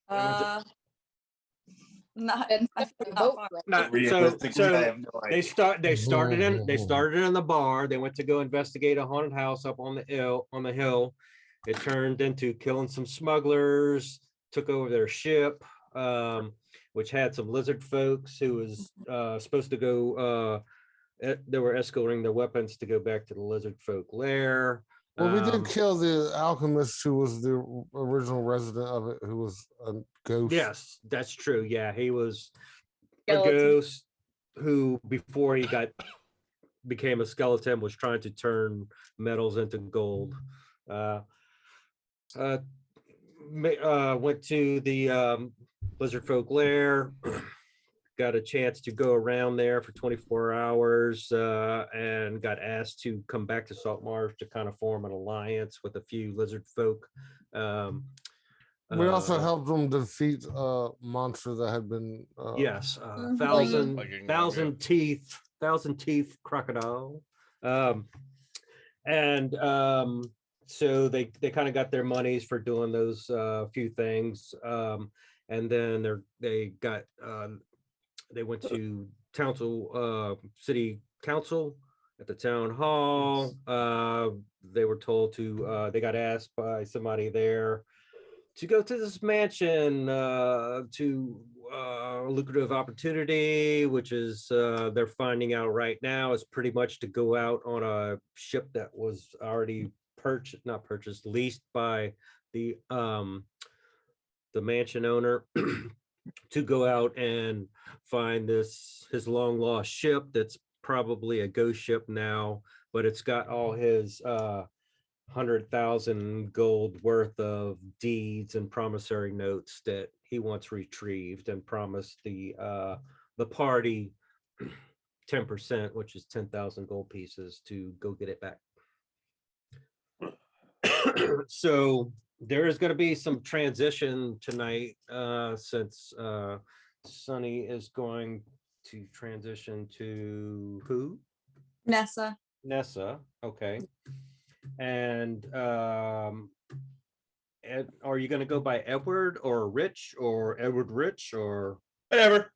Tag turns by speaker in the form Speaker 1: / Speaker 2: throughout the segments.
Speaker 1: Not,
Speaker 2: Then
Speaker 1: I
Speaker 2: step
Speaker 1: feel
Speaker 2: on the
Speaker 1: not
Speaker 2: boat
Speaker 1: far.
Speaker 2: for it.
Speaker 3: Not,
Speaker 4: Realistically, I have no
Speaker 3: they
Speaker 4: idea.
Speaker 3: started in the bar. They went to go investigate a haunted house up on the hill. It turned into killing some smugglers, took over their ship, which had some lizard folks who was supposed to go they were escorting their weapons to go back to the lizard folk lair.
Speaker 5: Well, we did kill the alchemist who was the original resident of it, who was a ghost.
Speaker 3: Yes, that's true. Yeah, he was a
Speaker 2: Skeleton.
Speaker 3: ghost who, before he became a skeleton, was trying to turn metals into gold. Went to the lizard folk lair. Got a chance to go around there for 24 hours and got asked to come back to Salt Marsh to kind of form an alliance with a few lizard folk.
Speaker 5: We also helped them defeat a monster that had been
Speaker 3: yes,
Speaker 1: Mhm.
Speaker 3: thousand teeth crocodile. So they kind of got their monies for doing those few things. And then they went to city council at the town hall. They were told they got asked by somebody there to go to this mansion to a lucrative opportunity, which is they're finding out right now is pretty much to go out on a ship that was already leased by the mansion owner to go out and find his long lost ship that's probably a ghost ship now, but it's got all his 100,000 gold worth of deeds and promissory notes that he wants retrieved, and promised the party 10%, which is 10,000 gold pieces, to go get it back. So there is going to be some transition tonight, since Sunny is going to transition to who?
Speaker 1: Nessa.
Speaker 3: Okay. And are you going to go by Edward or Rich or Edward Rich or
Speaker 6: whatever?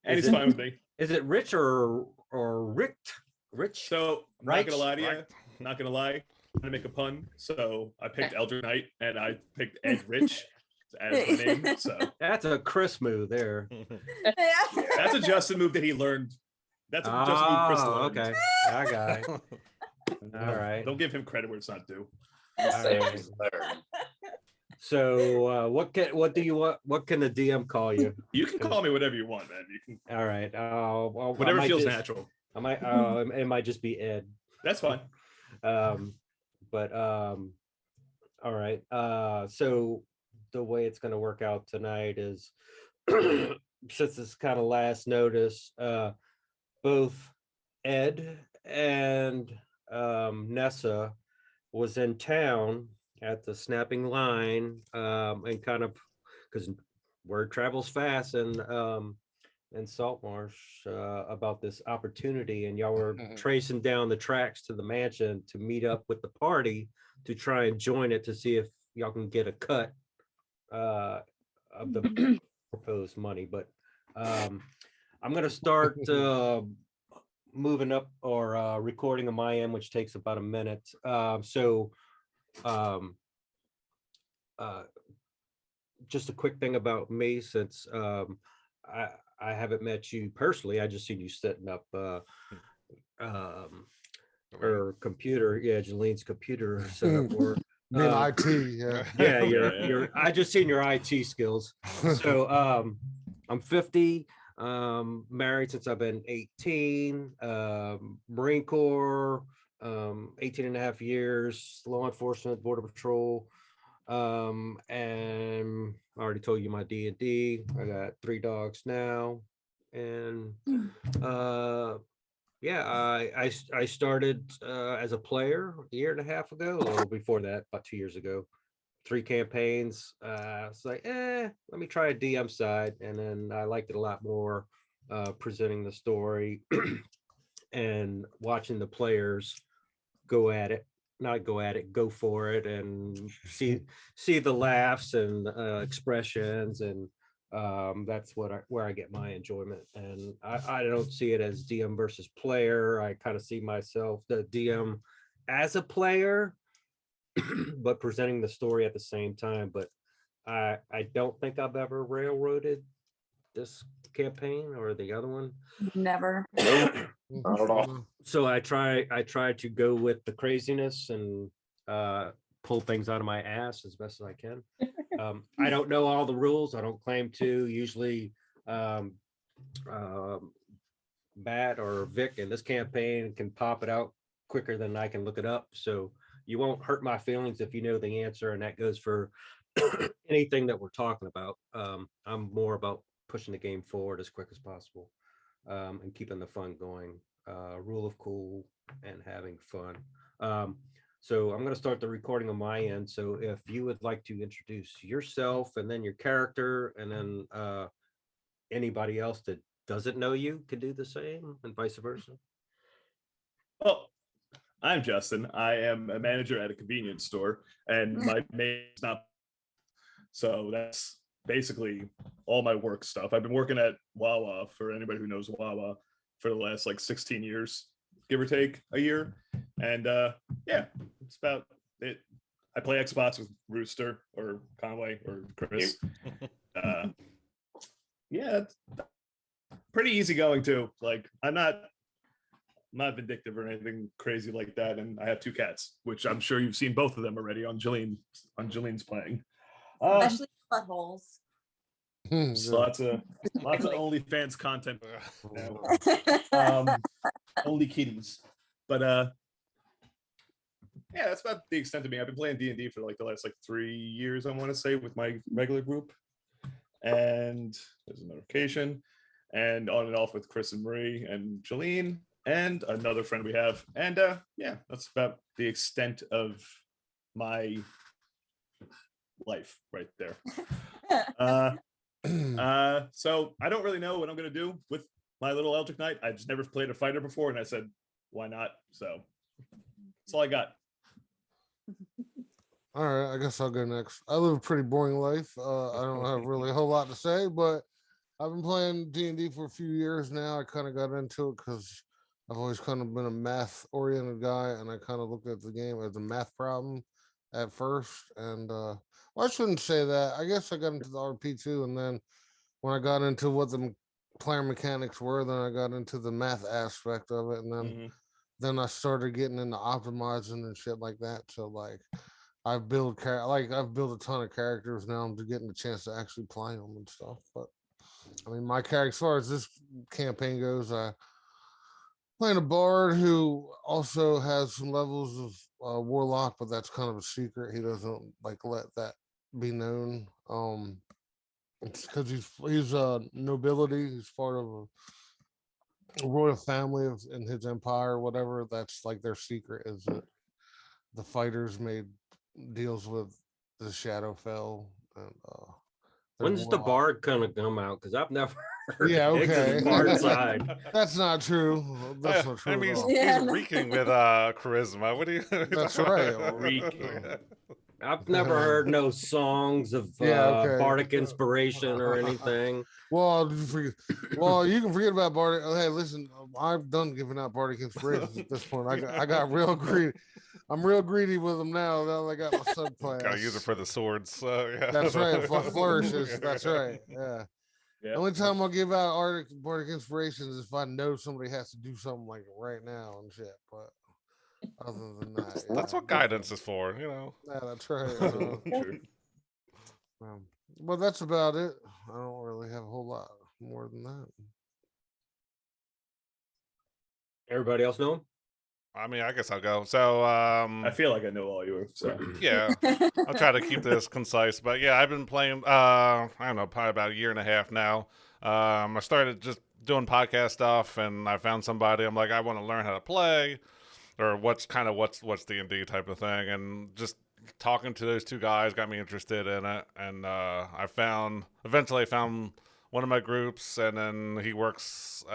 Speaker 6: Any's fine with me.
Speaker 3: Is it Rich or Rick? Rich?
Speaker 6: So I'm not gonna lie to you. Not gonna lie. I'm gonna make a pun. So I picked Eldritch Knight and I picked Ed Rich as my name. So
Speaker 3: that's a Chris move there.
Speaker 6: That's a Justin move that he learned. That's a Justin move Chris learned.
Speaker 3: Okay, I got it. All right.
Speaker 6: Don't give him credit where it's not due.
Speaker 3: Right. So what can the DM call you?
Speaker 6: You can call me whatever you want, man. You can.
Speaker 3: All right.
Speaker 6: Whatever feels natural.
Speaker 3: I might. It might just be Ed.
Speaker 6: That's fine.
Speaker 3: All right. So the way it's going to work out tonight is, since it's kind of last notice, both Ed and Nessa was in town at the Snapping Line, and kind of, because word travels fast and Saltmarsh about this opportunity, and y'all were tracing down the tracks to the mansion to meet up with the party to try and join it to see if y'all can get a cut of the proposed money. But I'm going to start moving up or recording on my end, which takes about a minute. Just a quick thing about me, since I haven't met you personally. I just seen you setting up her computer. Yeah, Jalene's computer setup. Or
Speaker 5: IT,
Speaker 3: yeah. I just seen your IT skills. So I'm 50. Married since I've been 18. Marine Corps, 18 and a half years. Law enforcement, Border Patrol. And I already told you my D&D. I got 3 dogs now, and I started as a player a year and a half ago, or before that, about 2 years ago. 3 campaigns. It's like, let me try a DM side, and then I liked it a lot more, presenting the story and watching the players go at it. not go at it, go for it, and see the laughs and expressions, and that's where I get my enjoyment. And I don't see it as DM versus player. I kind of see myself, the DM, as a player, but presenting the story at the same time. But I don't think I've ever railroaded this campaign or the other one.
Speaker 1: Never.
Speaker 2: Not at all.
Speaker 3: So I try to go with the craziness and pull things out of my ass as best as I can. I don't know all the rules. I don't claim to. Usually Bat or Vic in this campaign can pop it out quicker than I can look it up. So you won't hurt my feelings if you know the answer, and that goes for anything that we're talking about. I'm more about pushing the game forward as quick as possible, and keeping the fun going. Rule of cool and having fun. So I'm going to start the recording on my end. So if you would like to introduce yourself and then your character, and then anybody else that doesn't know you could do the same, and vice versa.
Speaker 6: Well, I'm Justin. I am a manager at a convenience store, and my name's not. So that's basically all my work stuff. I've been working at Wawa, for anybody who knows Wawa, for the last like 16 years, give or take a year. And yeah, it's about it. I play Xbox with Rooster or Conway or Chris. Yeah, it's pretty easy too. Like I'm not vindictive or anything crazy like that. And I have 2 cats, which I'm sure you've seen both of them already on Jalene's playing.
Speaker 1: Especially buttholes.
Speaker 6: So lots of OnlyFans content now. Only kitties. But yeah, that's about the extent of me. I've been playing D&D for like the last 3 years, I want to say, with my regular group. And there's a notification, and on and off with Chris and Marie and Jalene and another friend we have. And yeah, that's about the extent of my life right there. So I don't really know what I'm gonna do with my little Eldritch Knight. I just never played a fighter before, and I said, why not? So that's all I got.
Speaker 5: All right, I guess I'll go next. I live a pretty boring life. I don't have really a whole lot to say, but I've been playing D&D for a few years now. I kind of got into it because I've always kind of been a math-oriented guy, and I kind of looked at the game as a math problem at first. And well, I shouldn't say that. I guess I got into the RP too, and then when I got into what the player mechanics were, then I got into the math aspect of it, and then I started getting into optimizing and shit like that. So like I've built a ton of characters now. I'm just getting the chance to actually play them and stuff. But I mean, my character, as far as this campaign goes, I playing a bard who also has some levels of warlock, but that's kind of a secret. He doesn't like let that be known. It's because he's a nobility. He's part of a royal family in his empire, whatever. That's like their secret is that the fighters made deals with the Shadowfell. And
Speaker 3: when's the bard gonna come out? Because I've never heard
Speaker 5: okay.
Speaker 3: the bard side.
Speaker 5: That's not true. That's not true.
Speaker 4: I mean,
Speaker 1: Yeah,
Speaker 4: he's
Speaker 1: no.
Speaker 4: reeking with charisma. What do you?
Speaker 5: That's right.
Speaker 6: Reeking.
Speaker 3: I've never heard no songs of
Speaker 5: okay.
Speaker 3: bardic inspiration or anything.
Speaker 5: Well, you can forget about bardic. Hey, listen, I'm done giving out bardic inspirations at this point. I got real greedy. I'm real greedy with them now. Now I got my subclass.
Speaker 4: Gotta use it for the swords. Yeah.
Speaker 5: That's right. Flourishes. That's right. Yeah.
Speaker 6: Yeah.
Speaker 5: The only time I'll give out bardic inspirations is if I know somebody has to do something like right now and shit. But other than that,
Speaker 4: That's what guidance is for, you know.
Speaker 5: Yeah, that's right.
Speaker 6: True.
Speaker 5: But that's about it. I don't really have a whole lot more than that.
Speaker 3: Everybody else know him?
Speaker 4: I mean, I guess I'll go. So,
Speaker 6: I feel like I know all you. So
Speaker 4: yeah, I'll try to keep this concise. But yeah, I've been playing, I don't know, probably about a year and a half now. I started just doing podcast stuff, and I found somebody. I'm like, I want to learn how to play, or what's D&D type of thing, and just talking to those 2 guys got me interested in it. And eventually I found one of my groups, and then he works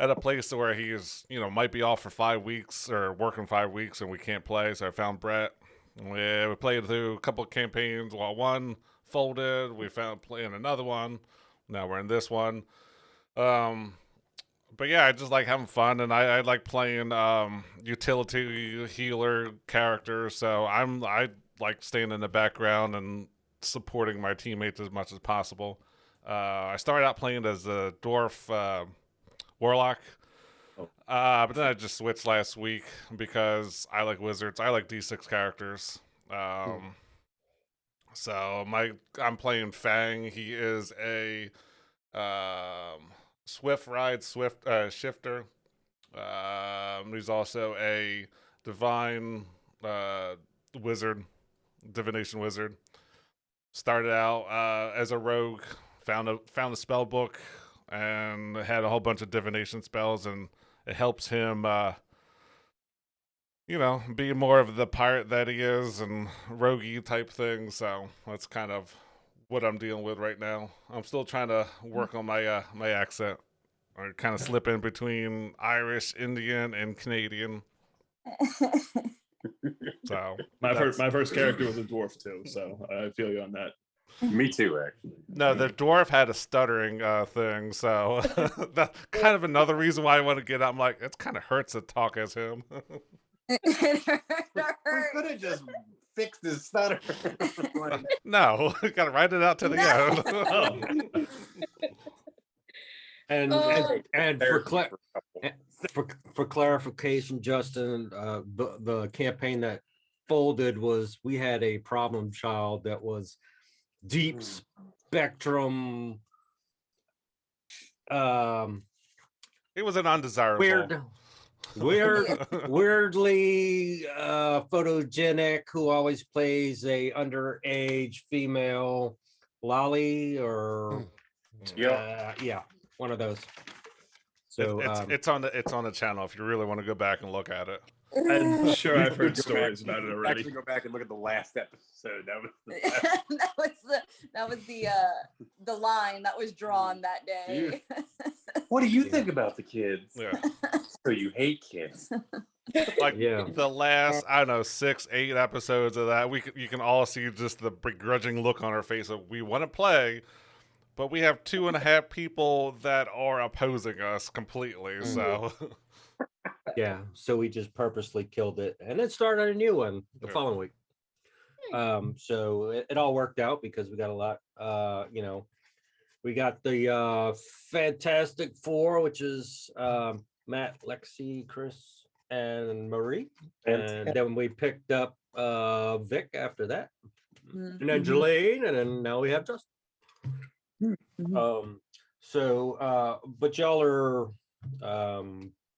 Speaker 4: at a place where he's, might be off for 5 weeks or working 5 weeks and we can't play. So I found Brett. We played through a couple of campaigns. While one folded, we found playing another one. Now we're in this one. But yeah, I just like having fun, and I like playing utility healer characters. So I like staying in the background and supporting my teammates as much as possible. I started out playing as a dwarf warlock, but then I just switched last week because I like wizards. I like D6 characters. So I'm playing Fang. He is a swift shifter. He's also a divine wizard, divination wizard. Started out as a rogue, found the spell book, and had a whole bunch of divination spells, and it helps him, be more of the pirate that he is and roguey type thing. So that's kind of what I'm dealing with right now. I'm still trying to work on my my accent. I kind of slip in between Irish, Indian, and Canadian. So
Speaker 6: my first character was a dwarf too, so I feel you on that.
Speaker 2: Me too, actually.
Speaker 4: No, the dwarf had a stuttering thing, so that's kind of another reason why I want to get out. I'm like, it kind of hurts to talk as him.
Speaker 2: We could have just fixed his stutter.
Speaker 4: No, got to write it out to the end.
Speaker 6: Oh,
Speaker 3: And for clarification, Justin, the campaign that folded was we had a problem child that was deep spectrum.
Speaker 4: It was an undesirable.
Speaker 3: Weirdly photogenic, who always plays a underage female lolly or yeah, one of those. So
Speaker 4: it's on the channel if you really want to go back and look at it.
Speaker 6: I'm sure I've heard stories about it already.
Speaker 2: Actually, go back and look at the last episode. That was the
Speaker 1: that was the line that was drawn that day.
Speaker 2: What do you think about the kids?
Speaker 4: Yeah.
Speaker 2: So you hate kids?
Speaker 4: The last 6-8 episodes of that, you can all see just the begrudging look on her face of we want to play, but we have 2.5 people that are opposing us completely. So
Speaker 3: yeah, so we just purposely killed it and then started a new one the following week. So it all worked out because we got a lot. We got the Fantastic Four, which is Matt, Lexi, Chris, and Marie, and then we picked up Vic after that, and then Jelaine, and then now we have Justin. But y'all are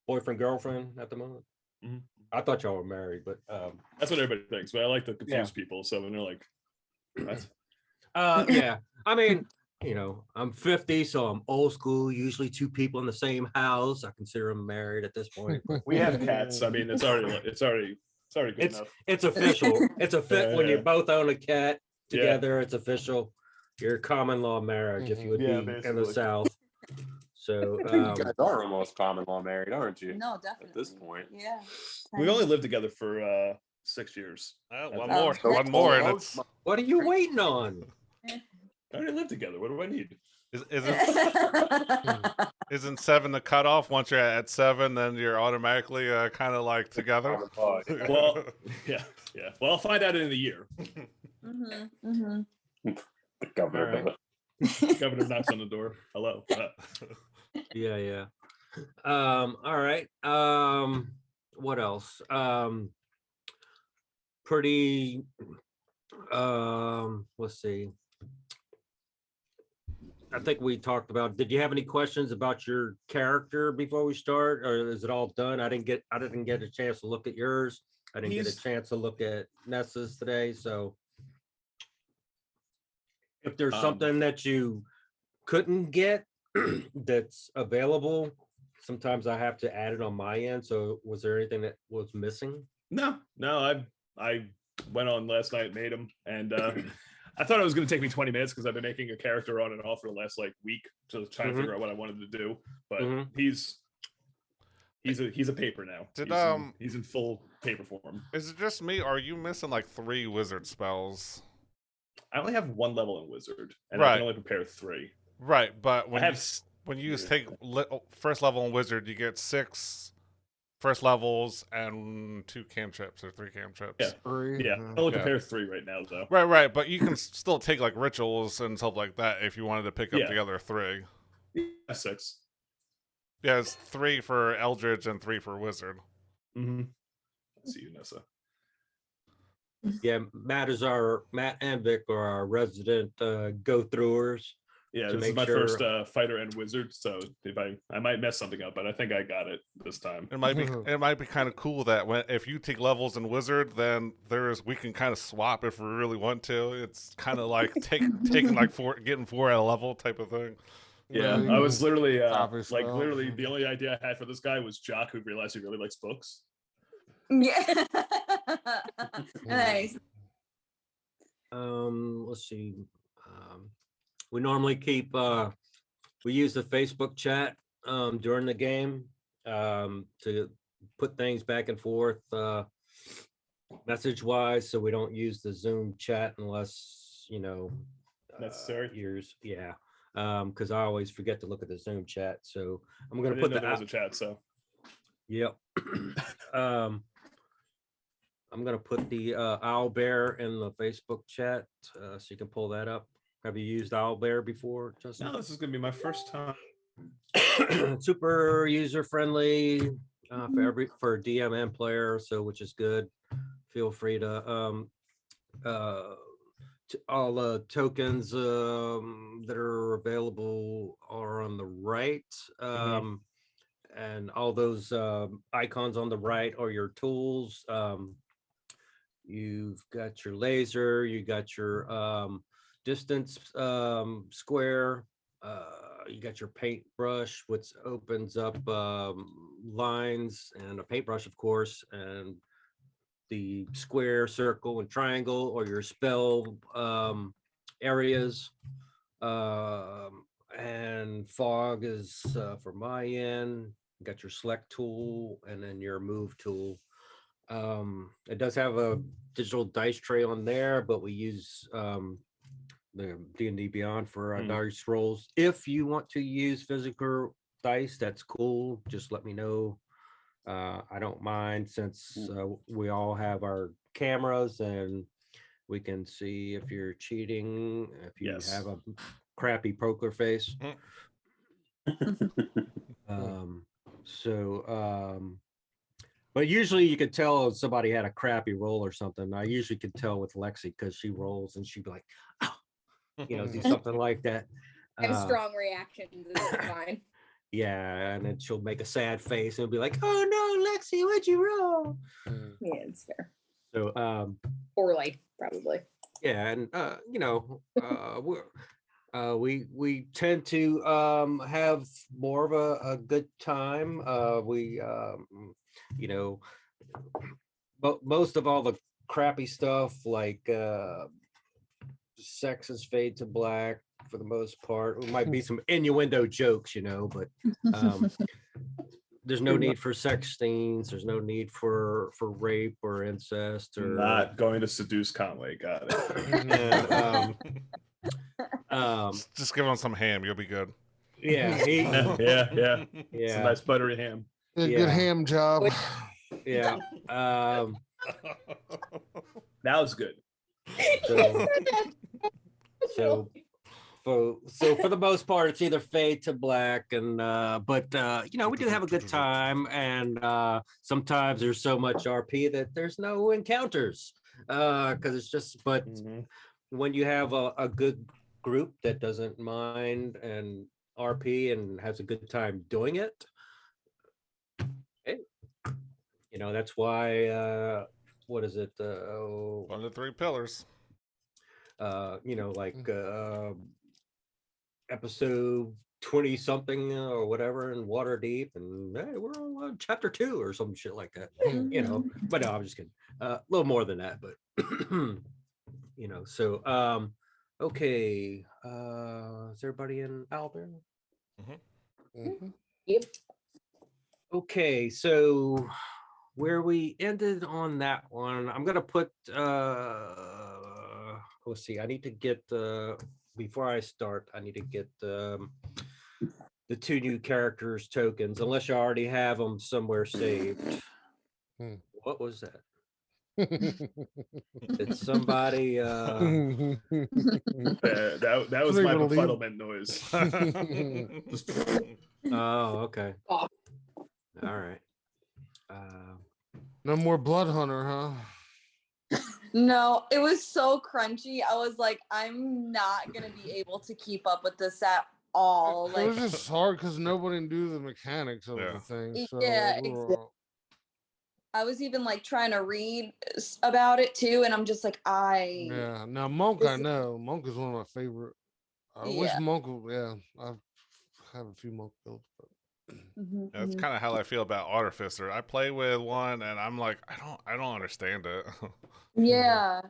Speaker 3: boyfriend girlfriend at the moment. I thought y'all were married, but
Speaker 6: that's what everybody thinks. But I like to confuse people, so when they're like, "What?"
Speaker 3: Yeah, I mean, I'm 50, so I'm old school. Usually 2 people in the same house. I consider them married at this point.
Speaker 6: We have cats. I mean, it's already good enough.
Speaker 3: It's official. It's a fit when you both own a cat together. It's official. Your common law marriage, if you would be in the South. So
Speaker 2: you guys are almost common law married, aren't you?
Speaker 1: No, definitely.
Speaker 2: At this point,
Speaker 1: yeah.
Speaker 6: We only lived together for 6 years.
Speaker 4: One more, and it's
Speaker 3: what are you waiting on?
Speaker 6: I already live together. What do I need?
Speaker 4: Isn't 7 the cutoff? Once you're at 7, then you're automatically kind of like together.
Speaker 6: Well, yeah. Well, I'll find out in a year.
Speaker 2: The governor.
Speaker 6: Governor knocks on the door. Hello.
Speaker 3: Yeah. All right. What else? Pretty. Let's see. I think we talked about. Did you have any questions about your character before we start, or is it all done? I didn't get a chance to look at yours. I didn't get a chance to look at Nessa's today. So, if there's something that you couldn't get that's available, sometimes I have to add it on my end. So, was there anything that was missing?
Speaker 6: No. I went on last night, made him, and I thought it was going to take me 20 minutes because I've been making a character on and off for the last week to try to figure out what I wanted to do. But he's He's a paper now.
Speaker 4: Did
Speaker 6: he's in full paper form.
Speaker 4: Is it just me, or are you missing like 3 wizard spells?
Speaker 6: I only have 1 level in wizard, and I
Speaker 4: Right.
Speaker 6: can only prepare 3.
Speaker 4: Right, but
Speaker 6: I have
Speaker 4: when you take first level in wizard, you get 6 first levels and 2 cantrips or 3 cantrips.
Speaker 6: Yeah.
Speaker 5: 3.
Speaker 6: Yeah, I only prepare 3 right now, though.
Speaker 4: Right, but you can still take like rituals and stuff like that if you wanted to pick up the other 3.
Speaker 6: Yeah, 6.
Speaker 4: Yeah, it's 3 for Eldritch and 3 for Wizard.
Speaker 6: Mm-hmm. Let's see you, Nessa.
Speaker 3: Yeah, Matt and Vic are our resident go-throughers.
Speaker 6: Yeah,
Speaker 3: to
Speaker 6: this is
Speaker 3: make
Speaker 6: my
Speaker 3: sure-
Speaker 6: first fighter and wizard, so if I might mess something up, but I think I got it this time.
Speaker 4: It might be kind of cool that if you take levels in Wizard, then we can kind of swap if we really want to. It's kind of like taking like getting 4 at a level type of thing.
Speaker 6: Yeah,
Speaker 5: you
Speaker 6: I was
Speaker 5: can
Speaker 6: literally
Speaker 5: copy spell.
Speaker 6: literally the only idea I had for this guy was Jock, who realized he really likes books.
Speaker 1: Yeah. Nice.
Speaker 3: Let's see. We normally keep we use the Facebook chat during the game to put things back and forth message wise, so we don't use the Zoom chat unless
Speaker 6: Necessary.
Speaker 3: because I always forget to look at the Zoom chat, so I'm
Speaker 6: I
Speaker 3: gonna
Speaker 6: didn't
Speaker 3: put
Speaker 6: know
Speaker 3: the
Speaker 6: there was a chat, so
Speaker 3: Yep. I'm gonna put the owlbear in the Facebook chat so you can pull that up. Have you used owlbear before, Justin?
Speaker 6: no, this is gonna be my first time.
Speaker 3: Super user friendly for DM and player, so which is good. Feel free to all the tokens that are available are on the right. And all those icons on the right are your tools. You've got your laser, you got your distance square, you got your paintbrush, which opens up lines, and a paintbrush, of course, and the square, circle, and triangle, or your spell areas. And fog is for my end. You got your select tool and then your move tool. It does have a digital dice tray on there, but we use the D&D Beyond for dice rolls. If you want to use physical dice, that's cool. Just let me know. I don't mind, since we all have our cameras and we can see if you're cheating, if you have a crappy poker face. But usually you could tell if somebody had a crappy roll or something. I usually could tell with Lexi, because she rolls and she'd be like, oh, do something like that.
Speaker 1: I have strong reactions. It's fine.
Speaker 3: Yeah, and then she'll make a sad face and be like, oh no, Lexi, what'd you roll?
Speaker 1: Yeah, it's fair.
Speaker 3: So
Speaker 1: Poorly, probably.
Speaker 3: yeah, and we tend to have more of a good time. But most of all the crappy stuff, like sex is fade to black for the most part. There might be some innuendo jokes, but there's no need for sex scenes. There's no need for rape or incest or
Speaker 6: Not going to seduce Conway. Got it.
Speaker 3: And,
Speaker 4: just give him some ham, you'll be good.
Speaker 3: yeah,
Speaker 6: yeah. It's a nice buttery ham.
Speaker 5: Good ham job.
Speaker 3: yeah.
Speaker 6: That was good.
Speaker 3: So for the most part, it's either fade to black, and but we do have a good time, and sometimes there's so much RP that there's no encounters because it's just. But when you have a good group that doesn't mind and RP and has a good time doing it, hey, that's why. What is it?
Speaker 4: One of the 3 pillars.
Speaker 3: Episode 20 something or whatever in Waterdeep, and hey, we're on chapter 2 or some shit like that. But no, I'm just kidding. A little more than that, but so okay. Is everybody in Albert?
Speaker 1: Yep.
Speaker 3: Okay, so where we ended on that one, I'm gonna put let's see, I need to get before I start, I need to get the 2 new characters tokens, unless you already have them somewhere saved. What was that? Did somebody
Speaker 6: that was my befuddlement noise.
Speaker 3: Oh, okay. All right.
Speaker 5: No more Blood Hunter, huh?
Speaker 1: No, it was so crunchy. I was like, I'm not gonna be able to keep up with this at all.
Speaker 5: It
Speaker 1: Like,
Speaker 5: was just hard because nobody knew the mechanics of the thing. So
Speaker 1: yeah, I was even like trying to read about it too, and I'm just like,
Speaker 5: yeah. Now Monk, I know Monk is one of my favorite. I wish
Speaker 1: Yeah.
Speaker 5: Monk. Yeah, I have a few Monk builds, but
Speaker 4: That's kind of how I feel about Artificer. I play with one, and I'm like, I don't understand it.
Speaker 1: Yeah,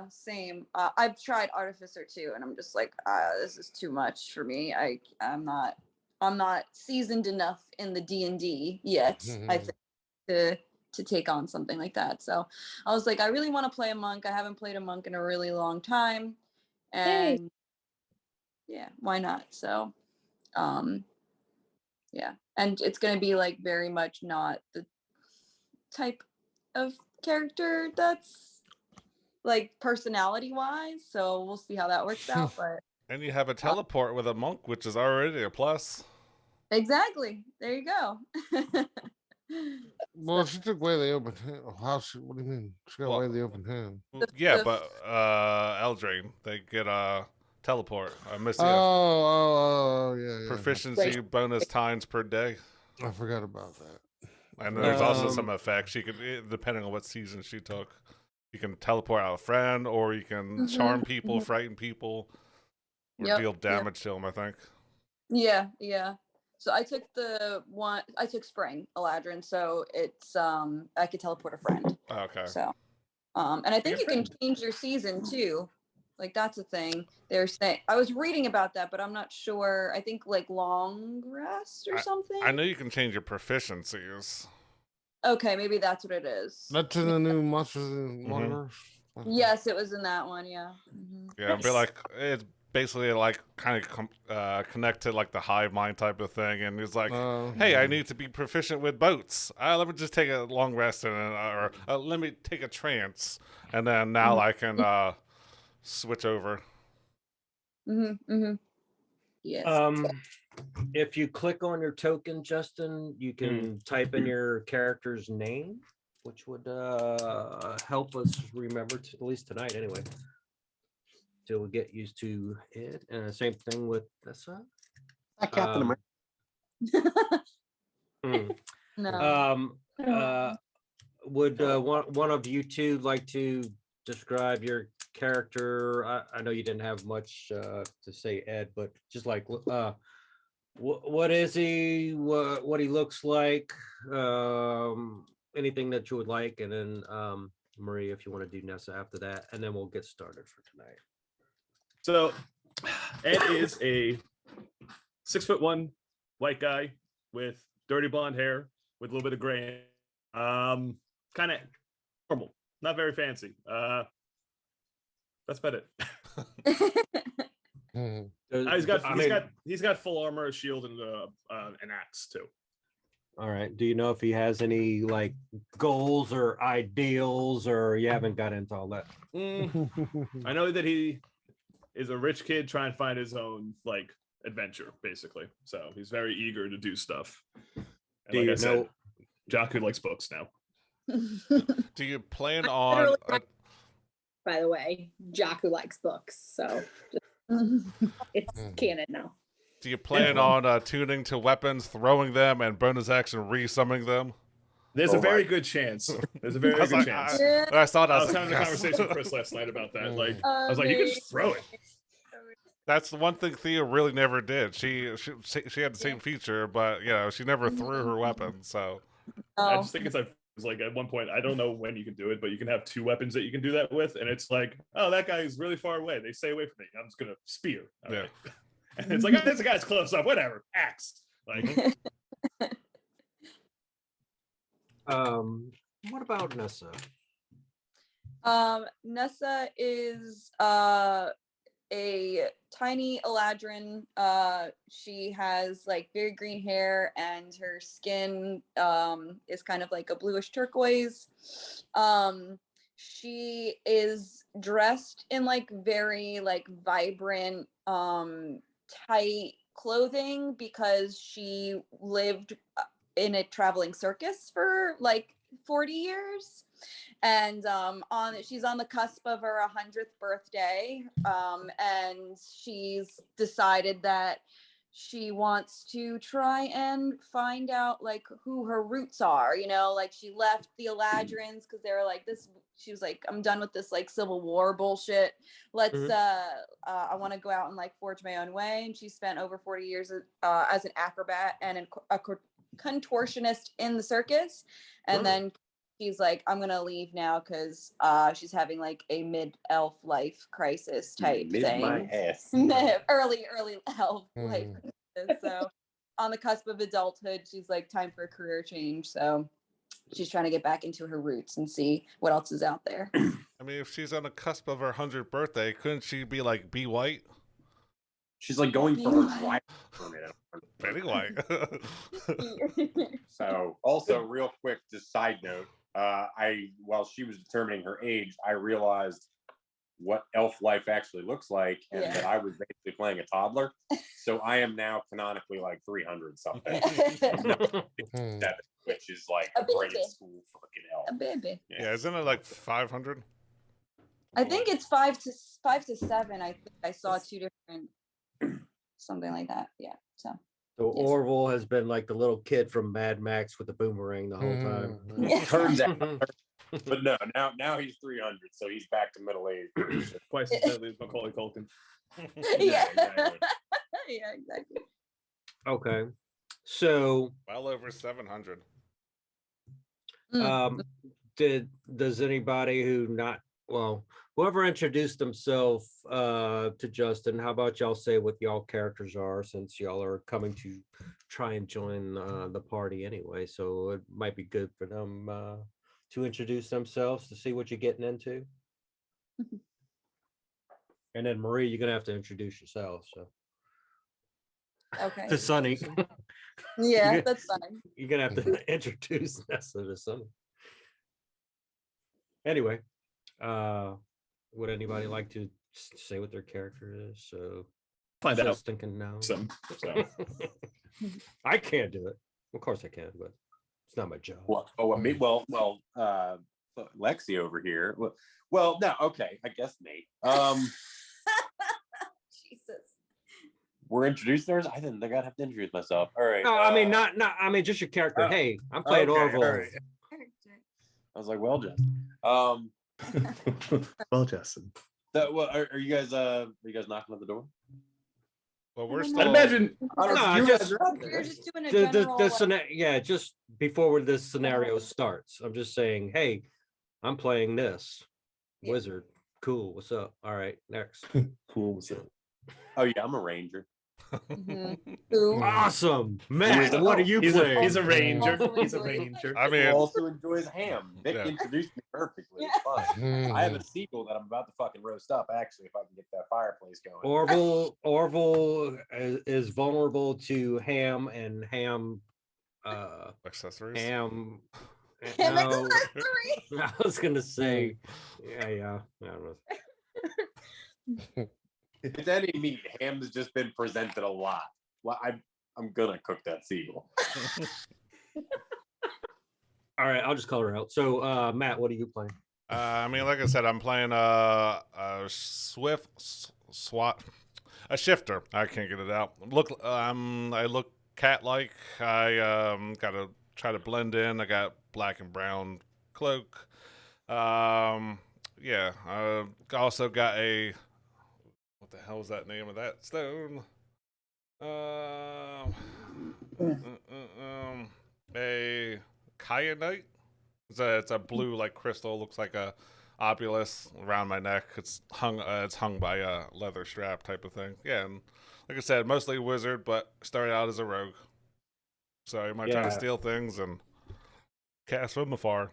Speaker 1: same. I've tried Artificer too, and I'm just like, this is too much for me. I'm not seasoned enough in the D&D yet, I think, to take on something like that. So I was like, I really want to play a monk. I haven't played a monk in a really long time, and yeah, why not? So, yeah, and it's gonna be like very much not the type of character that's like personality wise, so we'll see how that works out. But
Speaker 4: And you have a teleport with a monk, which is already a plus.
Speaker 1: exactly, there you go.
Speaker 5: well, she took away the open hand. How? What do you mean? She got away the open hand.
Speaker 4: Yeah, but Eldraine, they get a teleport. I miss you.
Speaker 5: Yeah.
Speaker 4: Proficiency bonus times per day.
Speaker 5: I forgot about that.
Speaker 4: And there's also some effects. She could, depending on what season she took, you can teleport out a friend, or you can charm people, frighten people, or deal damage to them. I think.
Speaker 1: Yeah. So I took I took Spring Eladrin, so it's I could teleport a friend.
Speaker 4: Okay.
Speaker 1: So and I think you can change your season too. Like that's a thing. They're saying I was reading about that, but I'm not sure. I think like long rest or something.
Speaker 4: I know you can change your proficiencies.
Speaker 1: Okay, maybe that's what it is.
Speaker 5: That's in the new Monsters in Multiverse.
Speaker 1: Yes, it was in that one. Yeah.
Speaker 4: Yeah, but like it's basically like kind of connect to like the hive mind type of thing, and it's like, hey, I need to be proficient with boats. Let me just take a long rest and or let me take a trance, and then now I can switch over.
Speaker 1: Yes.
Speaker 3: If you click on your token, Justin, you can type in your character's name, which would help us remember at least tonight anyway, till we get used to it. And the same thing with this one.
Speaker 2: Captain America.
Speaker 1: No.
Speaker 3: Would one of you two like to describe your character? I know you didn't have much to say, Ed, but just like what is he? What he looks like? Anything that you would like, and then Marie, if you want to do Nessa after that, and then we'll get started for tonight.
Speaker 6: So Ed is a 6'1" white guy with dirty blonde hair with a little bit of gray. Kind of normal, not very fancy. That's about it. He's got full armor, a shield, and an axe too.
Speaker 3: All right. Do you know if he has any like goals or ideals, or you haven't got into all that?
Speaker 6: I know that he is a rich kid trying to find his own like adventure, basically. So he's very eager to do stuff. And like I said, Jaku likes books now.
Speaker 4: Do you plan on?
Speaker 7: By the way, Jaku likes books, so it's canon now.
Speaker 4: Do you plan on tuning to weapons, throwing them, and bonus action re-summoning them?
Speaker 6: There's a very good chance. There's a very good chance.
Speaker 4: I saw that.
Speaker 6: I was having a conversation with Chris last night about that. Like, I was like, you can just throw it.
Speaker 4: That's the one thing Thea really never did. She had the same feature, but she never threw her weapon. So
Speaker 6: I just think it's like at one point, I don't know when you can do it, but you can have 2 weapons that you can do that with, and it's like, oh, that guy is really far away. They stay away from me. I'm just gonna spear. All right. And it's like, oh, this guy's close up. Whatever. Axe. Like.
Speaker 3: What about Nessa?
Speaker 1: Nessa is a tiny Eladrin. She has like very green hair, and her skin is kind of like a bluish turquoise. She is dressed in like very like vibrant tight clothing because she lived in a traveling circus for like 40 years, and she's on the cusp of her 100th birthday, and she's decided that she wants to try and find out like who her roots are, you know, like she left the Eladrins because they were like this. She was like, I'm done with this like Civil War bullshit. Let's I want to go out and like forge my own way. And she spent over 40 years as an acrobat and a contortionist in the circus, and then she's like, I'm gonna leave now because she's having like a mid-elf life crisis type thing.
Speaker 2: My ass.
Speaker 1: early elf life crisis. So on the cusp of adulthood, she's like, time for a career change. So she's trying to get back into her roots and see what else is out there.
Speaker 4: I mean, if she's on the cusp of her 100th birthday, couldn't she be like Be White?
Speaker 2: She's like going for her drive permit.
Speaker 4: Betty White.
Speaker 2: So, also, real quick, just side note, while she was determining her age, I realized what elf life actually looks like, and that I was basically playing a toddler. So I am now canonically like 300 something, which is like a grade school fucking elf.
Speaker 1: A baby.
Speaker 4: Yeah, isn't it like 500?
Speaker 1: I think it's 5 to 7. I think I saw 2 different, something like that. Yeah. So
Speaker 3: Orville has been like the little kid from Mad Max with the boomerang the whole time.
Speaker 2: Turns out, but no, now he's 300, so he's back to middle age.
Speaker 6: Twice as deadly as Macaulay Culkin.
Speaker 1: Yeah.
Speaker 2: Exactly.
Speaker 1: Yeah, exactly.
Speaker 3: Okay, so
Speaker 4: Well over 700.
Speaker 3: does anybody whoever introduced themselves to Justin, how about y'all say what y'all characters are, since y'all are coming to try and join the party anyway, so it might be good for them to introduce themselves to see what you're getting into. And then Marie, you're gonna have to introduce yourself, so
Speaker 1: Okay.
Speaker 3: to Sunny.
Speaker 1: Yeah, that's fine.
Speaker 3: You're gonna have to introduce Nessa to Sunny. Anyway, would anybody like to say what their character is? So
Speaker 6: Find out.
Speaker 3: Justin can know.
Speaker 6: So
Speaker 3: I can't do it. Of course I can, but it's not my job.
Speaker 2: Well, Lexi over here. Well, no, okay, I guess Nate.
Speaker 1: Jesus.
Speaker 2: We're introducing ours. I didn't think I'd have to introduce myself. All right.
Speaker 3: No, I mean not. I mean just your character. Hey, I'm playing
Speaker 2: okay,
Speaker 3: Orville.
Speaker 2: all right. I was like, well, Justin.
Speaker 6: well, Justin.
Speaker 2: Are you guys knocking at the door?
Speaker 4: Well, we're
Speaker 1: I'd
Speaker 4: still.
Speaker 6: I'd imagine.
Speaker 2: You guys are out
Speaker 1: You're
Speaker 2: there.
Speaker 1: just doing a general.
Speaker 3: Yeah, just before this scenario starts, I'm just saying, hey, I'm playing this wizard. Cool. What's up? All right, next.
Speaker 6: Cool. What's up?
Speaker 2: Oh yeah, I'm a ranger.
Speaker 1: Who?
Speaker 3: Awesome, Matt. What are you playing?
Speaker 6: He's a ranger.
Speaker 1: Also
Speaker 6: He's a
Speaker 1: enjoy-
Speaker 6: ranger.
Speaker 4: I
Speaker 2: Who
Speaker 4: mean,
Speaker 2: also enjoys ham. Vic
Speaker 4: Yeah.
Speaker 2: introduced me perfectly. It's fine. I have a seagull that I'm about to fucking roast up. Actually, if I can get that fireplace going.
Speaker 3: Orville is vulnerable to ham and ham.
Speaker 4: accessories.
Speaker 3: Ham.
Speaker 1: Ham
Speaker 3: No,
Speaker 1: accessory.
Speaker 3: I was gonna say, yeah. I don't know.
Speaker 2: If it's any meat, ham has just been presented a lot. Well, I'm gonna cook that seagull.
Speaker 3: All right, I'll just color her out. So, Matt, what are you playing?
Speaker 4: I mean, like I said, I'm playing a shifter. I can't get it out. I look cat-like. I gotta try to blend in. I got black and brown cloak. Yeah. I also got a. What the hell is that name of that stone? A kyanite. It's a blue like crystal. Looks like a obelisk around my neck. It's hung by a leather strap type of thing. Yeah, and like I said, mostly wizard, but started out as a rogue. So you might try to steal things and Cast from afar.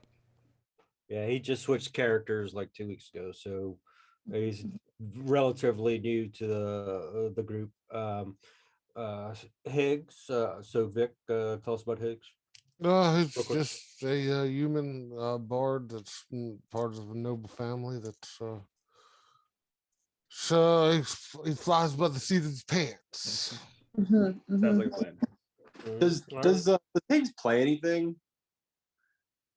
Speaker 3: Yeah, he just switched characters like 2 weeks ago, so he's relatively new to the group. Higgs. So Vic, tell us about Higgs.
Speaker 5: He's
Speaker 3: Real quick.
Speaker 5: just a human bard that's part of a noble family. So he flies by the seat of his pants.
Speaker 7: Mm-hmm,
Speaker 6: Sounds like a plan.
Speaker 2: Does
Speaker 3: All right.
Speaker 2: the pigs play anything?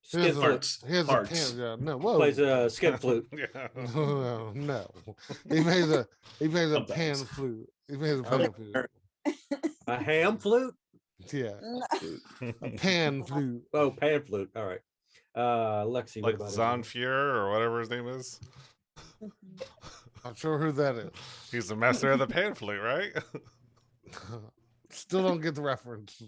Speaker 5: He
Speaker 3: Skin
Speaker 5: has,
Speaker 3: flute?
Speaker 5: he has a
Speaker 6: Parts.
Speaker 5: pan. Yeah, no, whoa.
Speaker 3: Plays a skin flute.
Speaker 4: Yeah.
Speaker 5: No. He plays a
Speaker 6: Sometimes.
Speaker 5: pan flute. He plays a pan flute.
Speaker 3: A ham flute?
Speaker 5: Yeah, a pan flute.
Speaker 3: Oh, pan flute. All right. Lexi, what
Speaker 4: Like
Speaker 3: about
Speaker 4: Zonfure or whatever his name is.
Speaker 5: Not sure who that is.
Speaker 4: He's the master of the pan flute, right?
Speaker 5: Still don't get the reference.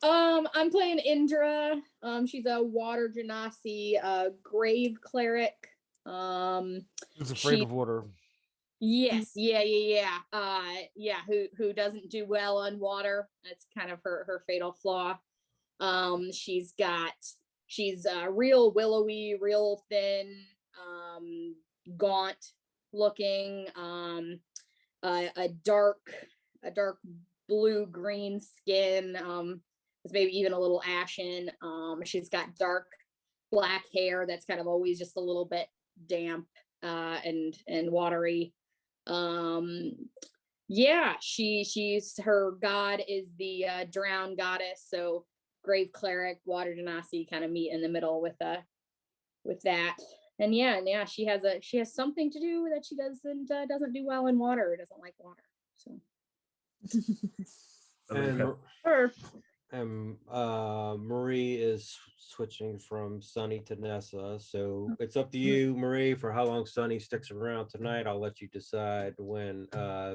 Speaker 7: I'm playing Indra. She's a water genasi, grave cleric.
Speaker 5: He's afraid
Speaker 7: She-
Speaker 5: of water.
Speaker 7: Yes, yeah. Who doesn't do well on water? That's kind of her fatal flaw. She's real willowy, real thin, gaunt looking, a dark blue green skin, it's maybe even a little ashen. She's got dark black hair that's kind of always just a little bit damp and watery. She's her god is the drowned goddess, so grave cleric, water genasi kind of meet in the middle with that. And she has something to do that she doesn't do well in water, doesn't like water, so
Speaker 3: And Marie is switching from Sunny to Nessa, so it's up to you, Marie, for how long Sunny sticks around tonight. I'll let you decide when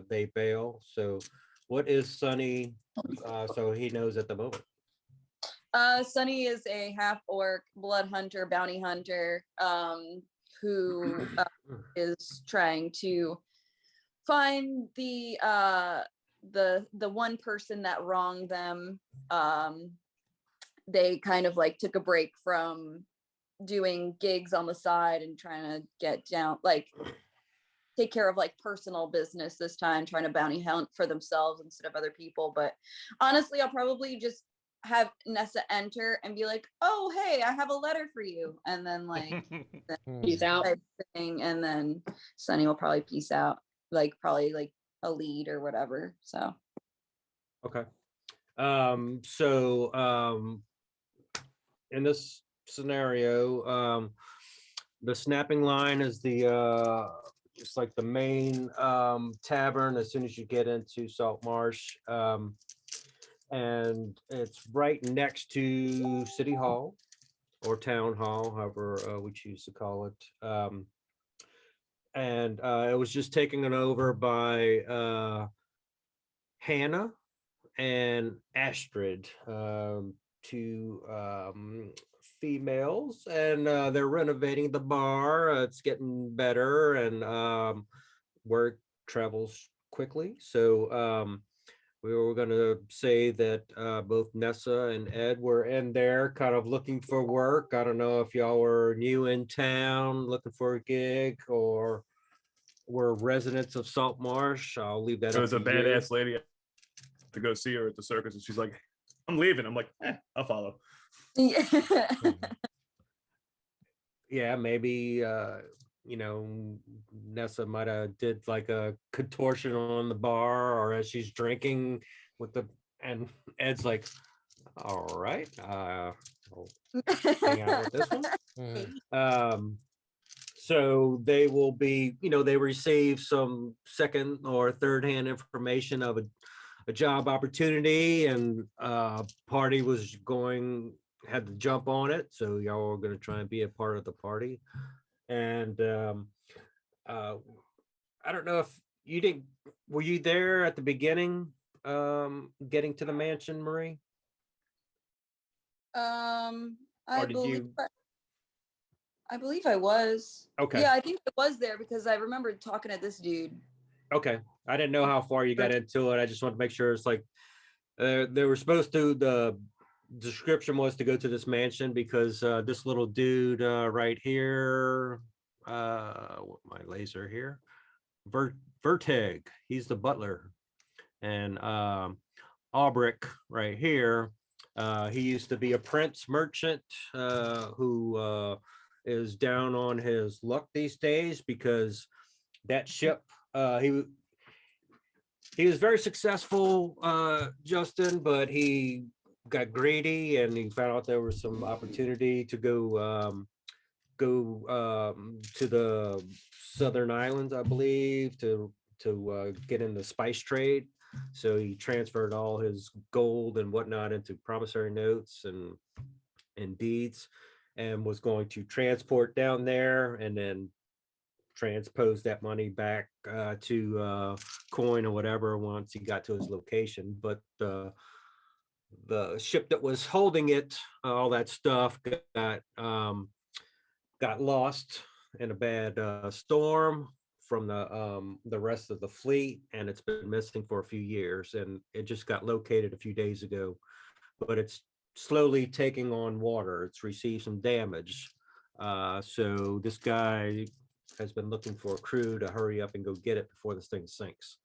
Speaker 3: they bail. So what is Sunny, so he knows at the moment?
Speaker 1: Sunny is a half orc blood hunter, bounty hunter, who is trying to find the one person that wronged them. They kind of like took a break from doing gigs on the side and trying to get down, like take care of like personal business this time, trying to bounty hunt for themselves instead of other people. But honestly, I'll probably just have Nessa enter and be like, oh hey, I have a letter for you, and then like
Speaker 7: peace out.
Speaker 1: and then Sunny will probably peace out, like probably like a lead or whatever. So
Speaker 3: Okay. In this scenario, the snapping line is it's like the main tavern as soon as you get into Salt Marsh, and it's right next to City Hall or Town Hall, however we choose to call it. And it was just taken over by Hannah and Astrid, two females, and they're renovating the bar. It's getting better, and work travels quickly. So we were going to say that both Nessa and Ed were in there kind of looking for work. I don't know if y'all were new in town looking for a gig or were residents of Salt Marsh. I'll leave that
Speaker 6: There
Speaker 3: up
Speaker 6: was a
Speaker 3: to
Speaker 6: badass lady to go see her at the circus, and she's like, I'm leaving. I'm like, I'll follow.
Speaker 3: Yeah, maybe Nessa might have did like a contortion on the bar, or as she's drinking and Ed's like, all right, I'll hang out with this one. So they will be, they receive some second or third hand information of a job opportunity, and party had to jump on it. So y'all are going to try and be a part of the party. And I don't know if were you there at the beginning, getting to the mansion, Marie?
Speaker 1: I believe I was.
Speaker 3: Okay.
Speaker 1: Yeah, I think I was there because I remember talking to this dude.
Speaker 3: Okay. I didn't know how far you got into it. I just wanted to make sure it's like they were supposed to, description was to go to this mansion because this little dude right here, my laser here, Verteg, he's the butler, and Aubric right here, he used to be a prince merchant who is down on his luck these days because that ship, he was very successful, Justin, but he got greedy and he found out there was some opportunity to go to the Southern Islands, I believe, to get in the spice trade. So he transferred all his gold and whatnot into promissory notes and deeds, and was going to transport down there and then transpose that money back to coin or whatever once he got to his location. But the ship that was holding it, all that stuff, got lost in a bad storm from the rest of the fleet, and it's been missing for a few years, and it just got located a few days ago, but it's slowly taking on water. It's received some damage. So this guy has been looking for a crew to hurry up and go get it before this thing sinks.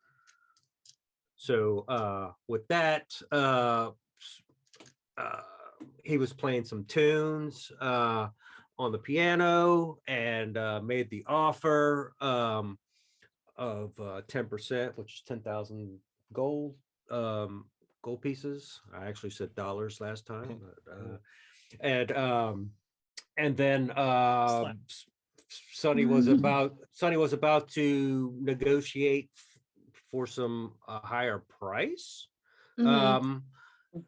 Speaker 3: So with that, he was playing some tunes on the piano and made the offer of 10%, which is 10,000 gold pieces. I actually said dollars last time, but, and then Sonny was about to negotiate for some higher price.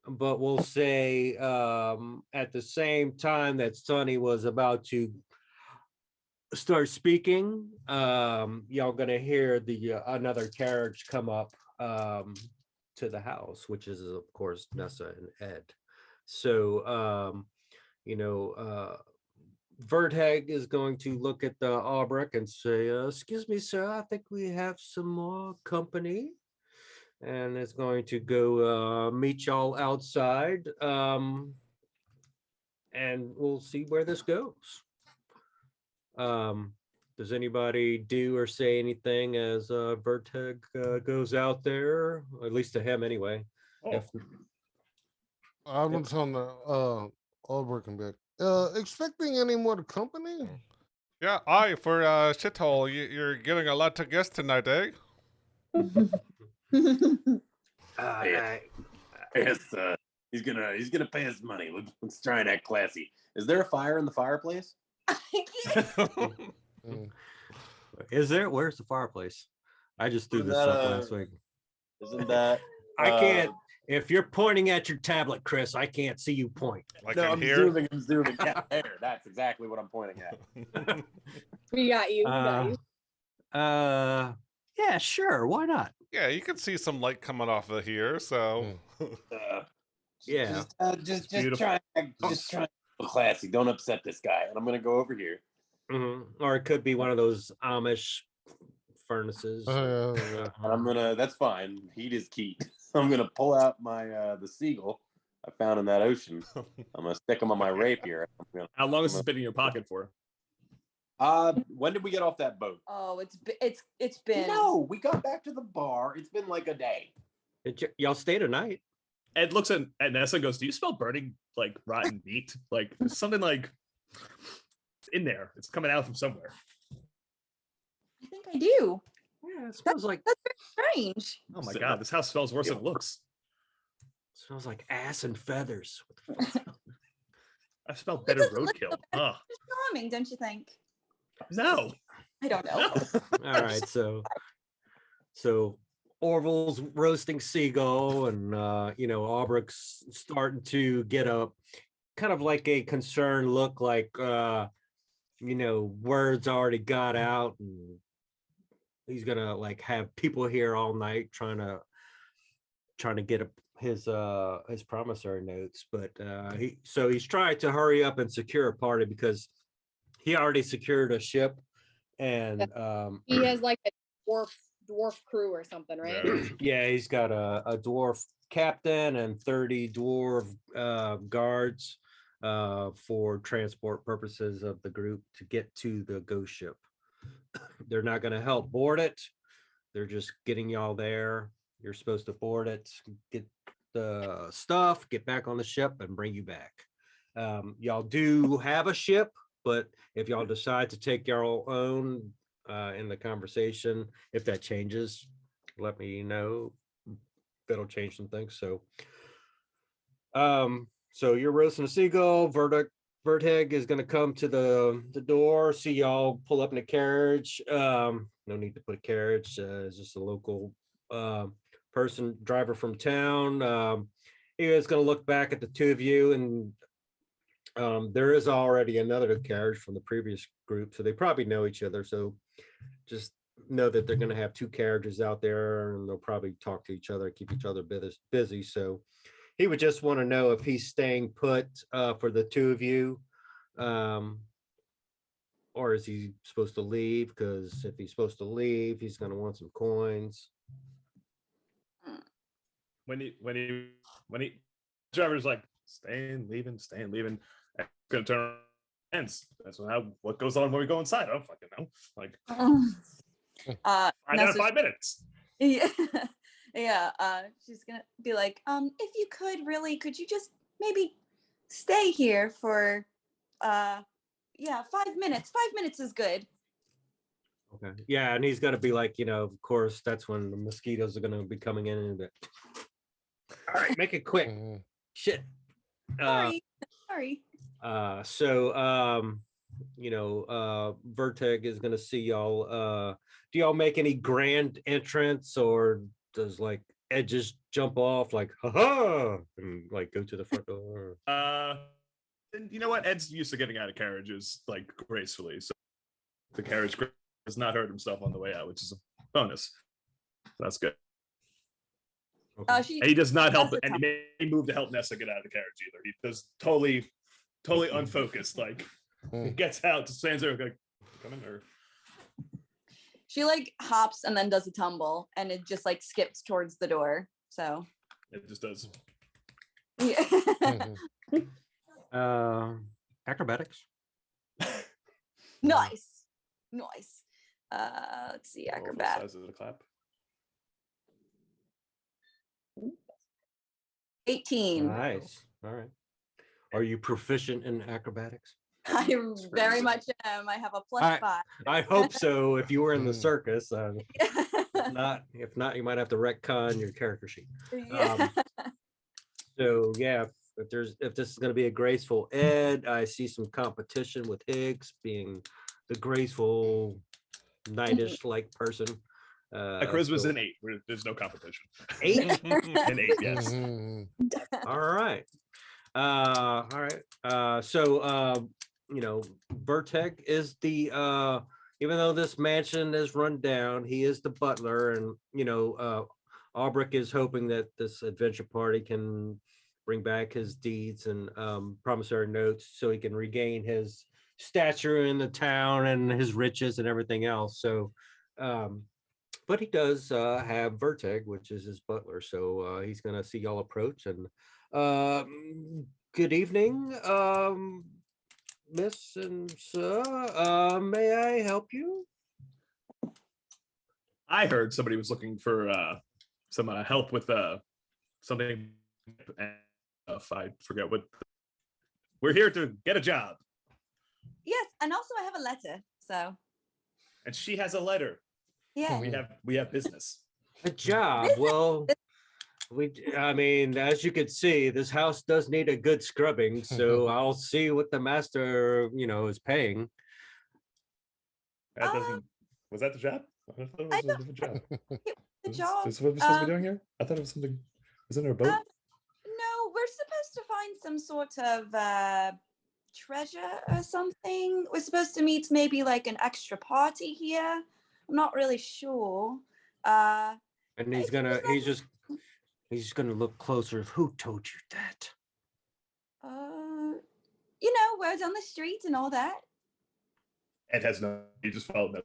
Speaker 3: But we'll say at the same time that Sonny was about to start speaking, y'all gonna hear the another carriage come up to the house, which is of course Nessa and Ed. So Verteg is going to look at the Aubric and say, excuse me, sir, I think we have some more company. And it's going to go meet y'all outside. And we'll see where this goes. Does anybody do or say anything as Verteg goes out there? At least to him anyway. If,
Speaker 5: I was on the Albrecht and back. Expecting any more company?
Speaker 4: Yeah, for shithole, you're getting a lot to guess tonight, eh?
Speaker 2: Yes, he's gonna pay us money. Let's try and act classy. Is there a fire in the fireplace?
Speaker 3: Is there? Where's the fireplace? I just threw this up last week.
Speaker 2: Isn't that?
Speaker 3: I can't. If you're pointing at your tablet, Chris, I can't see you point.
Speaker 4: Like
Speaker 2: I'm
Speaker 4: here?
Speaker 2: zooming. Yeah, there. That's exactly what I'm pointing at.
Speaker 7: We got you.
Speaker 3: Yeah, sure. Why not?
Speaker 4: Yeah, you can see some light coming off of here. So,
Speaker 3: Yeah.
Speaker 2: Just try and be classy. Don't upset this guy. And I'm gonna go over here.
Speaker 3: Or it could be one of those Amish furnaces.
Speaker 2: And I'm gonna. That's fine. Heat is key. I'm gonna pull out my the seagull I found in that ocean. I'm gonna stick him on my rapier.
Speaker 6: How long has this been in your pocket for?
Speaker 2: When did we get off that boat?
Speaker 1: Oh, it's been.
Speaker 2: No, we got back to the bar. It's been like a day.
Speaker 3: Y'all stayed a night.
Speaker 6: Ed looks at Nessa and goes, "Do you smell burning like rotten meat? Like there's something like in there. It's coming out from somewhere."
Speaker 1: I think I do.
Speaker 3: Yeah, it smells like
Speaker 1: That's very strange.
Speaker 6: Oh my god, this house smells worse than it looks.
Speaker 3: smells like ass and feathers. What the fuck?
Speaker 6: I smell better roadkill. Ugh.
Speaker 1: It's calming, don't you think?
Speaker 6: No.
Speaker 1: I don't know.
Speaker 3: All right, so Orville's roasting seagull, and Aubrick's starting to get a kind of like a concerned look, like words already got out, and he's gonna like have people here all night trying to get his promissory notes, but he's trying to hurry up and secure a party because he already secured a ship, and
Speaker 7: He has like a dwarf dwarf crew or something, right?
Speaker 4: Yeah.
Speaker 3: Yeah, he's got a dwarf captain and 30 dwarf guards for transport purposes of the group to get to the ghost ship. They're not going to help board it. They're just getting y'all there. You're supposed to board it, get the stuff, get back on the ship, and bring you back. Y'all do have a ship, but if y'all decide to take your own in the conversation, if that changes, let me know. That'll change some things. So, so you're roasting a seagull. Verteg is going to come to the door, see y'all pull up in a carriage. No need to put a carriage. It's just a local person, driver from town. He is going to look back at the two of you, and there is already another carriage from the previous group, so they probably know each other. So just know that they're going to have two carriages out there, and they'll probably talk to each other, keep each other busy. So he would just want to know if he's staying put for the two of you, or is he supposed to leave? Because if he's supposed to leave, he's going to want some coins.
Speaker 6: When he driver's like staying, leaving, and it's gonna turn around. Ends. That's what goes on when we go inside. I don't fucking know. Like find out in
Speaker 1: Nessa's-
Speaker 6: 5 minutes.
Speaker 1: Yeah. Yeah. She's gonna be like, if you could you just maybe stay here for 5 minutes. 5 minutes is good.
Speaker 3: Okay. Yeah, and he's gonna be like, of course, that's when the mosquitoes are gonna be coming in and all right, make it quick. Shit.
Speaker 1: Sorry.
Speaker 3: Verteg is gonna see y'all. Do y'all make any grand entrance, or does like Ed just jump off like ha and like go to the front door?
Speaker 6: And you know what? Ed's used to getting out of carriages like gracefully, so the carriage has not hurt himself on the way out, which is a bonus. That's good.
Speaker 3: Okay.
Speaker 6: And he does not help,
Speaker 1: That's a
Speaker 6: and he may move to help Nessa get out of the carriage either. He does totally unfocused. Like he gets out, stands there, like, coming or.
Speaker 1: She like hops and then does a tumble, and it just like skips towards the door. So
Speaker 6: It just does.
Speaker 1: yeah.
Speaker 3: Acrobatics.
Speaker 1: Nice. Let's see,
Speaker 6: Roll for the
Speaker 1: acrobat.
Speaker 6: size of the clap.
Speaker 1: 18.
Speaker 3: Nice. All right. Are you proficient in acrobatics?
Speaker 1: I very much am. I have a plus
Speaker 3: I-
Speaker 1: 5.
Speaker 3: I hope so. If you were in the
Speaker 5: Mm.
Speaker 3: circus, if not, you might have to retcon your character sheet.
Speaker 1: Yeah.
Speaker 3: So yeah, if this is going to be a graceful Ed, I see some competition with Higgs being the graceful knightish like person.
Speaker 6: My charisma's
Speaker 3: so
Speaker 6: an 8. There's no competition.
Speaker 3: 8.
Speaker 6: An 8, yes.
Speaker 3: All right. All right. So Verteg is the even though this mansion is run down, he is the butler, and Albrecht is hoping that this adventure party can bring back his deeds and promissory notes so he can regain his stature in the town and his riches and everything else. So but he does have Verteg, which is his butler. So he's gonna see y'all approach and good evening, Miss and Sir. May I help you?
Speaker 6: I heard somebody was looking for some help with something. If I forget what. We're here to get a job.
Speaker 1: Yes, and also I have a letter. So
Speaker 6: And she has a letter.
Speaker 1: yeah.
Speaker 6: We have business.
Speaker 3: A job. Well, I mean, as you can see, this house does need a good scrubbing. So I'll see what the master, is paying.
Speaker 6: That doesn't. Was that the job? I thought it was a different job.
Speaker 1: The
Speaker 6: Is
Speaker 1: job.
Speaker 6: this what we're supposed to be doing here? I thought it was something. Was it our boat?
Speaker 1: No, we're supposed to find some sort of treasure or something. We're supposed to meet maybe like an extra party here. I'm not really sure.
Speaker 3: And he's
Speaker 1: If you
Speaker 3: gonna,
Speaker 1: just
Speaker 3: he's just gonna look closer. Who told you that?
Speaker 1: word on the street and all that.
Speaker 6: Ed has no. He just followed that.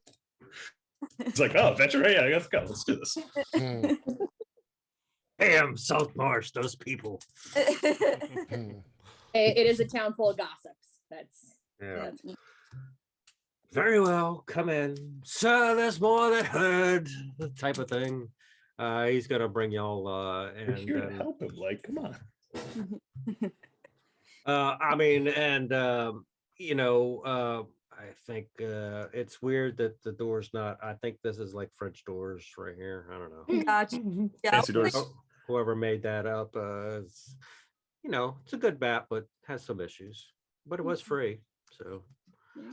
Speaker 6: It's like, oh, adventure, yeah, let's go, let's do this.
Speaker 5: Hmm,
Speaker 3: Damn, South Marsh, those people.
Speaker 5: hmm.
Speaker 7: It is a town full of gossips. That's
Speaker 3: Yeah. Very well, come in. Sir, there's more than heard, type of thing. He's gonna bring y'all
Speaker 6: We're
Speaker 3: and
Speaker 6: here to
Speaker 3: then
Speaker 6: help him. Like, come on.
Speaker 3: I mean, and you know, I think it's weird that the door's not. I think this is like French doors right here. I don't know.
Speaker 1: Gotcha. Yeah,
Speaker 6: Fancy doors.
Speaker 3: Whoever made that up, it's, you know, it's a good bat, but has some issues. But it was free, so.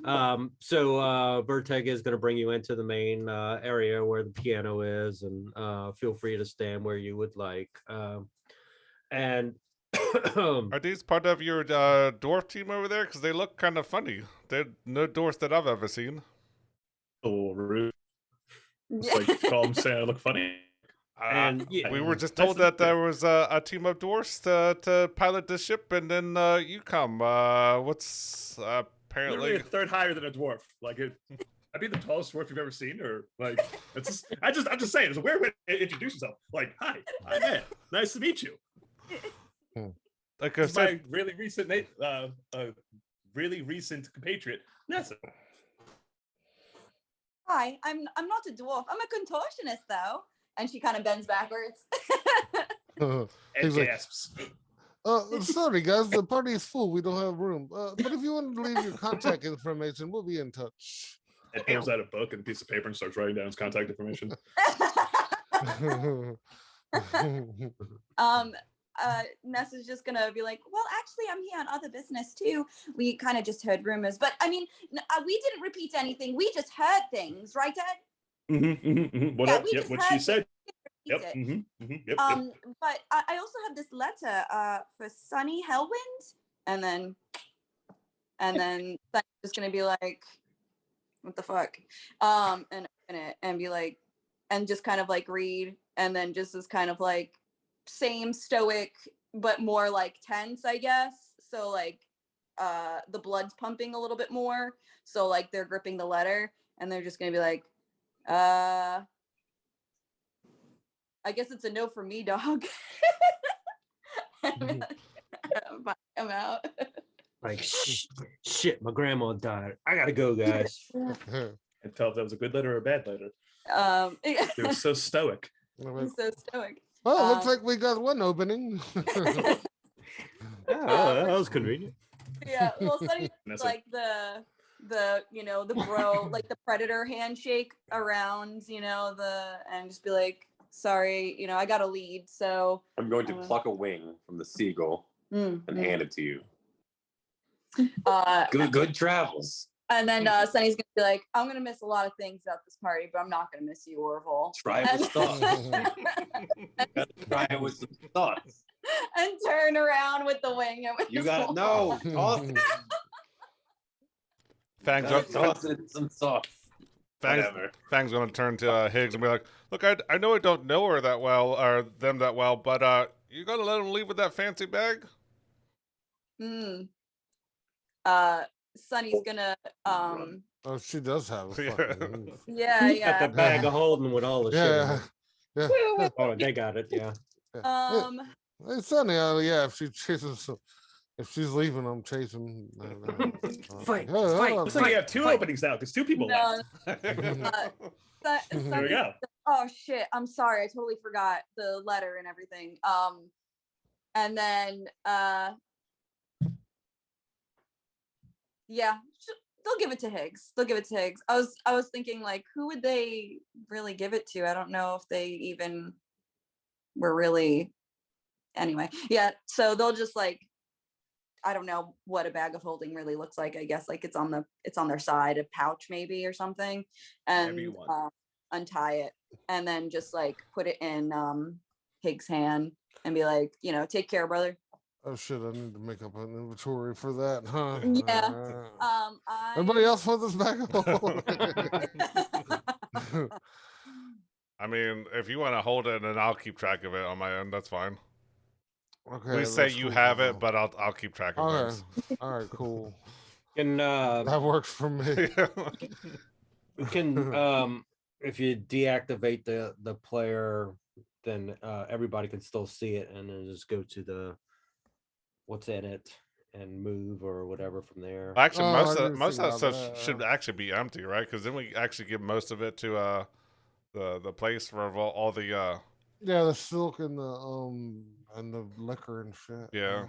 Speaker 3: Verteg is going to bring you into the main area where the piano is, and feel free to stand where you would like. And
Speaker 4: Are these part of your dwarf team over there? Because they look kind of funny. They're no dwarfs that I've ever seen.
Speaker 6: A little rude. It's
Speaker 1: Yeah.
Speaker 6: like, call him saying I look funny.
Speaker 3: And yeah,
Speaker 4: We were just
Speaker 6: Nice
Speaker 4: told
Speaker 6: to
Speaker 4: that
Speaker 6: meet you.
Speaker 4: there was a team of dwarfs to pilot the ship, and then you come. What's
Speaker 6: Literally
Speaker 4: apparently?
Speaker 6: a third higher than a dwarf. Like, I'd be the tallest dwarf you've ever seen, or like, it's just, I'm just saying, it's a weird way to introduce yourself. Like, hi, I'm Ed. Nice to meet you.
Speaker 4: Like I
Speaker 6: This is my
Speaker 4: said,
Speaker 6: really recent compatriot, Nessa.
Speaker 1: Hi, I'm not a dwarf. I'm a contortionist though. And she kind of bends backwards.
Speaker 6: And
Speaker 5: He's like,
Speaker 6: gasps.
Speaker 5: sorry guys, the party is full. We don't have room. But if you want to leave your contact information, we'll be in touch.
Speaker 6: And pulls out a book and a piece of paper and starts writing down his contact information.
Speaker 1: Nessa's just gonna be like, well, actually, I'm here on other business too. We kind of just heard rumors, but I mean, we didn't repeat anything. We just heard things, right, Ed?
Speaker 6: What,
Speaker 1: we
Speaker 6: yep,
Speaker 1: just
Speaker 6: what
Speaker 1: heard
Speaker 6: she
Speaker 1: it.
Speaker 6: said.
Speaker 1: We
Speaker 6: Yep.
Speaker 1: repeat it.
Speaker 6: Yep.
Speaker 1: But I also have this letter for Sunny Hellwind, and then Sunny's just gonna be like, what the fuck? And open it and be like, and just kind of like read, and then just is kind of like same stoic but more like tense, I guess. So like the blood's pumping a little bit more, so like they're gripping the letter and they're just gonna be like, I guess it's a no for me, dog. I'm out.
Speaker 3: like shit, my grandma died. I gotta go, guys.
Speaker 6: And tell if that was a good letter or a bad letter. They were
Speaker 1: He's
Speaker 6: so stoic.
Speaker 1: so stoic.
Speaker 5: Well, looks like we got one opening.
Speaker 3: That was convenient.
Speaker 1: Yeah, well, Sunny's
Speaker 6: Nessa.
Speaker 1: like the you know, the bro, like the predator handshake around, you know, and just be like, sorry, you know, I got a lead, so
Speaker 2: I'm going to pluck a wing from the seagull and hand it to you. Good travels.
Speaker 1: And then Sunny's gonna be like, I'm gonna miss a lot of things at this party, but I'm not gonna miss you, Orville.
Speaker 2: Try it with thoughts. Try it with some thoughts.
Speaker 1: And turn around with the wing. And with
Speaker 2: You
Speaker 1: his
Speaker 2: got
Speaker 1: whole-
Speaker 2: no toss it.
Speaker 4: Fang's
Speaker 2: Toss it some sauce. Whatever.
Speaker 4: Fang's gonna turn to Higgs and be like, "Look, I know I don't know her that well or them that well, but you gonna let him leave with that fancy bag?"
Speaker 1: Sunny's gonna
Speaker 5: Oh, she does have a
Speaker 4: Yeah.
Speaker 5: fucking.
Speaker 1: yeah
Speaker 3: Got the bag of holding with all the shit. in
Speaker 5: Yeah.
Speaker 3: it.
Speaker 5: Yeah.
Speaker 3: Oh, they got it. Yeah.
Speaker 5: Hey, Sonny, yeah, if she chases, if she's leaving, I'm chasing.
Speaker 3: Fight,
Speaker 5: Hold on.
Speaker 6: Looks like you have two openings now because two people
Speaker 1: no,
Speaker 6: left.
Speaker 1: Sunny,
Speaker 6: There we go.
Speaker 1: oh shit, I'm sorry, I totally forgot the letter and everything. And then yeah, they'll give it to Higgs. They'll give it to Higgs. I was thinking like, who would they really give it to? I don't know if they even were really. Anyway, yeah. So they'll just like, I don't know what a bag of holding really looks like. I guess like it's on their side, a pouch maybe or something,
Speaker 6: Whatever you
Speaker 1: and
Speaker 6: want.
Speaker 1: untie it and then just like put it in Higgs' hand and be like, you know, take care, brother.
Speaker 5: Oh shit! I need to make up an inventory for that, huh?
Speaker 1: Yeah.
Speaker 5: Everybody else want this bag of holding?
Speaker 4: I mean, if you want to hold it, then I'll keep track of it on my end. That's fine.
Speaker 5: Okay.
Speaker 4: We say
Speaker 5: that's
Speaker 4: you
Speaker 5: cool,
Speaker 4: have
Speaker 5: cool,
Speaker 4: it, but I'll keep track of
Speaker 5: Okay.
Speaker 4: things.
Speaker 5: All right, cool.
Speaker 3: Can
Speaker 5: That works for me.
Speaker 3: can if you deactivate the player, then everybody can still see it, and then just go to the what's in it and move or whatever from there.
Speaker 4: Actually,
Speaker 5: Oh, I
Speaker 4: most
Speaker 5: didn't
Speaker 4: of
Speaker 5: think
Speaker 4: that
Speaker 5: about
Speaker 4: stuff
Speaker 5: that.
Speaker 4: should actually be empty, right? Because then we actually give most of it to the place for all the
Speaker 5: Yeah, the silk and the liquor and shit.
Speaker 4: yeah.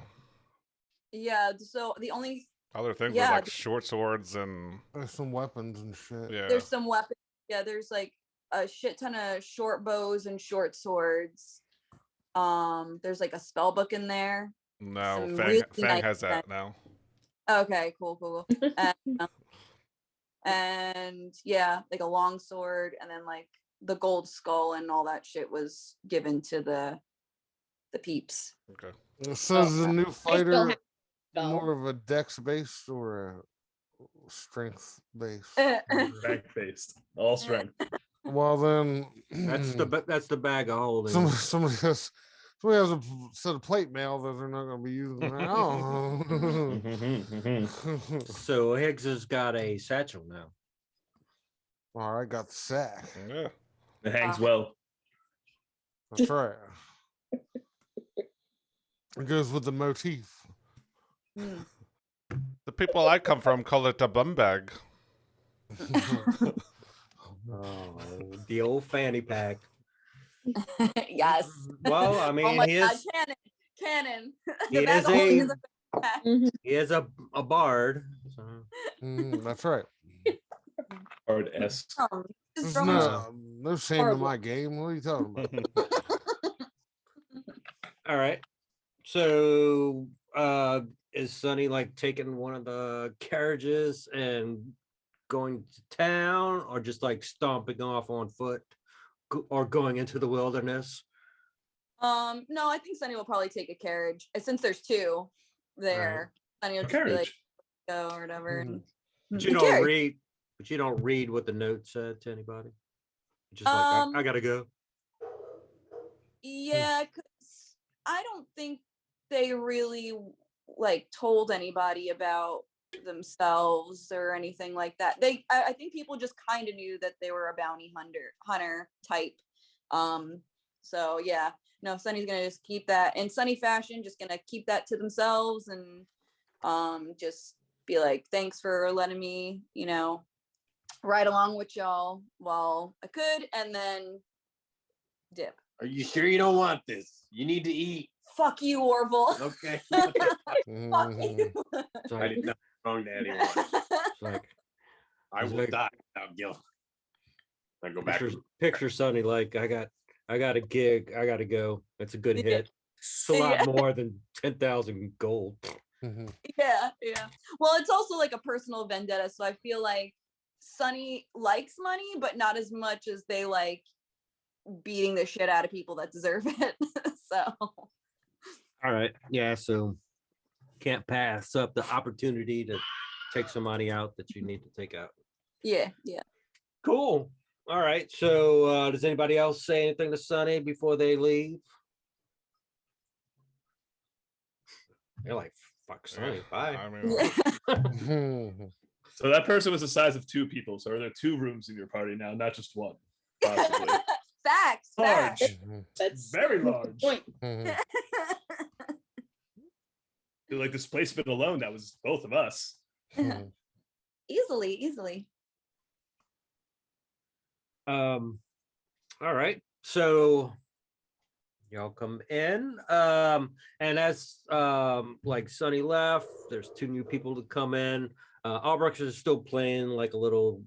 Speaker 1: Yeah. So the only
Speaker 4: Other things were
Speaker 1: yeah,
Speaker 4: like short swords and
Speaker 5: There's some weapons and shit.
Speaker 4: yeah.
Speaker 1: there's some weapons. Yeah, there's like a shit ton of short bows and short swords. There's like a spell book in there.
Speaker 4: No,
Speaker 1: Some
Speaker 4: Fang,
Speaker 1: really
Speaker 4: Fang
Speaker 1: nice
Speaker 4: has that now.
Speaker 1: Okay, cool. And yeah, like a long sword, and then like the gold skull and all that shit was given to the peeps.
Speaker 4: Okay.
Speaker 5: So is the new
Speaker 7: I still
Speaker 5: fighter
Speaker 7: have skull.
Speaker 5: more of a dex based or a strength based?
Speaker 6: Strength based, all strength.
Speaker 5: Well then,
Speaker 3: That's the bag of holding.
Speaker 5: somebody has a set of plate mail that they're not going to be using now.
Speaker 3: So Higgs has got a satchel now.
Speaker 5: All right, got the sack.
Speaker 4: Yeah.
Speaker 6: It hangs well.
Speaker 5: That's right. It goes with the motif.
Speaker 1: Hmm.
Speaker 4: The people I come from call it a bum bag.
Speaker 3: Oh, the old fanny pack.
Speaker 1: Yes.
Speaker 3: Well, I
Speaker 1: Oh
Speaker 3: mean,
Speaker 1: my
Speaker 3: he
Speaker 1: god,
Speaker 3: is
Speaker 1: canon.
Speaker 3: he
Speaker 1: The bag
Speaker 3: is
Speaker 1: of holding
Speaker 3: a-
Speaker 1: is a backpack.
Speaker 7: Mhm.
Speaker 3: he is a bard. So.
Speaker 5: That's right.
Speaker 6: Hard S.
Speaker 1: Just
Speaker 5: There's
Speaker 1: Roman
Speaker 5: no shame in my game. What are you talking about?
Speaker 3: All right. So is Sonny like taking one of the carriages and going to town, or just like stomping off on foot, or going into the wilderness?
Speaker 1: No, I think Sunny will probably take a carriage. Since there's two there, Sunny will
Speaker 6: A
Speaker 1: just be like,
Speaker 6: carriage.
Speaker 1: go or whatever.
Speaker 3: Mhm.
Speaker 1: And,
Speaker 3: But
Speaker 1: the
Speaker 3: you don't
Speaker 1: carriage.
Speaker 3: read. But you don't read what the note said to anybody. Just like I gotta go.
Speaker 1: Yeah, 'cause I don't think they really like told anybody about themselves or anything like that. I think people just kind of knew that they were a bounty hunter type. So yeah, no, Sunny's gonna just keep that in Sunny fashion, just gonna keep that to themselves and just be like, thanks for letting me, ride along with y'all while I could, and then dip.
Speaker 2: Are you sure you don't want this? You need to eat.
Speaker 1: Fuck you, Orville.
Speaker 2: Okay.
Speaker 1: Fuck
Speaker 5: Mhm.
Speaker 1: you.
Speaker 3: It's
Speaker 2: I
Speaker 3: like,
Speaker 2: did not wrong to anyone.
Speaker 3: it's like
Speaker 2: I
Speaker 3: He's
Speaker 2: will
Speaker 3: like-
Speaker 2: die without guilt. I go back.
Speaker 3: picture Sonny like I got a gig. I gotta go. It's a good
Speaker 1: Yeah.
Speaker 3: hit. It's a lot more than 10,000 gold.
Speaker 5: Mhm.
Speaker 1: Yeah. Well, it's also like a personal vendetta, so I feel like Sunny likes money, but not as much as they like beating the shit out of people that deserve it. So
Speaker 3: All right. Yeah. So can't pass up the opportunity to take somebody out that you need to take out.
Speaker 1: yeah.
Speaker 3: Cool. All right. So does anybody else say anything to Sonny before they leave? They're like, fuck Sonny, bye.
Speaker 4: I mean,
Speaker 1: Yeah.
Speaker 5: Mhm.
Speaker 6: So that person was the size of two people. So are there two rooms in your party now, not just one? Possibly.
Speaker 1: Facts.
Speaker 6: Large.
Speaker 5: Mhm.
Speaker 7: That's
Speaker 6: Very large.
Speaker 7: point.
Speaker 5: Mhm.
Speaker 6: Like displacement alone, that was both of us.
Speaker 5: Mhm.
Speaker 1: Easily.
Speaker 3: All right. So y'all come in. And as like Sonny left, there's two new people to come in. Albrecht is still playing like a little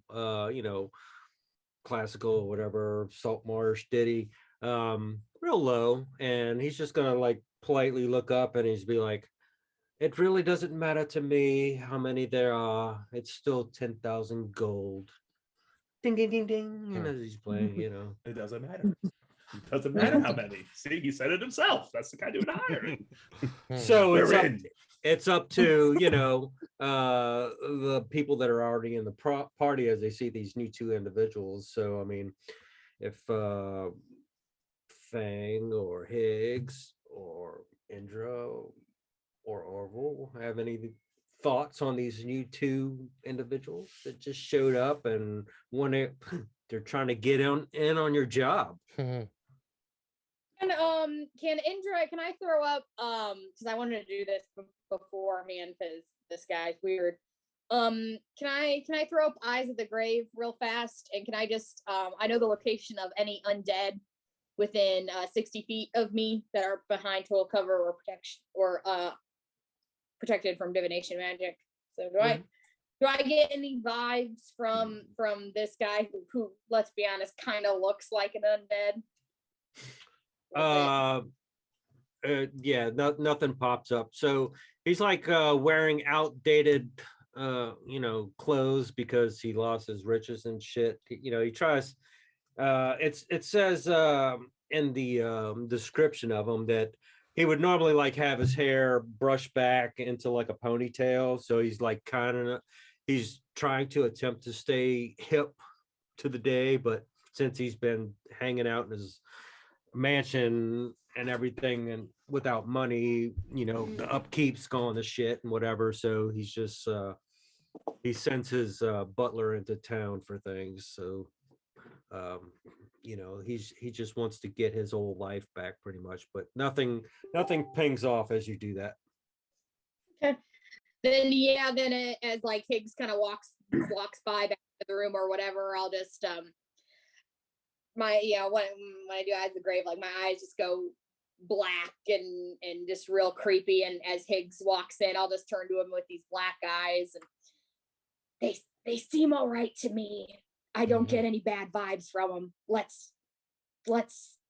Speaker 3: classical or whatever, Salt Marsh ditty. Real low. And he's just gonna like politely look up and he's be like, it really doesn't matter to me how many there are. It's still 10,000 gold. Ding ding ding ding. And as he's playing,
Speaker 6: It doesn't matter. It doesn't matter how many. See, he said it himself. That's the kind of hiring.
Speaker 3: So
Speaker 6: We're in.
Speaker 3: it's up to the people that are already in the party as they see these new two individuals. So I mean, if Fang or Higgs or Indra or Orville have anything thoughts on these new two individuals that just showed up and they're trying to get in on your job?
Speaker 7: And can Indra, can I throw up because I wanted to do this beforehand because this guy's weird. Can I throw up Eyes of the Grave real fast? And can I just I know the location of any undead within 60 feet of me that are behind total cover or protection or protected from divination magic. So do I get any vibes from this guy who let's be honest kind of looks like an undead?
Speaker 3: Yeah, nothing pops up. So he's like wearing outdated clothes because he lost his riches and shit. He tries it says in the description of him that he would normally like have his hair brushed back into like a ponytail, so he's like he's trying to attempt to stay hip to the day, but since he's been hanging out in his mansion and everything and without money, the upkeep's gone to shit and whatever, so he's just he sends his butler into town for things. So he just wants to get his old life back pretty much, but nothing pings off as you do that.
Speaker 7: Okay. Then as like Higgs kind of walks by back to the room or whatever, I'll just when I do Eyes of the Grave, like my eyes just go black and just real creepy, and as Higgs walks in, I'll just turn to him with these black eyes, and they seem all right to me. I don't get any bad vibes from them. Let's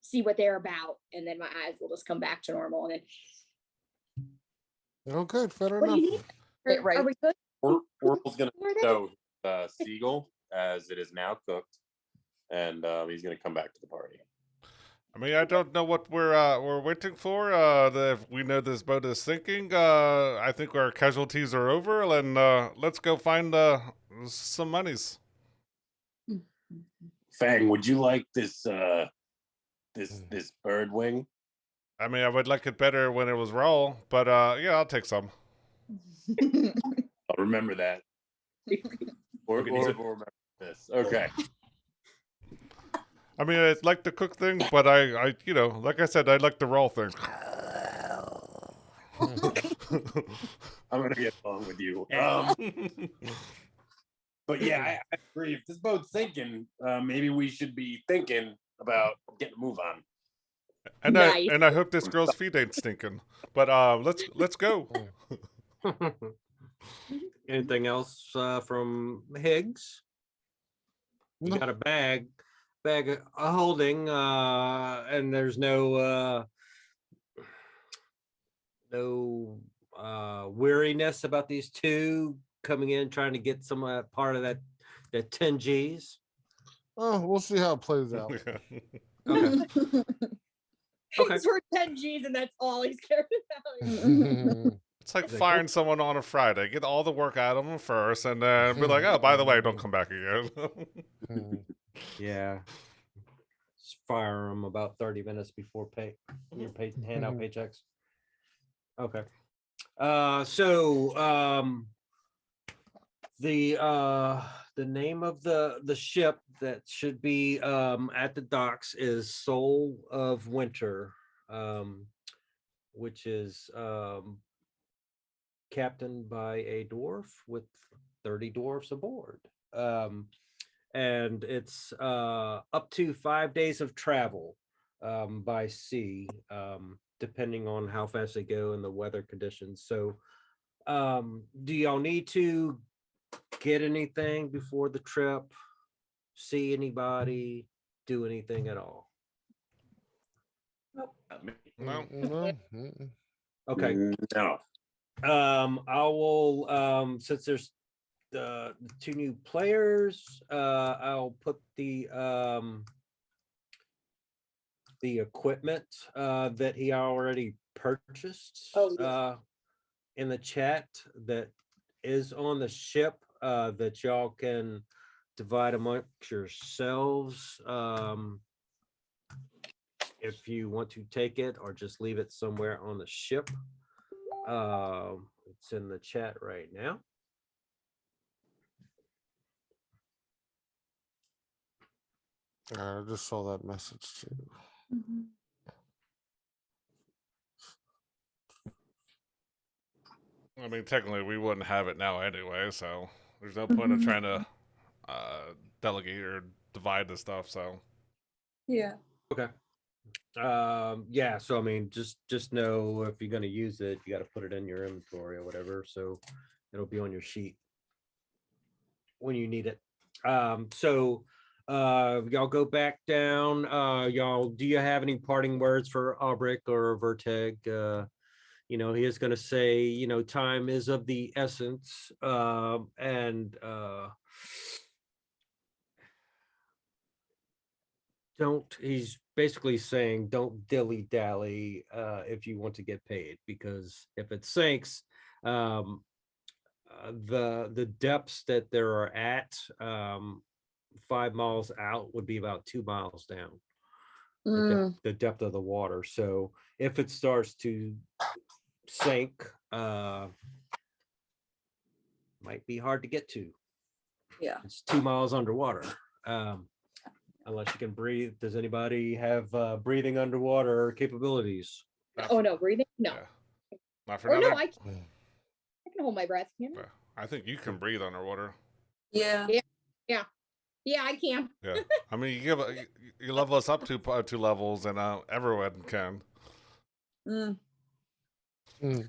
Speaker 7: see what they're about, and then my eyes will just come back to normal. And then
Speaker 5: Okay, fair
Speaker 7: what do you
Speaker 5: enough.
Speaker 7: need?
Speaker 1: Right.
Speaker 7: Are we good?
Speaker 2: Oracle's gonna show Seagull as it is now cooked, and he's gonna come back to the party.
Speaker 4: I mean, I don't know what we're waiting for. If we know this boat is sinking, I think our casualties are over, and let's go find some monies.
Speaker 2: Fang, would you like this this bird wing?
Speaker 4: I mean, I would like it better when it was raw, but yeah, I'll take some.
Speaker 2: I'll remember that. Or we'll remember this. Okay.
Speaker 4: I mean, I like to cook things, but I like I said, I like the raw things.
Speaker 2: I'm gonna get along with you. But yeah, I agree. If this boat's sinking, maybe we should be thinking about getting a move on.
Speaker 4: And
Speaker 7: Nice.
Speaker 4: I hope this girl's feet ain't stinking. But let's go.
Speaker 3: Anything else from Higgs? You
Speaker 5: No.
Speaker 3: got a bag of holding, and there's no weariness about these two coming in trying to get some part of that 10 G's.
Speaker 5: Oh, we'll see how it plays out.
Speaker 3: Okay. Okay.
Speaker 7: Higgs for 10 G's, and that's all he's cared about.
Speaker 4: It's like firing someone on a Friday. Get all the work out of them first, and then be like, oh, by the way, don't come back again.
Speaker 3: Yeah. Just fire them about 30 minutes before hand out paychecks. Okay. So the name of the ship that should be at the docks is Soul of Winter, which is captained by a dwarf with 30 dwarfs aboard. And it's up to 5 days of travel by sea, depending on how fast they go and the weather conditions. So do y'all need to get anything before the trip? See anybody? Do anything at all?
Speaker 4: No.
Speaker 5: No.
Speaker 3: Okay.
Speaker 2: No.
Speaker 3: I will since there's the two new players, I'll put the equipment that he already purchased in the chat that is on the ship that y'all can divide amongst yourselves if you want to take it or just leave it somewhere on the ship. Let's It's in the chat right now.
Speaker 5: I just saw that message too.
Speaker 1: Mhm.
Speaker 4: I mean, technically, we wouldn't have it now anyway, so there's no point of
Speaker 1: Mhm.
Speaker 4: trying to delegate or divide the stuff. So
Speaker 1: Yeah.
Speaker 3: Okay. Yeah, so I mean, just know if you're gonna use it, you gotta put it in your inventory or whatever, so it'll be on your sheet when you need it. So y'all go back down. Y'all, do you have any parting words for Aubric or Verteg? You know, he is gonna say, you know, time is of the essence. And he's basically saying don't dilly dally if you want to get paid, because if it sinks, the depths that there are at 5 miles out would be about 2 miles down,
Speaker 1: Mm.
Speaker 3: the depth of the water. So if it starts to sink, might be hard to get to.
Speaker 1: Yeah.
Speaker 3: It's 2 miles underwater. Unless you can breathe. Does anybody have breathing underwater capabilities?
Speaker 7: Oh no, breathing? No.
Speaker 4: yeah. Not for
Speaker 7: Or no,
Speaker 4: nothing.
Speaker 7: I can hold my breath. Can I?
Speaker 4: Yeah. I think you can breathe underwater.
Speaker 1: Yeah.
Speaker 7: Yeah, I can.
Speaker 4: Yeah, I mean, you level us up 2 levels, and everyone can.
Speaker 1: Mm.
Speaker 5: Mm.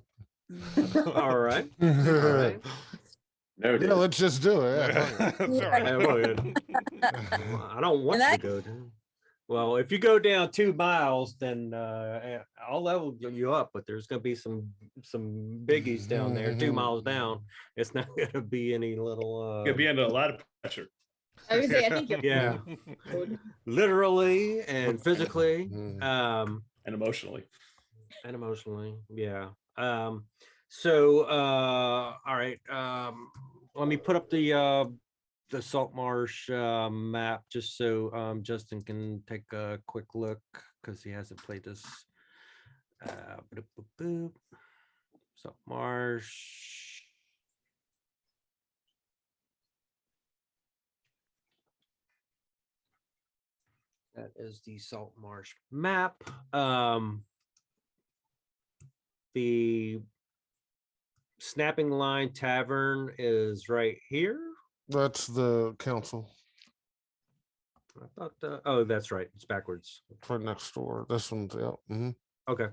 Speaker 3: All right. All
Speaker 5: Yeah,
Speaker 3: right.
Speaker 2: Noted.
Speaker 5: let's just do it. Yeah, fuck it.
Speaker 4: Sorry.
Speaker 3: Yeah, well, well, I don't want you to
Speaker 1: And
Speaker 3: go down. Well, if you go down 2 miles, then I'll level you up, but there's gonna be some biggies down there. 2 miles down, it's not gonna be any little
Speaker 6: You'll be under a lot of pressure.
Speaker 7: I was gonna say, I think you're
Speaker 3: yeah, literally and physically,
Speaker 5: Mm.
Speaker 6: And emotionally.
Speaker 3: and emotionally. Yeah. So all right. Let me put up the salt marsh map just so Justin can take a quick look, because he hasn't played this. Boop, boop, boop. Salt marsh. That is the salt marsh map. The Snapping Line Tavern is right here.
Speaker 5: That's the council
Speaker 3: I thought, oh, that's right. It's backwards.
Speaker 5: for next door. This one's yeah.
Speaker 3: Okay.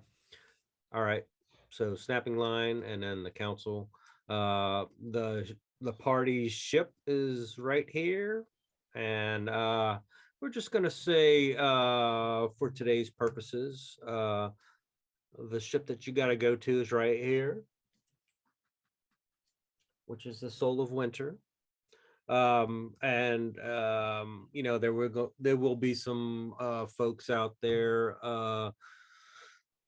Speaker 3: All right. So Snapping Line and then the council. The party ship is right here. And we're just gonna say for today's purposes, the ship that you gotta go to is right here, which is the Soul of Winter. And you know, there will be some folks out there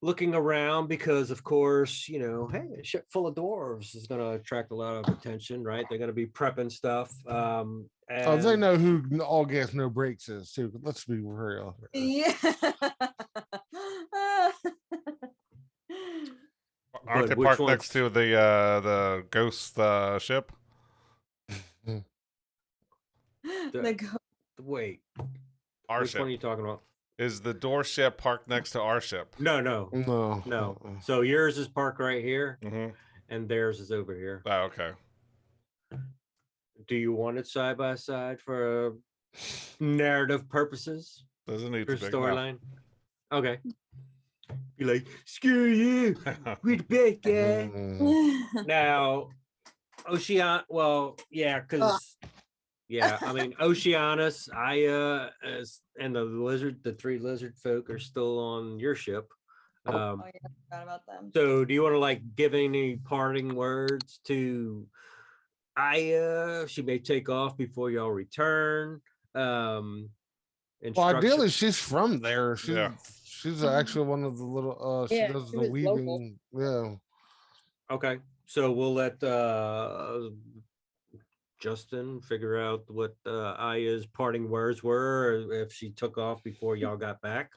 Speaker 3: looking around, because of course, you know, hey, a ship full of dwarves is going to attract a lot of attention, right? They're going to be prepping stuff.
Speaker 5: Oh, they
Speaker 3: And
Speaker 5: know who all gas no brakes is too. Let's be real.
Speaker 1: yeah.
Speaker 4: Aren't they
Speaker 3: which
Speaker 4: parked
Speaker 3: ones?
Speaker 4: next to the ghost ship?
Speaker 1: The go-
Speaker 3: Wait,
Speaker 4: Our
Speaker 3: which
Speaker 4: ship.
Speaker 3: one are you talking about?
Speaker 4: Is the door ship parked next to our ship?
Speaker 3: No.
Speaker 5: No.
Speaker 3: So yours is parked right here,
Speaker 4: Mm-hmm.
Speaker 3: and theirs is over here.
Speaker 4: Oh, okay.
Speaker 3: Do you want it side by side for narrative purposes?
Speaker 4: Doesn't need
Speaker 3: For
Speaker 4: to be. No.
Speaker 3: storyline? Okay. Be like, screw you. We're the bad guy.
Speaker 5: Mm.
Speaker 3: Now, well, yeah, because yeah, I mean, Oceanus, Aya, and the 3 lizard folk are still on your ship.
Speaker 1: oh yeah, I forgot about them.
Speaker 3: So do you want to like give any parting words to Aya? She may take off before y'all return.
Speaker 5: Well,
Speaker 3: Instruction-
Speaker 5: ideally, she's from there.
Speaker 4: Yeah.
Speaker 5: She's actually one of the little. She
Speaker 7: Yeah,
Speaker 5: does
Speaker 7: she
Speaker 5: the
Speaker 7: was
Speaker 5: weaving.
Speaker 7: local.
Speaker 5: Yeah.
Speaker 3: Okay, so we'll let Justin figure out what Aya's parting words were, or if she took off before y'all got back.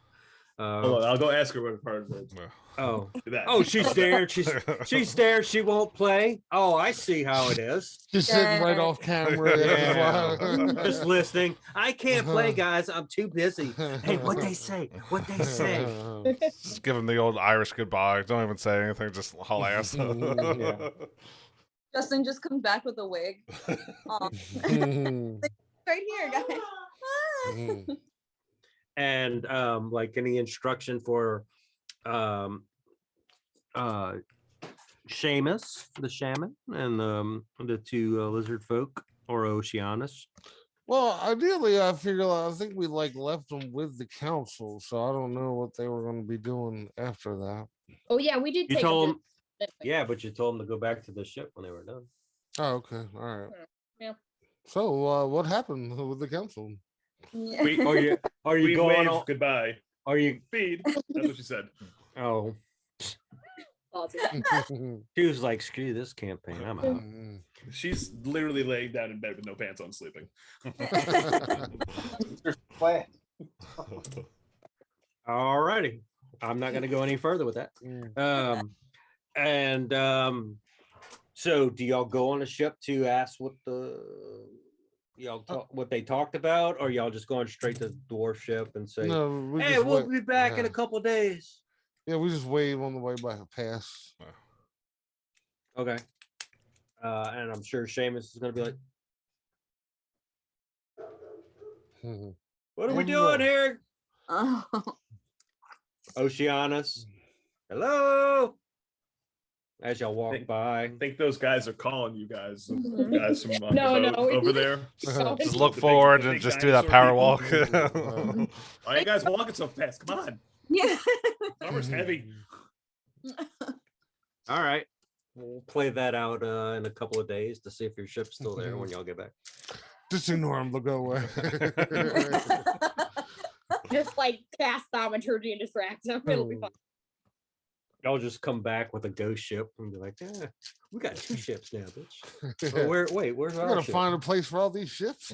Speaker 6: Hold on, I'll go ask her what part of it.
Speaker 3: Oh,
Speaker 6: Do that.
Speaker 3: oh, she's scared. She's scared. She won't play. Oh, I see how it is.
Speaker 5: Just sitting right off camera.
Speaker 3: Yeah. Just listening. I can't play, guys. I'm too busy. Hey, what they say? What they say?
Speaker 4: Just give him the old Irish goodbye. Don't even say anything. Just haul ass.
Speaker 3: Yeah.
Speaker 1: Justin just comes back with a wig. Aw. Right here, guys.
Speaker 3: And like any instruction for Seamus, the shaman, and the two lizard folk or Oceanus.
Speaker 5: Well, ideally, I think we like left them with the council, so I don't know what they were going to be doing after that.
Speaker 7: Oh yeah, we did
Speaker 3: You
Speaker 7: take
Speaker 3: told
Speaker 7: a
Speaker 3: them,
Speaker 7: bit.
Speaker 3: yeah, but you told them to go back to the ship when they were done.
Speaker 5: Oh, okay, all right.
Speaker 7: Yeah.
Speaker 5: So, what happened with the council?
Speaker 1: Yeah.
Speaker 6: We,
Speaker 3: Are you
Speaker 6: we
Speaker 3: going
Speaker 6: waved
Speaker 3: on?
Speaker 6: goodbye.
Speaker 3: Are you?
Speaker 6: Speed. That's what she said.
Speaker 3: Oh,
Speaker 7: Awesome.
Speaker 3: she was like, "Screw this campaign, I'm out."
Speaker 6: She's literally laying down in bed with no pants on, sleeping.
Speaker 3: All righty, I'm not going to go any further with that. So do y'all go on a ship to ask what what they talked about, or y'all just going straight to the dwarf ship and say,
Speaker 5: No, we
Speaker 3: "Hey,
Speaker 5: just
Speaker 3: we'll
Speaker 5: wait-
Speaker 3: be back in
Speaker 5: yeah.
Speaker 3: a couple days."
Speaker 5: Yeah, we just wave on the way by a pass.
Speaker 3: Okay. And I'm sure Seamus is going to be like, "What are we doing here?"
Speaker 1: Oh.
Speaker 3: Oceanus, hello. As y'all walk
Speaker 6: Think-
Speaker 3: by,
Speaker 6: I think those guys are calling you guys. Those
Speaker 7: Mhm.
Speaker 6: guys from on
Speaker 7: No,
Speaker 6: the
Speaker 7: no,
Speaker 6: boat
Speaker 7: we-
Speaker 6: over there.
Speaker 7: So-
Speaker 4: Just
Speaker 6: The
Speaker 4: look
Speaker 6: big-
Speaker 4: forward
Speaker 6: the
Speaker 4: and
Speaker 6: big
Speaker 4: just do that
Speaker 6: dinosaur
Speaker 4: power
Speaker 6: people.
Speaker 4: walk.
Speaker 6: Why are you guys walking so fast? Come on.
Speaker 1: Yeah.
Speaker 6: Summer's heavy.
Speaker 3: all right. We'll play that out in a couple of days to see if your ship's still there when y'all get back.
Speaker 5: Just ignore him. They'll go away.
Speaker 7: Just like cast thaumaturgy and distract them. It'll be fun.
Speaker 3: Y'all just come back with a ghost ship and be like, "Yeah, we got 2 ships now, bitch." Oh, where's
Speaker 5: We're
Speaker 3: our
Speaker 5: gonna
Speaker 3: ship?
Speaker 5: find a place for all these ships.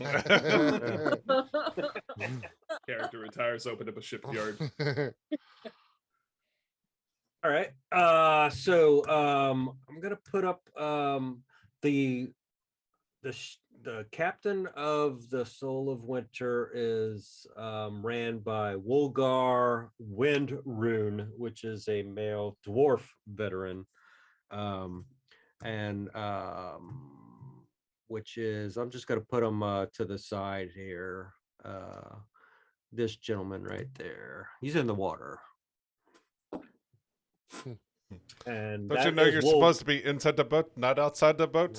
Speaker 6: Character retires, open up a shipyard.
Speaker 3: All right. So I'm gonna put up the captain of the Soul of Winter is ran by Wolgar Windrune, which is a male dwarf veteran, and which is, I'm just gonna put him to the side here. This gentleman right there, he's in the water. And
Speaker 4: Don't you
Speaker 3: that
Speaker 4: know
Speaker 3: is
Speaker 4: you're
Speaker 3: Wolf-
Speaker 4: supposed to be inside the boat, not outside the boat?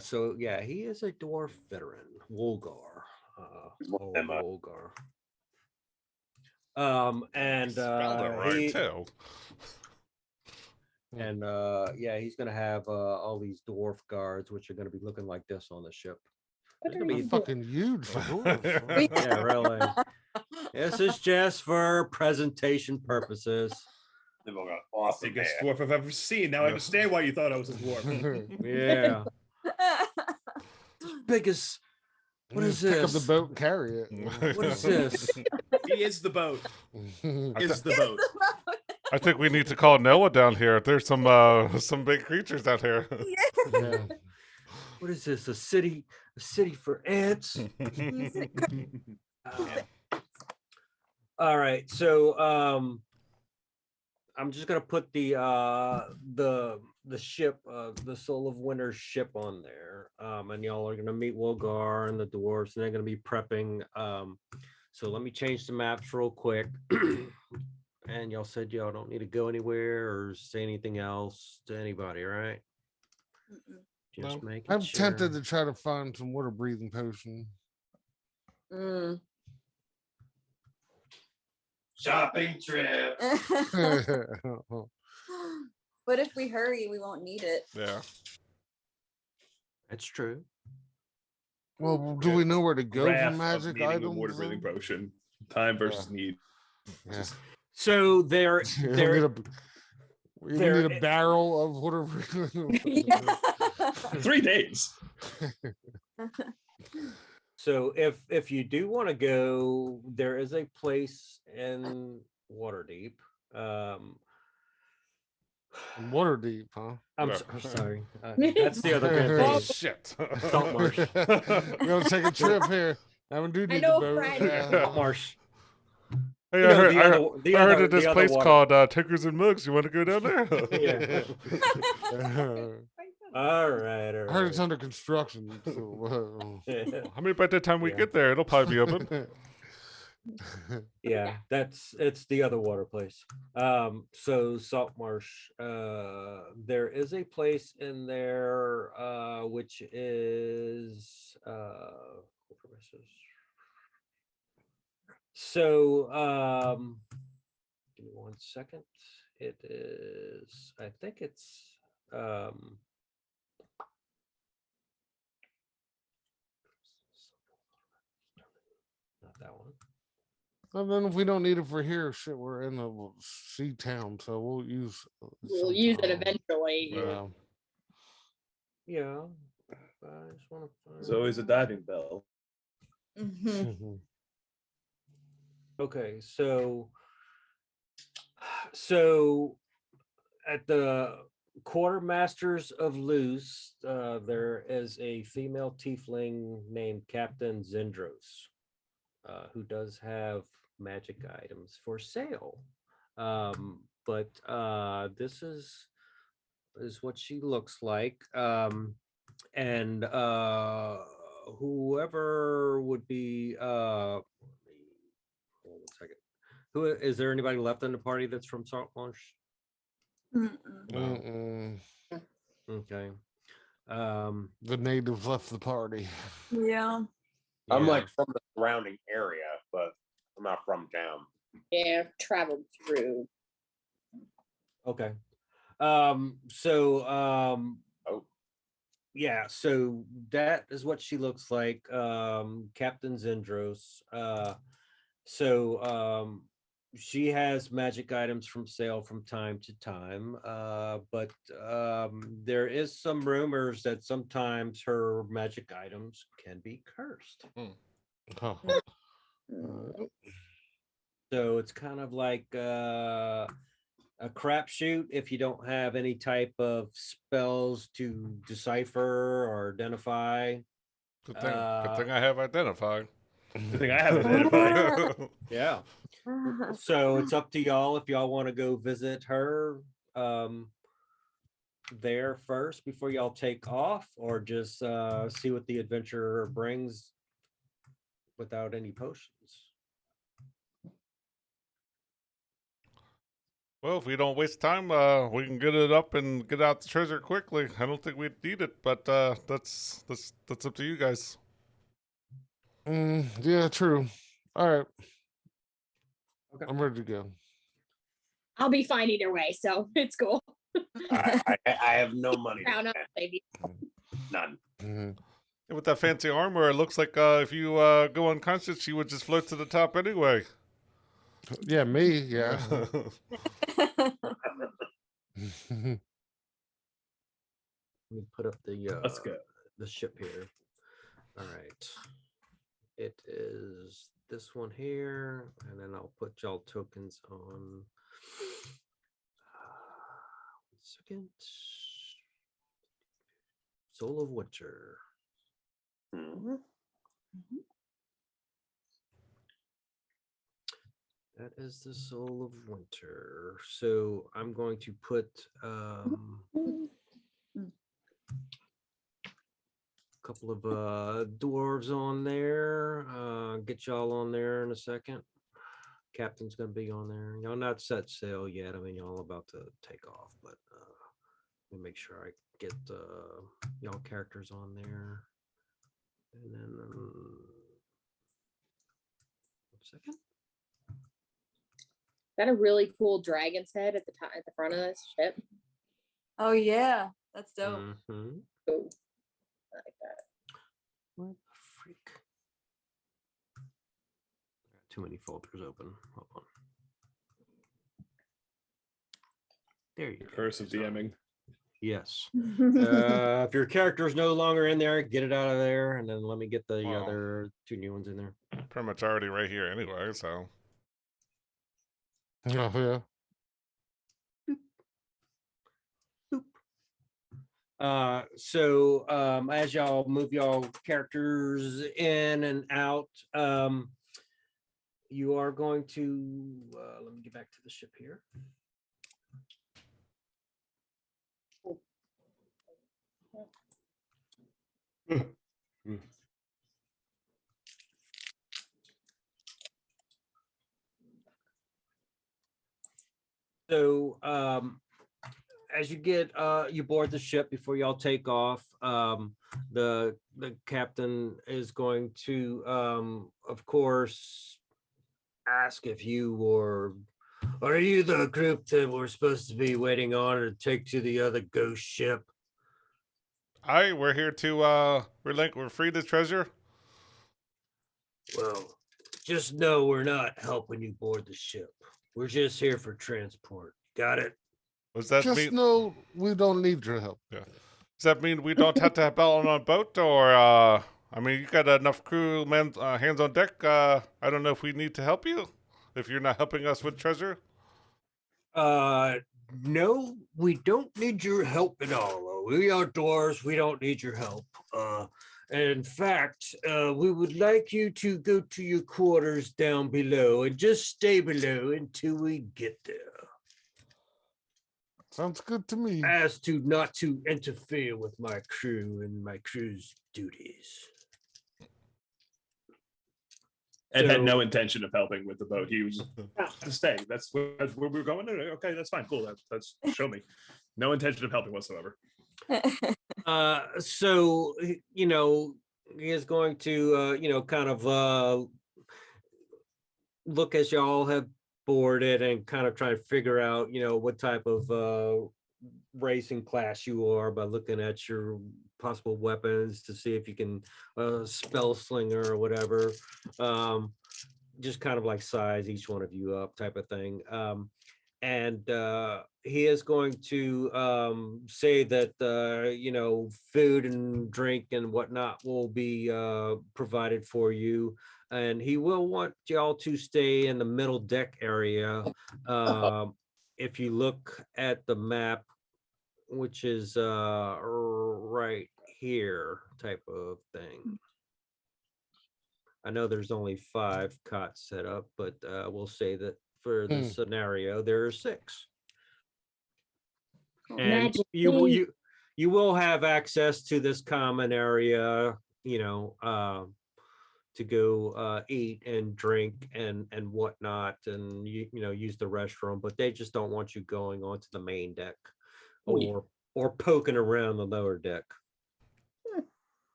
Speaker 3: So yeah, he is a dwarf veteran, Wolgar. Wolgar. And
Speaker 4: Spelled it right too.
Speaker 3: and yeah, he's gonna have all these dwarf guards, which are gonna be looking like this on the ship.
Speaker 7: What
Speaker 3: There's
Speaker 7: are
Speaker 3: gonna
Speaker 7: you
Speaker 3: be-
Speaker 7: doing?
Speaker 5: Fucking huge. For dwarves.
Speaker 3: yeah, really. This is just for presentation purposes.
Speaker 2: Awesome.
Speaker 6: Biggest dwarf I've ever seen. Now I understand why you thought I was a dwarf.
Speaker 3: Yeah. Biggest. What is
Speaker 5: Just pick up the
Speaker 3: this?
Speaker 5: boat and carry it.
Speaker 3: What is this?
Speaker 6: He is the boat. Is the boat.
Speaker 4: I think we need to call Noah down here. There's some big creatures out here.
Speaker 5: Yeah.
Speaker 3: What is this? A city for ants? All right, so I'm just gonna put the ship, the Soul of Winter ship on there, and y'all are gonna meet Wolgar and the dwarves, and they're gonna be prepping. So let me change the maps real quick. And y'all said y'all don't need to go anywhere or say anything else to anybody, right? Just
Speaker 4: No.
Speaker 3: making
Speaker 5: I'm
Speaker 3: sure.
Speaker 5: tempted to try to find some water breathing potion.
Speaker 1: Mm.
Speaker 3: Shopping trip.
Speaker 1: But if we hurry, we won't need it.
Speaker 4: Yeah.
Speaker 3: That's true.
Speaker 5: Well, do we know where to go
Speaker 6: Wrath
Speaker 5: for
Speaker 6: of
Speaker 5: magic
Speaker 6: needing a
Speaker 5: items?
Speaker 6: water breathing
Speaker 5: then?
Speaker 6: potion. Time versus need.
Speaker 5: Yeah.
Speaker 3: So there,
Speaker 5: We
Speaker 3: there,
Speaker 5: need we
Speaker 3: there-
Speaker 5: need a barrel of water breathing.
Speaker 6: 3 days.
Speaker 3: So if you do want to go, there is a place in Waterdeep.
Speaker 5: Water deep, huh?
Speaker 3: Sorry. That's the other campaign.
Speaker 4: Shit.
Speaker 3: Salt marsh.
Speaker 5: We're gonna take a trip here. I do
Speaker 7: I
Speaker 5: need
Speaker 7: know,
Speaker 5: the boat.
Speaker 7: Fred.
Speaker 3: Salt marsh.
Speaker 4: Hey,
Speaker 3: You
Speaker 4: I
Speaker 3: know,
Speaker 4: heard,
Speaker 3: the
Speaker 4: I
Speaker 3: other-
Speaker 4: heard,
Speaker 3: the
Speaker 4: I heard
Speaker 3: other-
Speaker 4: of this
Speaker 3: the other
Speaker 4: place
Speaker 3: water-
Speaker 4: called Tickers and Mugs. You want to go down there?
Speaker 3: Yeah. All right.
Speaker 5: I heard it's under construction. So,
Speaker 4: I mean, by the time we
Speaker 3: Yeah.
Speaker 4: get there, it'll probably be open.
Speaker 3: Yeah, it's the other water place. So Salt Marsh, there is a place in there, which is so give me 1 second. It is, I think it's not that one.
Speaker 5: and then if we don't need it for here, shit, we're in a sea town, so we'll use.
Speaker 7: We'll use it
Speaker 5: sometime.
Speaker 7: eventually.
Speaker 5: Yeah.
Speaker 3: Yeah. I just want to find
Speaker 6: There's always a diving bell.
Speaker 1: Mhm.
Speaker 3: Okay, so at the Quartermasters of Loose, there is a female tiefling named Captain Zendros, who does have magic items for sale. But this is what she looks like. And whoever would be hold on 1 second. Who is there anybody left in the party that's from Salt Marsh?
Speaker 1: Mm-mm.
Speaker 5: Mm-mm.
Speaker 3: Okay.
Speaker 5: The natives left the party.
Speaker 1: Yeah.
Speaker 2: I'm
Speaker 3: yeah.
Speaker 2: like from the surrounding area, but I'm not from town.
Speaker 7: Yeah, traveled through.
Speaker 3: Okay.
Speaker 2: Oh.
Speaker 3: Yeah, so that is what she looks like. Captain Zendros. She has magic items from sale from time to time. But there is some rumors that sometimes her magic items can be cursed.
Speaker 5: Huh.
Speaker 1: Mm.
Speaker 3: So it's kind of like a crapshoot if you don't have any type of spells to decipher or identify.
Speaker 4: Good thing I have identified.
Speaker 6: The thing I have identified.
Speaker 3: Yeah. So it's up to y'all if y'all want to go visit her there first before y'all take off, or just see what the adventure brings without any potions.
Speaker 4: Well, if we don't waste time, we can get it up and get out the treasure quickly. I don't think we'd need it, but that's up to you guys.
Speaker 5: Yeah, true. All right.
Speaker 3: Okay.
Speaker 5: I'm ready to go.
Speaker 7: I'll be fine either way, so it's cool.
Speaker 2: I have no money.
Speaker 7: Crown up, baby.
Speaker 2: None.
Speaker 5: Mhm.
Speaker 4: And with that fancy armor, it looks like if you go unconscious, she would just float to the top anyway.
Speaker 5: Yeah, me. Yeah.
Speaker 3: Let me put up the
Speaker 6: Let's go.
Speaker 3: the ship here. All right. It is this one here, and then I'll put y'all tokens on. 1 second. Soul of Winter.
Speaker 2: Mhm.
Speaker 3: That is the Soul of Winter. So I'm going to put a couple of dwarves on there. Get y'all on there in a second. Captain's gonna be on there. Y'all not set sail yet. I mean, y'all about to take off, but let me make sure I get y'all characters on there. And then 1 second.
Speaker 7: Got a really cool dragon's head at the top, at the front of this ship.
Speaker 1: Oh yeah, that's dope.
Speaker 3: Mhm.
Speaker 7: Cool. I like that.
Speaker 3: What the freak? I got too many folders open. Hold on. There you go.
Speaker 6: Curse of DMing.
Speaker 3: Yes. If your character is no longer in there, get it out of there, and then let me get the
Speaker 4: Wow.
Speaker 3: other 2 new ones in there.
Speaker 4: Pretty much already right here anyway, so.
Speaker 5: Oh, yeah.
Speaker 3: So as y'all move y'all characters in and out, you are going to let me get back to the ship here. So as you get you board the ship before y'all take off, the captain is going to of course ask if you are you the group that we're supposed to be waiting on to take to the other ghost ship?
Speaker 4: Hi, we're here to free the treasure.
Speaker 3: Well, just know we're not helping you board the ship. We're just here for transport. Got it?
Speaker 4: Does that
Speaker 5: Just
Speaker 4: mean
Speaker 5: know we don't need your help.
Speaker 4: does that mean we don't have to have on a boat, or I mean, you got enough crew men hands on deck? I don't know if we need to help you if you're not helping us with treasure.
Speaker 3: No, we don't need your help at all. We outdoors, we don't need your help. In fact, we would like you to go to your quarters down below and just stay below until we get there.
Speaker 5: Sounds good to me.
Speaker 3: As to not to interfere with my crew and my crew's duties.
Speaker 6: Ed had no
Speaker 3: So-
Speaker 6: intention of helping with the boat. He was to stay. That's where we're going. Okay, that's fine. Cool. That's show me. No intention of helping whatsoever.
Speaker 3: So you know, he is going to kind of look as y'all have boarded and kind of try to figure out what type of racing class you are by looking at your possible weapons to see if you can spell slinger or whatever. Just kind of like size each one of you up type of thing. And he is going to say that food and drink and whatnot will be provided for you, and he will want y'all to stay in the middle deck area. If you look at the map, which is right here type of thing. I know there's only 5 cots set up, but we'll say that for the scenario, there are 6. And
Speaker 7: Magic
Speaker 3: you will have access to this common area, to go eat and drink and whatnot, and use the restroom. But they just don't want you going onto the main deck or poking around the lower deck.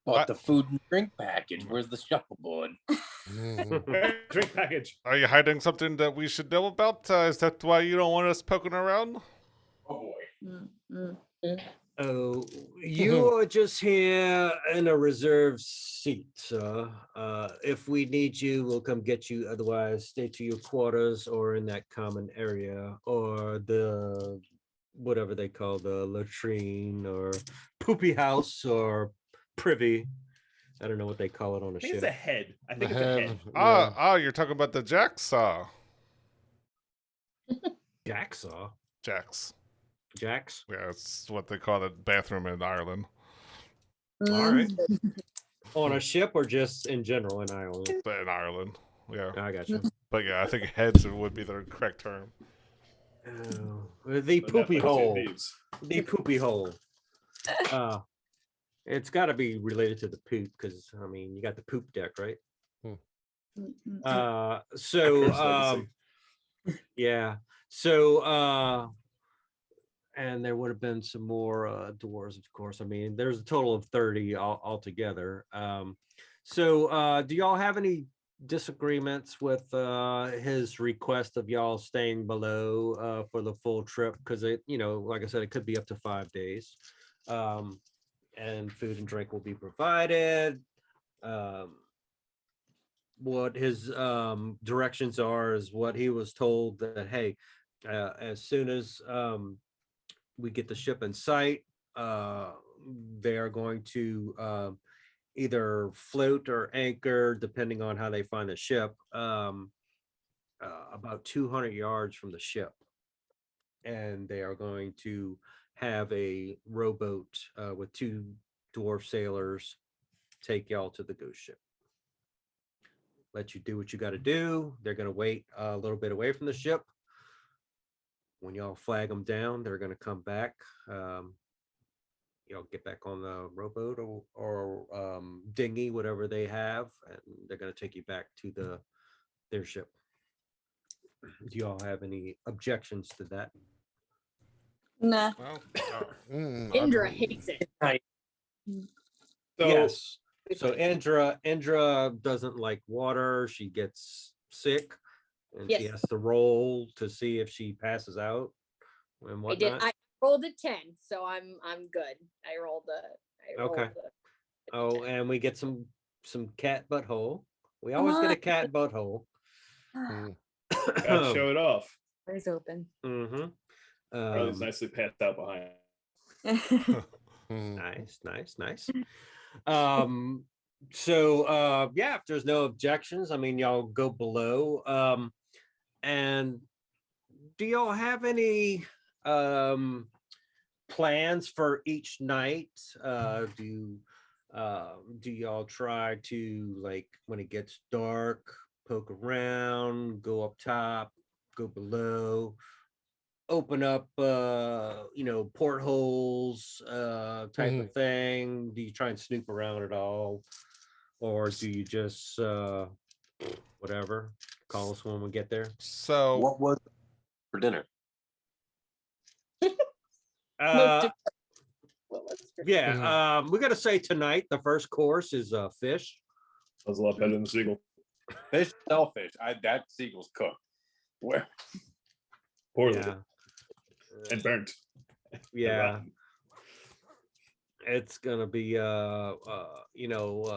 Speaker 8: Bought the food and drink package. Where's the shuffleboard?
Speaker 6: Drink package.
Speaker 4: Are you hiding something that we should know about? Is that why you don't want us poking around?
Speaker 2: Oh boy.
Speaker 3: Oh, you are just here in a reserved seat, sir. If we need you, we'll come get you. Otherwise, stay to your quarters or in that common area or the whatever they call the latrine or poopy house or privy. I don't know what they call it on a
Speaker 6: I think it's
Speaker 3: ship.
Speaker 6: a head. I
Speaker 5: The
Speaker 6: think it's a
Speaker 5: head.
Speaker 6: head.
Speaker 4: Ah, you're talking about the Jacksaw.
Speaker 3: Jacksaw.
Speaker 4: Jacks.
Speaker 3: Jacks.
Speaker 4: Yeah, it's what they call the bathroom in Ireland.
Speaker 3: All right. On a ship or just in general in Ireland?
Speaker 4: In Ireland, yeah.
Speaker 3: I got you.
Speaker 4: But yeah, I think heads would be the correct term.
Speaker 3: Oh, the
Speaker 6: The
Speaker 3: poopy
Speaker 6: Netflix
Speaker 3: hole.
Speaker 6: thieves.
Speaker 3: The poopy hole. It's got to be related to the poop because I mean you got the poop deck, right? So yeah. So and there would have been some more doors, of course. I mean, there's a total of 30 altogether. So do y'all have any disagreements with his request of y'all staying below for the full trip? Because it, like I said, it could be up to 5 days. And food and drink will be provided. What his directions are is what he was told that, hey, as soon as we get the ship in sight, they are going to either float or anchor, depending on how they find the ship, about 200 yards from the ship. And they are going to have a rowboat with 2 dwarf sailors take y'all to the ghost ship. Let you do what you got to do. They're going to wait a little bit away from the ship. When y'all flag them down, they're going to come back. Y'all get back on the rowboat or dinghy, whatever they have, and they're going to take you back to their ship. Do y'all have any objections to that?
Speaker 1: Nah.
Speaker 4: Well,
Speaker 7: Indra hates it.
Speaker 6: So
Speaker 3: Yes. So Indra doesn't like water. She gets sick, and she
Speaker 7: Yes.
Speaker 3: has to roll to see if she passes out and
Speaker 7: I did.
Speaker 3: whatnot.
Speaker 7: I rolled a 10, so I'm good. I rolled
Speaker 3: Okay.
Speaker 7: a
Speaker 3: Oh,
Speaker 7: 10.
Speaker 3: and we get some cat butthole. We always get a cat butthole.
Speaker 6: gotta show it off.
Speaker 1: Eyes open.
Speaker 3: Mm-hmm.
Speaker 6: Charlie's nicely passed out behind.
Speaker 3: Nice. So yeah, if there's no objections, I mean, y'all go below. And do y'all have any plans for each night? Do y'all try to, like, when it gets dark, poke around, go up top, go below, open up portholes type of thing? Do you try and snoop around at all, or do you just whatever, call us when we get there?
Speaker 4: so
Speaker 2: What was for dinner?
Speaker 3: Yeah, we gotta say tonight the first course is fish.
Speaker 6: That was a lot better than the seagull.
Speaker 2: Fish, shellfish. That seagull's cooked. Where?
Speaker 6: Poorly
Speaker 3: Yeah.
Speaker 6: and burnt.
Speaker 3: Yeah, it's gonna be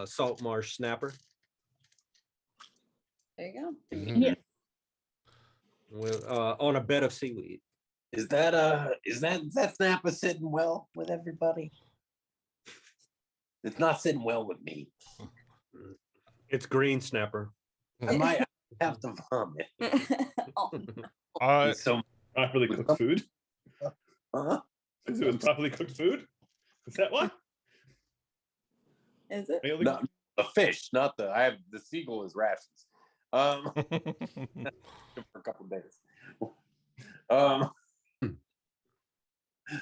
Speaker 3: salt marsh snapper
Speaker 1: There you go.
Speaker 7: Yeah.
Speaker 3: with on a bed of seaweed.
Speaker 8: Is that snapper sitting well with everybody? It's not sitting well with me.
Speaker 3: It's green snapper.
Speaker 8: I might have to vomit.
Speaker 1: Oh,
Speaker 2: He's so
Speaker 6: Properly cooked food.
Speaker 8: Huh?
Speaker 6: Is it properly cooked food? Is that what?
Speaker 1: is it?
Speaker 2: no, the fish, not the. I have the seagull is rations. For a couple of days.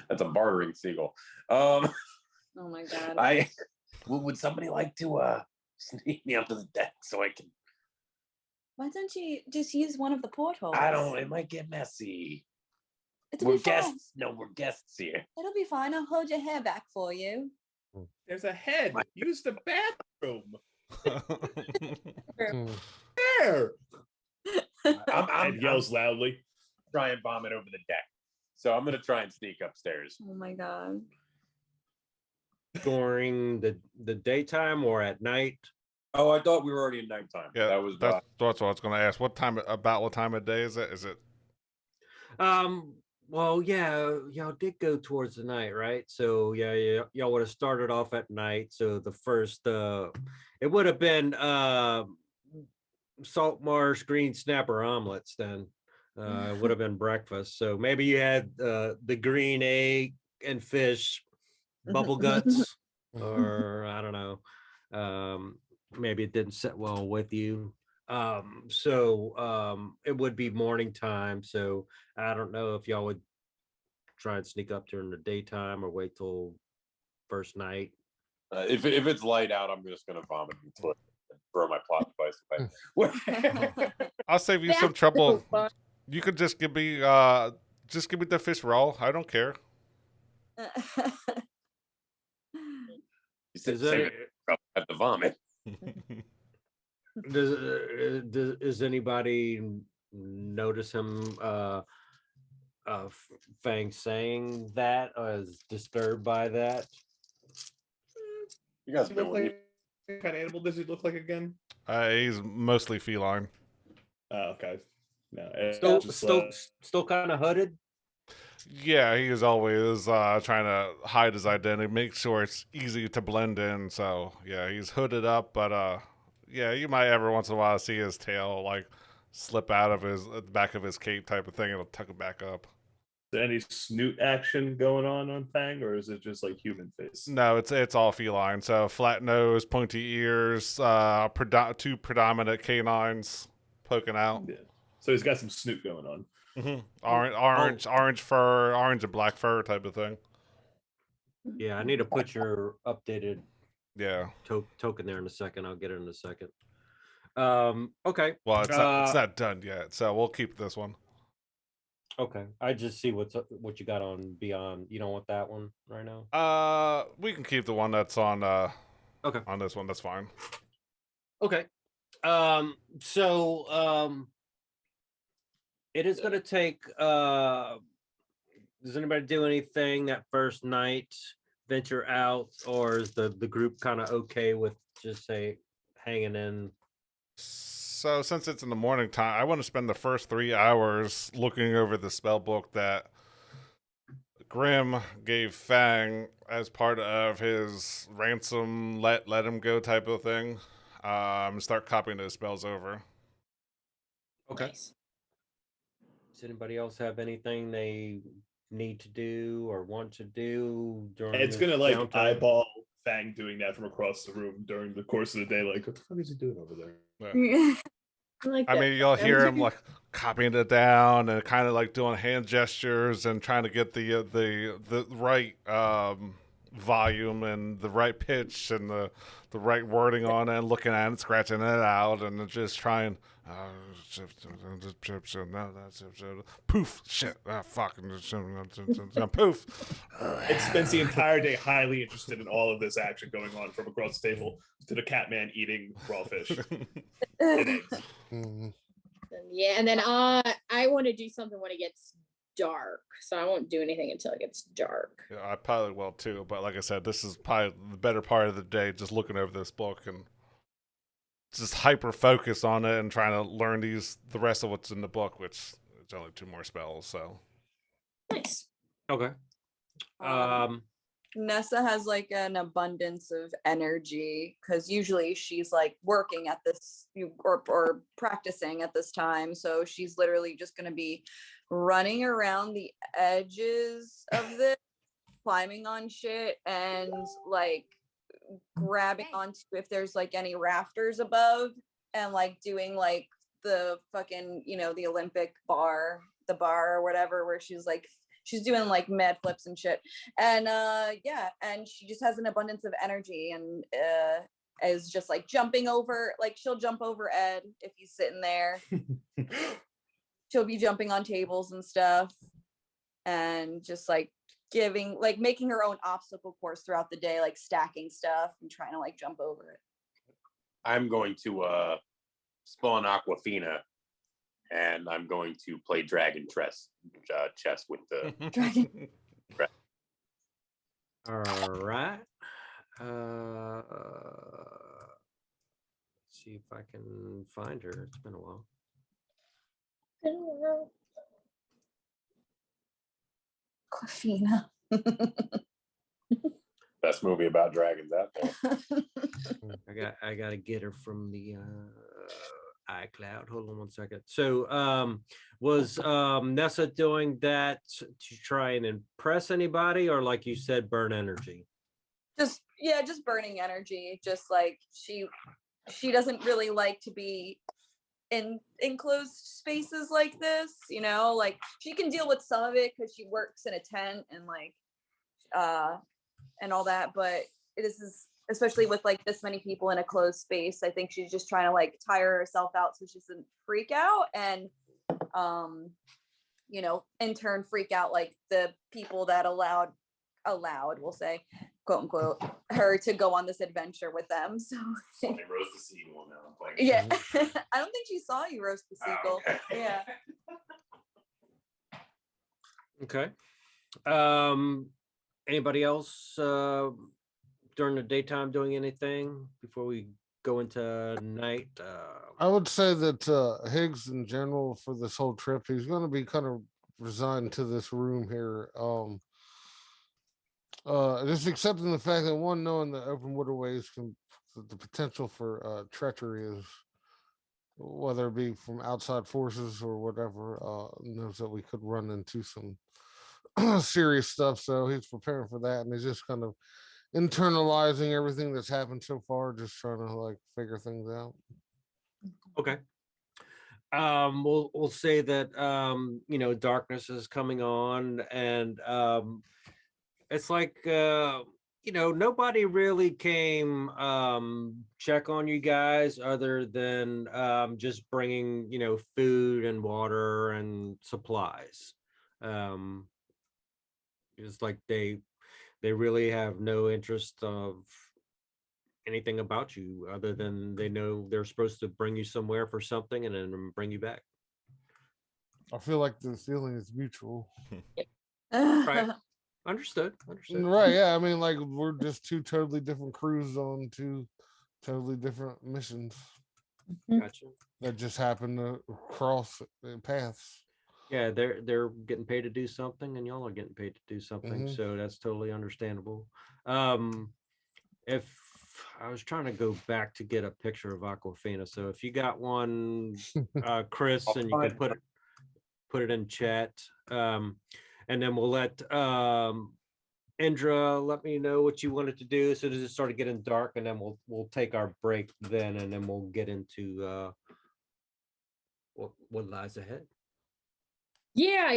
Speaker 2: That's a bartering seagull.
Speaker 1: Oh my god.
Speaker 8: Would somebody like to sneak me up to the deck so I can?
Speaker 1: Why don't you just use one of the portholes?
Speaker 8: I don't. It might get messy.
Speaker 1: It'll
Speaker 8: We're
Speaker 1: be fine.
Speaker 8: guests. No, we're guests here.
Speaker 1: It'll be fine. I'll hold your hair back for you.
Speaker 6: There's a head. Use the bathroom.
Speaker 5: Mm.
Speaker 6: There.
Speaker 2: I'm
Speaker 6: Ed yells loudly.
Speaker 2: try and vomit over the deck. So I'm gonna try and sneak upstairs.
Speaker 1: Oh my god.
Speaker 3: During the daytime or at night?
Speaker 2: Oh, I thought we were already in nighttime.
Speaker 4: Yeah,
Speaker 2: that was
Speaker 4: that's what I was going to ask. What time of day is it? Is it?
Speaker 3: Well, yeah, y'all did go towards the night, right? So yeah, y'all would have started off at night. So the first it would have been salt marsh green snapper omelets then. It would have been breakfast. So maybe you had the green egg and fish bubble guts, or I don't know. Maybe it didn't sit well with you. So it would be morning time. So I don't know if y'all would try and sneak up during the daytime or wait till first night.
Speaker 2: if it's light out, I'm just gonna vomit into it and throw my plot device away.
Speaker 4: I'll save you some trouble. You could just give me the fish raw. I don't care.
Speaker 2: You said
Speaker 3: Is
Speaker 2: save
Speaker 3: that-
Speaker 2: it at the vomit.
Speaker 3: Does anybody notice him Fang saying that, or is disturbed by that?
Speaker 2: You guys
Speaker 6: Does he
Speaker 2: know
Speaker 6: look
Speaker 2: what
Speaker 6: like, what kind of animal does he look like again?
Speaker 4: He's mostly feline.
Speaker 6: Oh, okay. No, it's
Speaker 3: Still
Speaker 6: just,
Speaker 3: still kind of hooded.
Speaker 4: Yeah, he is always trying to hide his identity, make sure it's easy to blend in. So yeah, he's hooded up, but yeah, you might every once in a while see his tail like slip out of his the back of his cape type of thing. It'll tuck it back up.
Speaker 6: Is there any snoot action going on Fang, or is it just like human face?
Speaker 4: No, it's all feline. So flat nose, pointy ears, two predominant canines poking out.
Speaker 6: Yeah. So he's got some snoot going on.
Speaker 4: Orange fur, orange and black fur type of thing.
Speaker 3: Yeah, I need to put your updated
Speaker 4: Yeah.
Speaker 3: token there in a second. I'll get it in a second. Okay.
Speaker 4: Well, it's not done yet, so we'll keep this one.
Speaker 3: Okay. I just see what you got on Beyond. You don't want that one right now?
Speaker 4: We can keep the one that's on
Speaker 3: Okay.
Speaker 4: on this one. That's fine.
Speaker 3: Okay. It is going to take. Does anybody do anything that first night? Venture out, or is the group kind of okay with just say hanging in?
Speaker 4: So since it's in the morning time, I want to spend the first 3 hours looking over the spell book that Grim gave Fang as part of his ransom let him go type of thing. Start copying those spells over.
Speaker 3: Okay.
Speaker 7: Nice.
Speaker 3: Does anybody else have anything they need to do or want to do during?
Speaker 6: It's
Speaker 3: this
Speaker 6: gonna like
Speaker 3: downtime?
Speaker 6: eyeball Fang doing that from across the room during the course of the day. Like, what the fuck is he doing over there?
Speaker 4: Yeah.
Speaker 7: I
Speaker 4: I mean, you'll hear him like copying it down and kind of like doing hand gestures and trying to get the right volume and the right pitch and the right wording on it, and looking at it, scratching it out, and just trying. Poof! Shit! Fucking poof!
Speaker 6: It spends the entire day highly interested in all of this action going on from across the table to the Catman eating raw fish and eggs.
Speaker 7: Yeah, and then I want to do something when it gets dark, so I won't do anything until it gets dark.
Speaker 4: Yeah, I probably will too. But like I said, this is probably the better part of the day, just looking over this book and just hyper focus on it and trying to learn the rest of what's in the book, which it's only 2 more spells. So
Speaker 7: Nice.
Speaker 3: Okay.
Speaker 1: Nessa has like an abundance of energy because usually she's like working at this or practicing at this time. So she's literally just going to be running around the edges of this, climbing on shit and like grabbing onto if there's like any rafters above and like doing like the fucking, the Olympic bar, the bar or whatever, where she's doing like mad flips and shit. And and she just has an abundance of energy and is just like jumping over, like she'll jump over Ed if he's sitting there. She'll be jumping on tables and stuff and just like making her own obstacle course throughout the day, like stacking stuff and trying to like jump over it.
Speaker 2: I'm going to spawn Aquafina, and I'm going to play Dragon chess with the
Speaker 1: Dragon.
Speaker 3: All right. Let's see if I can find her. It's been a while.
Speaker 1: Aquafina.
Speaker 2: best movie about dragons out there.
Speaker 3: I gotta get her from the iCloud. Hold on one second. So was Nessa doing that to try and impress anybody, or like you said, burn energy?
Speaker 1: Just burning energy. Just like she doesn't really like to be in enclosed spaces like this, like she can deal with some of it because she works in a tent and like and all that, but this is especially with like this many people in a closed space. I think she's just trying to like tire herself out so she doesn't freak out and in turn freak out like the people that allowed, we'll say, quote unquote, her to go on this adventure with them. So
Speaker 2: I roast the seagull now. I'm playing.
Speaker 1: Yeah. I don't think she saw you roast the seagull.
Speaker 2: Okay.
Speaker 1: Yeah.
Speaker 3: Okay. Anybody else during the daytime doing anything before we go into night?
Speaker 5: I would say that Higgs in general for this whole trip, he's going to be kind of resigned to this room here. Just accepting the fact that one, knowing that open waterways can, the potential for treachery is, whether it be from outside forces or whatever, knows that we could run into some serious stuff. So he's preparing for that, and he's just kind of internalizing everything that's happened so far, just trying to like figure things out.
Speaker 3: Okay. We'll say that you know, darkness is coming on, and it's like you know, nobody really came check on you guys other than just bringing, you know, food and water and supplies. It's like they really have no interest of anything about you other than they know they're supposed to bring you somewhere for something and then bring you back.
Speaker 5: I feel like the feeling is mutual.
Speaker 3: Right. Understood.
Speaker 5: Right. Yeah. I mean, like, we're just two totally different crews on two totally different missions
Speaker 3: Gotcha.
Speaker 5: that just happen to cross paths.
Speaker 3: Yeah, they're getting paid to do something and y'all are getting paid to do something.
Speaker 5: Mhm.
Speaker 3: So that's totally understandable. If I was trying to go back to get a picture of Aquafina, so if you got one, Chris,
Speaker 2: I'll
Speaker 3: and you can
Speaker 2: find
Speaker 3: put it in chat, and then we'll let Indra let me know what you wanted to do as soon as it started getting dark, and then we'll take our break then, and then we'll get into what lies ahead.
Speaker 7: Yeah.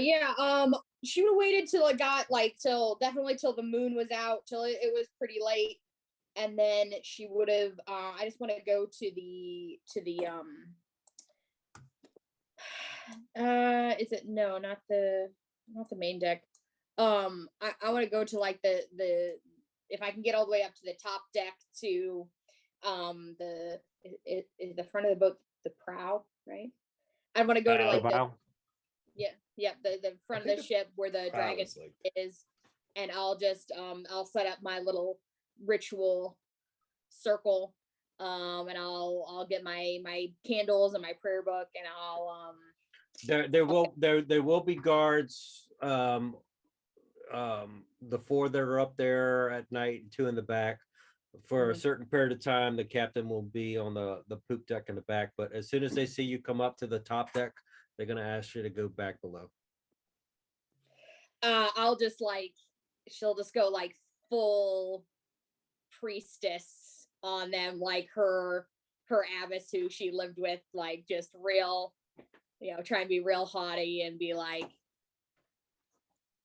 Speaker 7: She would have waited till it got like definitely till the moon was out, till it was pretty late, and then she would have. I just want to go to the Is it no, not the main deck. I want to go to like the if I can get all the way up to the top deck to the front of the boat, the prow, right? I want to go to like the front of the ship where the dragon is, and I'll just I'll set up my little ritual circle, and I'll get my candles and my prayer book, and I'll
Speaker 3: there will be guards, the 4 that are up there at night, 2 in the back. For a certain period of time, the captain will be on the poop deck in the back, but as soon as they see you come up to the top deck, they're gonna ask you to go back below.
Speaker 7: I'll just like, she'll just go like full priestess on them, like her abbess who she lived with, like just real, you know, try and be real haughty and be like,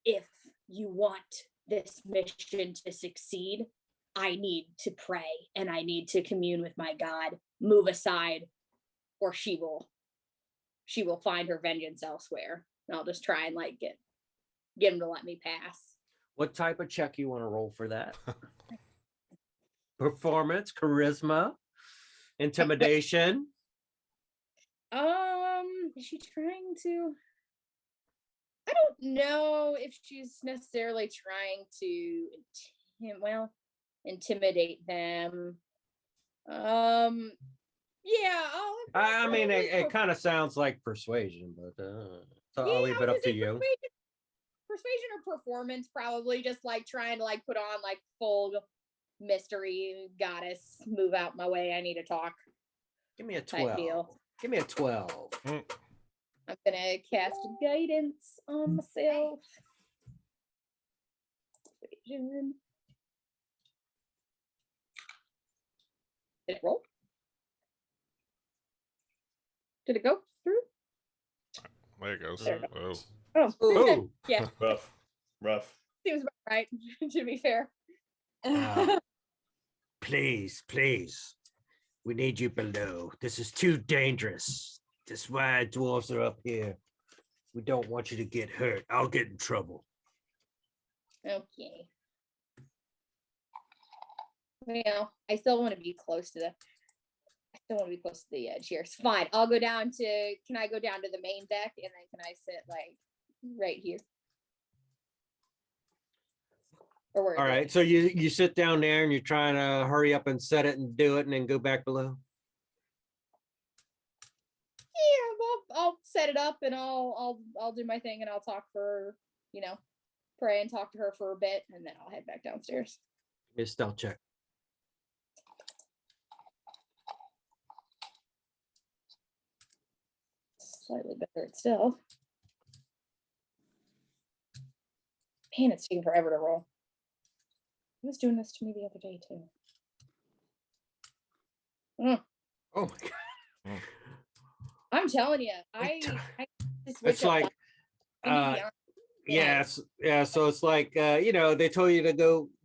Speaker 7: if you want this mission to succeed, I need to pray and I need to commune with my God. Move aside, or she will find her vengeance elsewhere. And I'll just try and like get him to let me pass.
Speaker 3: What type of check you want to roll for that? Performance, charisma, intimidation.
Speaker 7: Is she trying to? I don't know if she's necessarily trying to intimidate them. Yeah,
Speaker 3: I mean, it kind of sounds like persuasion, but so I'll leave it up to you.
Speaker 7: Persuasion or performance, probably just like trying to like put on like full mystery goddess, move out my way, I need to talk.
Speaker 3: Give me a 12. Give me a 12.
Speaker 7: I'm gonna cast guidance on myself. Persuasion. Did it roll? Did it go through?
Speaker 4: There it goes.
Speaker 7: There it
Speaker 4: Oh.
Speaker 7: Oh, yeah.
Speaker 6: Rough.
Speaker 7: Seems about right, to be fair.
Speaker 3: Please, we need you below. This is too dangerous. That's why dwarves are up here. We don't want you to get hurt. I'll get in trouble.
Speaker 7: Okay. Well, I still want to be close to the edge here. It's fine. I'll go down to, can I go down to the main deck and then can I sit like right here? Or where?
Speaker 3: All right. So you sit down there and you're trying to hurry up and set it and do it and then go back below.
Speaker 7: Yeah, well, I'll set it up and I'll do my thing and I'll talk for, pray and talk to her for a bit and then I'll head back downstairs.
Speaker 3: Give me a stealth check.
Speaker 7: Slightly better still. Man, it's taking forever to roll. He was doing this to me the other day too.
Speaker 3: Oh my god.
Speaker 7: I'm telling you, I
Speaker 3: It's like yes, yeah. So it's like they told you to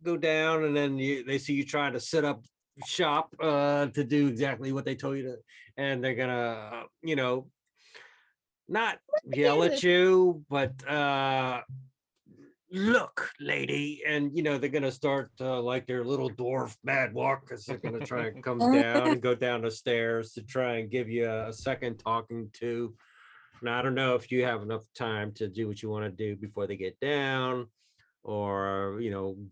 Speaker 3: go down, and then they see you trying to set up shop to do exactly what they told you to, and they're gonna not yell at you, but look, lady, and they're gonna start like their little dwarf mad walk because they're gonna try and come down and go down the stairs to try and give you a second talking to. And I don't know if you have enough time to do what you want to do before they get down, or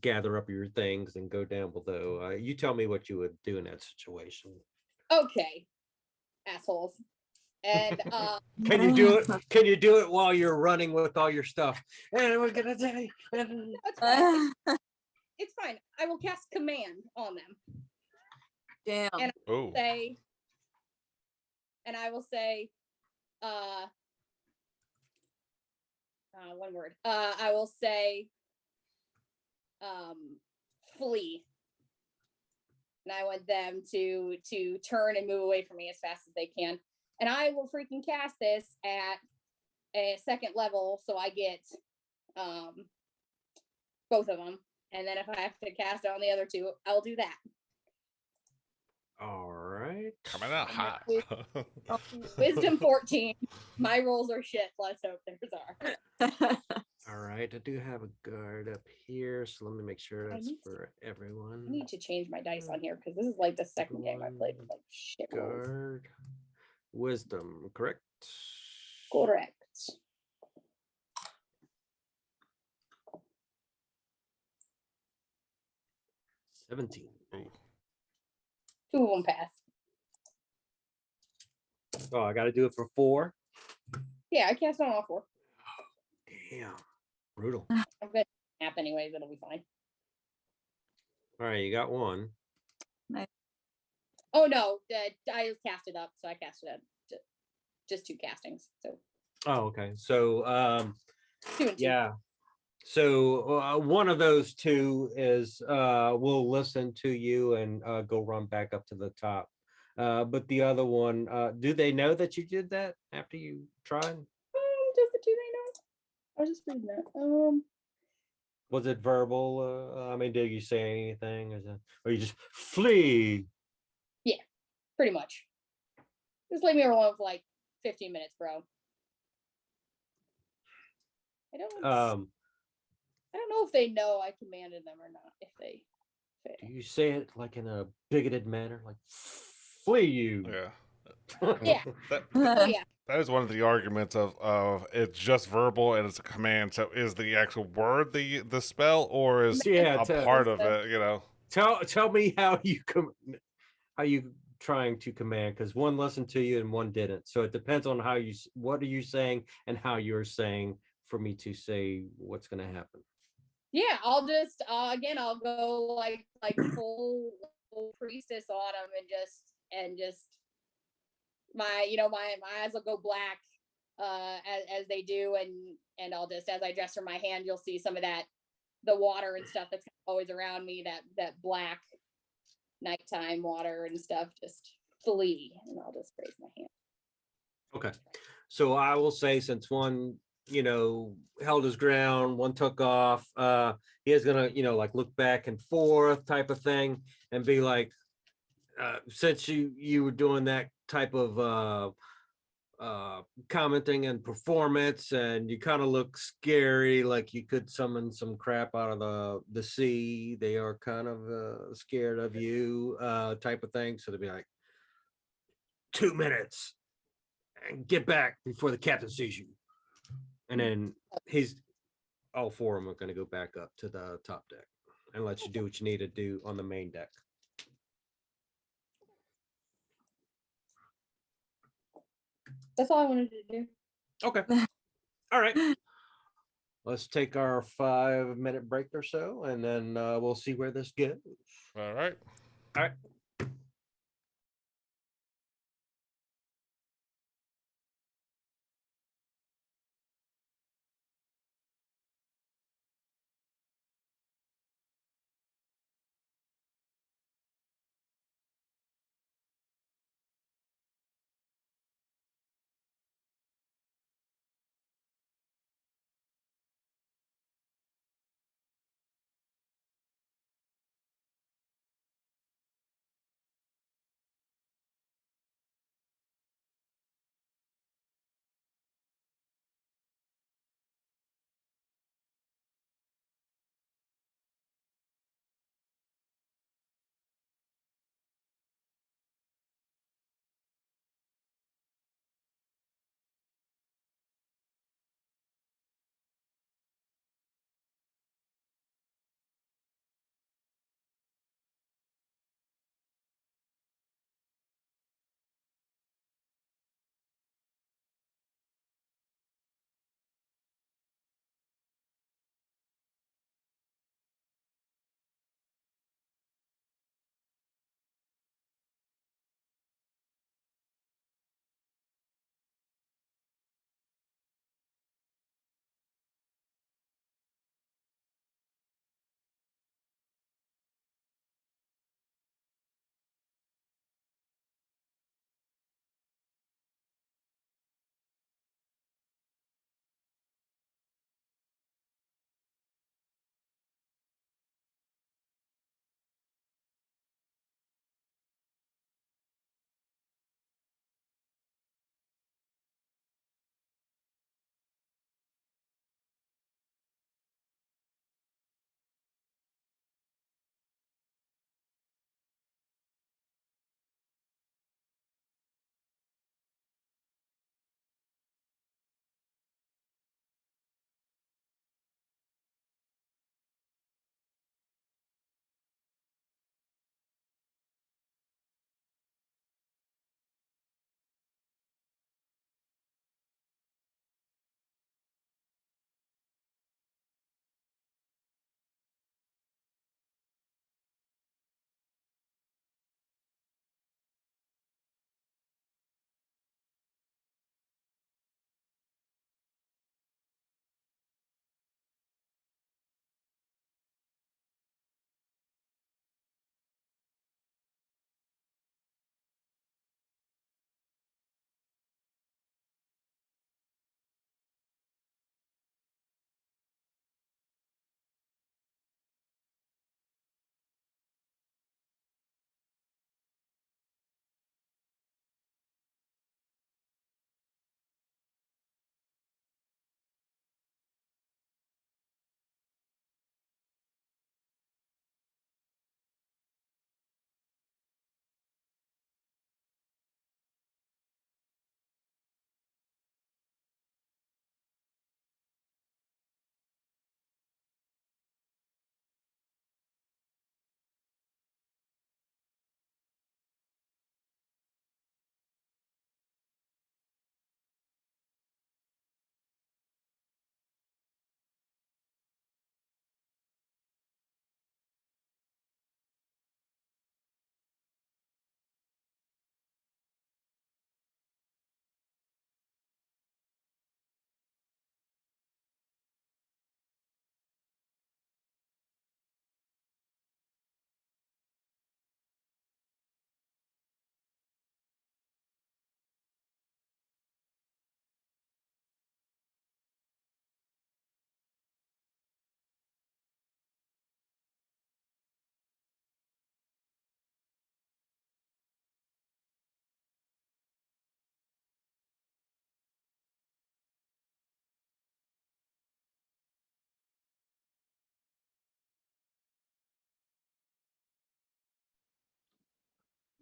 Speaker 3: gather up your things and go down below. You tell me what you would do in that situation.
Speaker 7: Okay, assholes. And
Speaker 3: can you do it? Can you do it while you're running with all your stuff? And we're gonna say,
Speaker 7: it's fine. It's fine. I will cast command on them.
Speaker 1: Damn.
Speaker 7: And I will say, one word. I will say, flee. And I want them to turn and move away from me as fast as they can. And I will freaking cast this at a second level, so I get both of them. And then if I have to cast it on the other two, I'll do that.
Speaker 3: all right.
Speaker 4: Coming out hot.
Speaker 7: Wisdom 14. My rolls are shit. Let's hope theirs are.
Speaker 3: All right. I do have a guard up here, so let me make sure that's for everyone.
Speaker 7: I need to change my dice on here because this is like the second game I played with like shit rolls.
Speaker 3: Guard. Wisdom, correct?
Speaker 7: Correct.
Speaker 3: 17.
Speaker 4: Ooh.
Speaker 7: 2 of them pass.
Speaker 3: Oh, I got to do it for 4.
Speaker 7: Yeah, I cast on all 4.
Speaker 3: Damn, brutal.
Speaker 7: I'm gonna nap anyways. It'll be fine.
Speaker 3: All right, you got 1.
Speaker 7: Oh no, I just cast it up, so I cast it up. Just 2 castings. So.
Speaker 3: Oh, okay. So,
Speaker 7: 2 and 2.
Speaker 3: yeah. So one of those 2 is will listen to you and go run back up to the top. But the other one, do they know that you did that after you tried?
Speaker 7: Does the 2 they know? I was just reading that.
Speaker 3: Was it verbal? I mean, did you say anything? Or you just flee?
Speaker 7: Yeah, pretty much. Just leave me alone for like 15 minutes, bro. I don't know if they know I commanded them or not. If they fail.
Speaker 3: Do you say it like in a bigoted manner, like flee you?
Speaker 4: Yeah.
Speaker 7: Yeah.
Speaker 4: Yeah. That is one of the arguments of it's just verbal and it's a command. So is the actual word the spell, or is a part of it?
Speaker 3: Tell me how you trying to command, because one listened to you and one didn't. So it depends on what are you saying and how you're saying for me to say what's going to happen.
Speaker 7: Yeah, I'll just again I'll go like full priestess on them and just my eyes will go black as they do, and I'll just, as I gesture my hand, you'll see some of that, the water and stuff that's always around me, that black nighttime water and stuff, just flee, and I'll just raise my hand.
Speaker 3: Okay, so I will say, since one held his ground, one took off, he is gonna like look back and forth type of thing and be like, since you were doing that type of commenting and performance, and you kind of look scary, like you could summon some crap out of the sea, they are kind of scared of you, type of thing. So they'll be like, 2 minutes and get back before the captain sees you. And then all 4 of them are going to go back up to the top deck and let you do what you need to do on the main deck.
Speaker 7: That's all I wanted to do.
Speaker 3: Okay. All right. Let's take our 5-minute break or so, and then we'll see where this goes.
Speaker 4: All right.
Speaker 3: All right.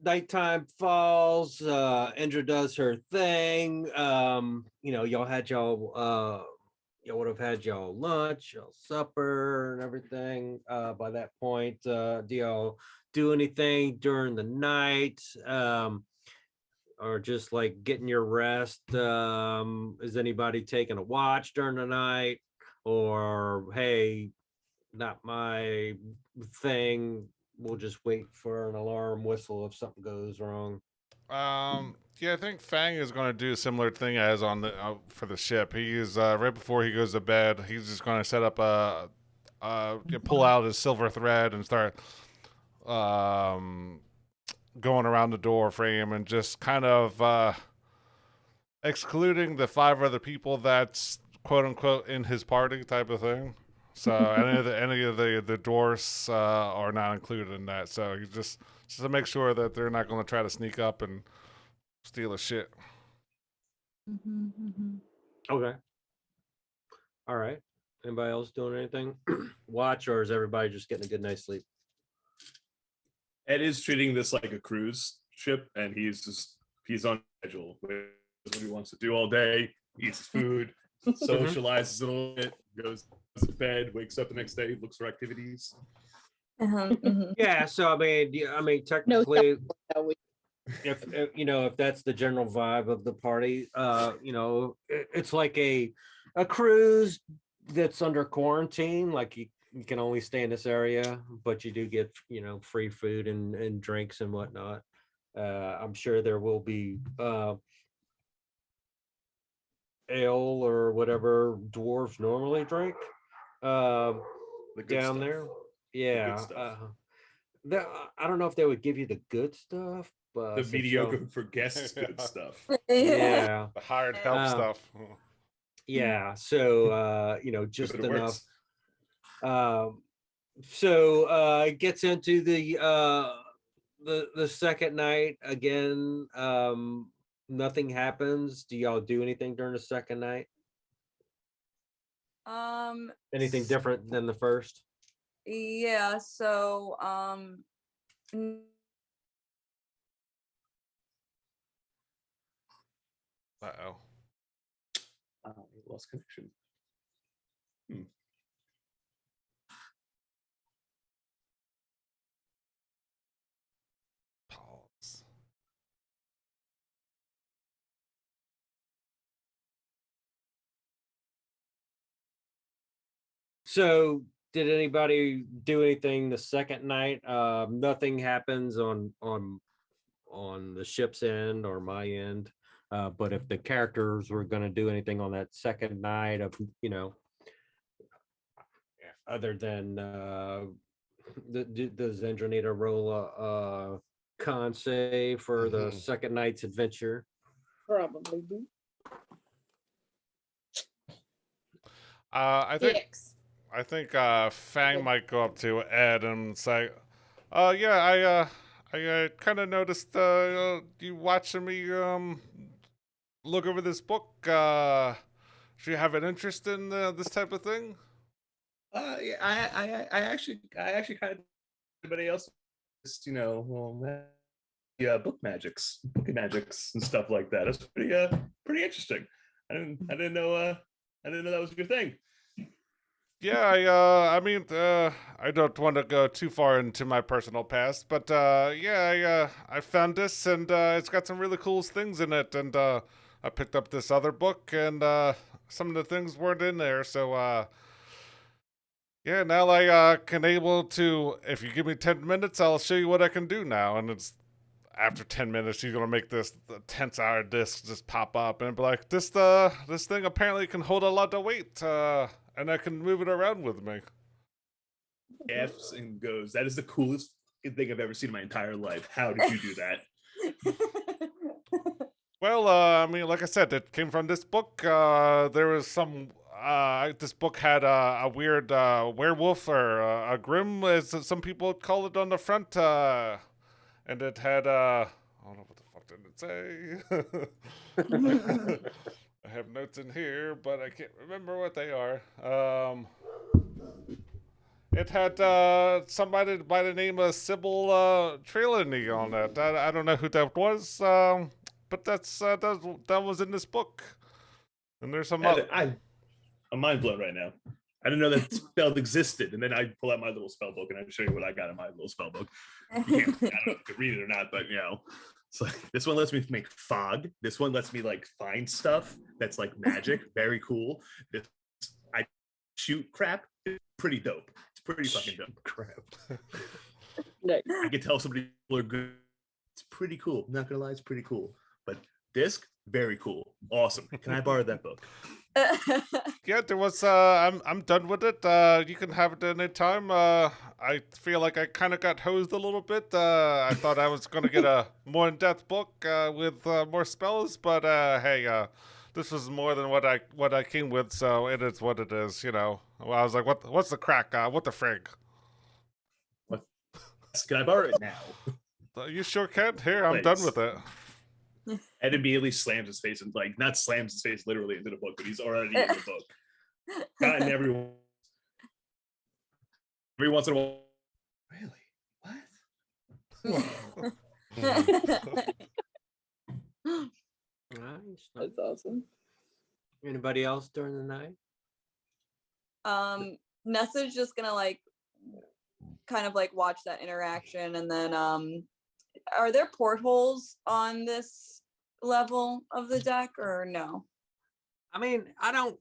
Speaker 3: Nighttime falls, Indra does her thing. Y'all had y'all would have had y'all lunch, y'all supper and everything by that point. Do y'all do anything during the night? or just like getting your rest? Is anybody taking a watch during the night? Or hey, not my thing. We'll just wait for an alarm whistle if something goes wrong.
Speaker 4: Yeah, I think Fang is going to do a similar thing as on the for the ship. He is right before he goes to bed. He's just going to set up pull out his silver thread and start going around the door frame and just kind of excluding the 5 other people that's quote unquote in his party type of thing. So any of the dwarfs are not included in that. So you just to make sure that they're not going to try to sneak up and steal his shit.
Speaker 3: Okay. All right. Anybody else doing anything? Watch, or is everybody just getting a good night's sleep?
Speaker 6: Ed is treating this like a cruise ship, and he's on schedule. What he wants to do all day, eats food, socializes a little bit, goes to bed, wakes up the next day, looks for activities.
Speaker 3: Yeah. So I mean, technically, if if that's the general vibe of the party, it's like a cruise that's under quarantine. Like you can only stay in this area, but you do get free food and drinks and whatnot. I'm sure there will be ale or whatever dwarves normally drink
Speaker 6: The good
Speaker 3: down
Speaker 6: stuff.
Speaker 3: there.
Speaker 6: The
Speaker 3: Yeah.
Speaker 6: good stuff.
Speaker 3: I don't know if they would give you the good stuff, but
Speaker 6: The mediocre for guests good stuff.
Speaker 3: Yeah.
Speaker 4: The hired help stuff.
Speaker 3: Yeah. So just
Speaker 6: If it
Speaker 3: enough.
Speaker 6: works.
Speaker 3: So it gets into the second night again. Nothing happens. Do y'all do anything during the second night? Anything different than the first?
Speaker 1: Yeah, so
Speaker 4: Uh-oh.
Speaker 6: Lost connection.
Speaker 4: Pause.
Speaker 3: So did anybody do anything the second night? Nothing happens on the ship's end or my end. But if the characters were going to do anything on that second night of, other than does Indra need to roll a con save for the second night's adventure?
Speaker 7: Probably do.
Speaker 4: I think
Speaker 7: Six.
Speaker 4: I think Fang might go up to Ed and say, yeah, I kind of noticed you watching me look over this book. Do you have an interest in this type of thing?
Speaker 6: Yeah, I actually kind of everybody else just book magics and stuff like that. It's pretty interesting. I didn't know that was your thing.
Speaker 4: Yeah, I don't want to go too far into my personal past, but I found this, and it's got some really cool things in it, and I picked up this other book, and some of the things weren't in there, so now I can able to, if you give me 10 minutes, I'll show you what I can do now, and it's after 10 minutes, you're gonna make this 10-hour disc just pop up and be like, this thing apparently can hold a lot of weight, and I can move it around with me.
Speaker 6: F's and goes, that is the coolest thing I've ever seen in my entire life. How did you do that?
Speaker 4: Well, like I said, it came from this book. There was some. This book had a weird werewolf or a grim, as some people call it, on the front, and it had I don't know what the fuck did it say. I have notes in here, but I can't remember what they are. It had somebody by the name of Sybil Trelawney on it. I don't know who that was, but that was in this book. And there's some.
Speaker 6: I'm mind blown right now. I didn't know that spell existed, and then I pull out my little spell book and I show you what I got in my little spell book. I don't know if you could read it or not, but So this one lets me make fog. This one lets me like find stuff that's like magic. Very cool. This I shoot crap. It's pretty dope. It's pretty fucking dope.
Speaker 3: Crap.
Speaker 6: I can tell somebody are good. It's pretty cool. I'm not gonna lie, it's pretty cool. But disc, very cool. Awesome. Can I borrow that book?
Speaker 4: Yeah, there was. I'm done with it. You can have it any time. I feel like I kind of got hosed a little bit. I thought I was gonna get a more in-depth book with more spells, but hey, this was more than what I came with, so it is what it is. You know. Well, I was like, what's the crack? What the frig?
Speaker 6: Can I borrow it now?
Speaker 4: You sure can. Here, I'm done with it.
Speaker 6: Ed immediately slams his face and like not slams his face literally into the book, but he's already in the book. Gotten every once in a while. Really? What?
Speaker 3: Nice.
Speaker 1: That's awesome.
Speaker 3: Anybody else during the night?
Speaker 1: Nessa's just gonna like kind of like watch that interaction, and then are there portholes on this level of the deck or no?
Speaker 3: I mean, I don't,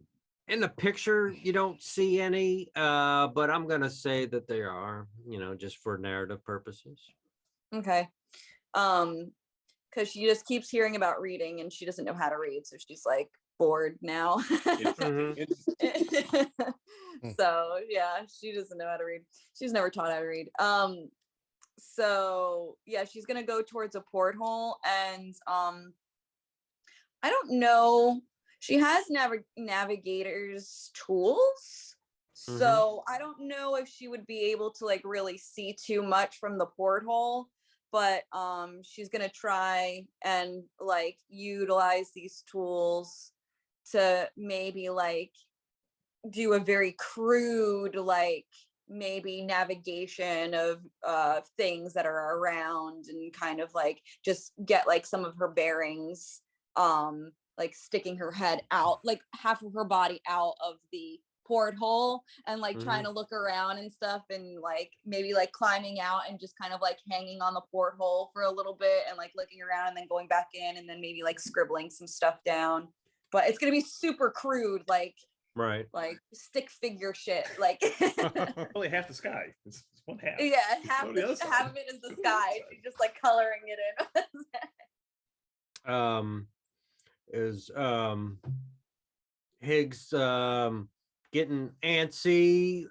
Speaker 3: in the picture, you don't see any, but I'm going to say that there are, you know, just for narrative purposes.
Speaker 1: Okay. Because she just keeps hearing about reading and she doesn't know how to read. So she's like bored now. So yeah, she doesn't know how to read. She's never taught how to read. So yeah, she's gonna go towards a porthole, and I don't know. She has navigator's tools, so I don't know if she would be able to like really see too much from the porthole. But she's gonna try and like utilize these tools to maybe like do a very crude like maybe navigation of things that are around, and kind of like just get like some of her bearings, like sticking her head out, like half of her body out of the porthole, and like trying to look around and stuff, and like maybe like climbing out and just kind of like hanging on the porthole for a little bit and like looking around and then going back in, and then maybe like scribbling some stuff down. But it's gonna be super crude, like
Speaker 3: Right.
Speaker 1: like stick figure shit, like
Speaker 6: Only half the sky. It's one half.
Speaker 1: yeah, half
Speaker 6: Go to the other
Speaker 1: half
Speaker 6: side.
Speaker 1: of it is the sky. She's just like coloring it in.
Speaker 3: Is Higgs getting antsy,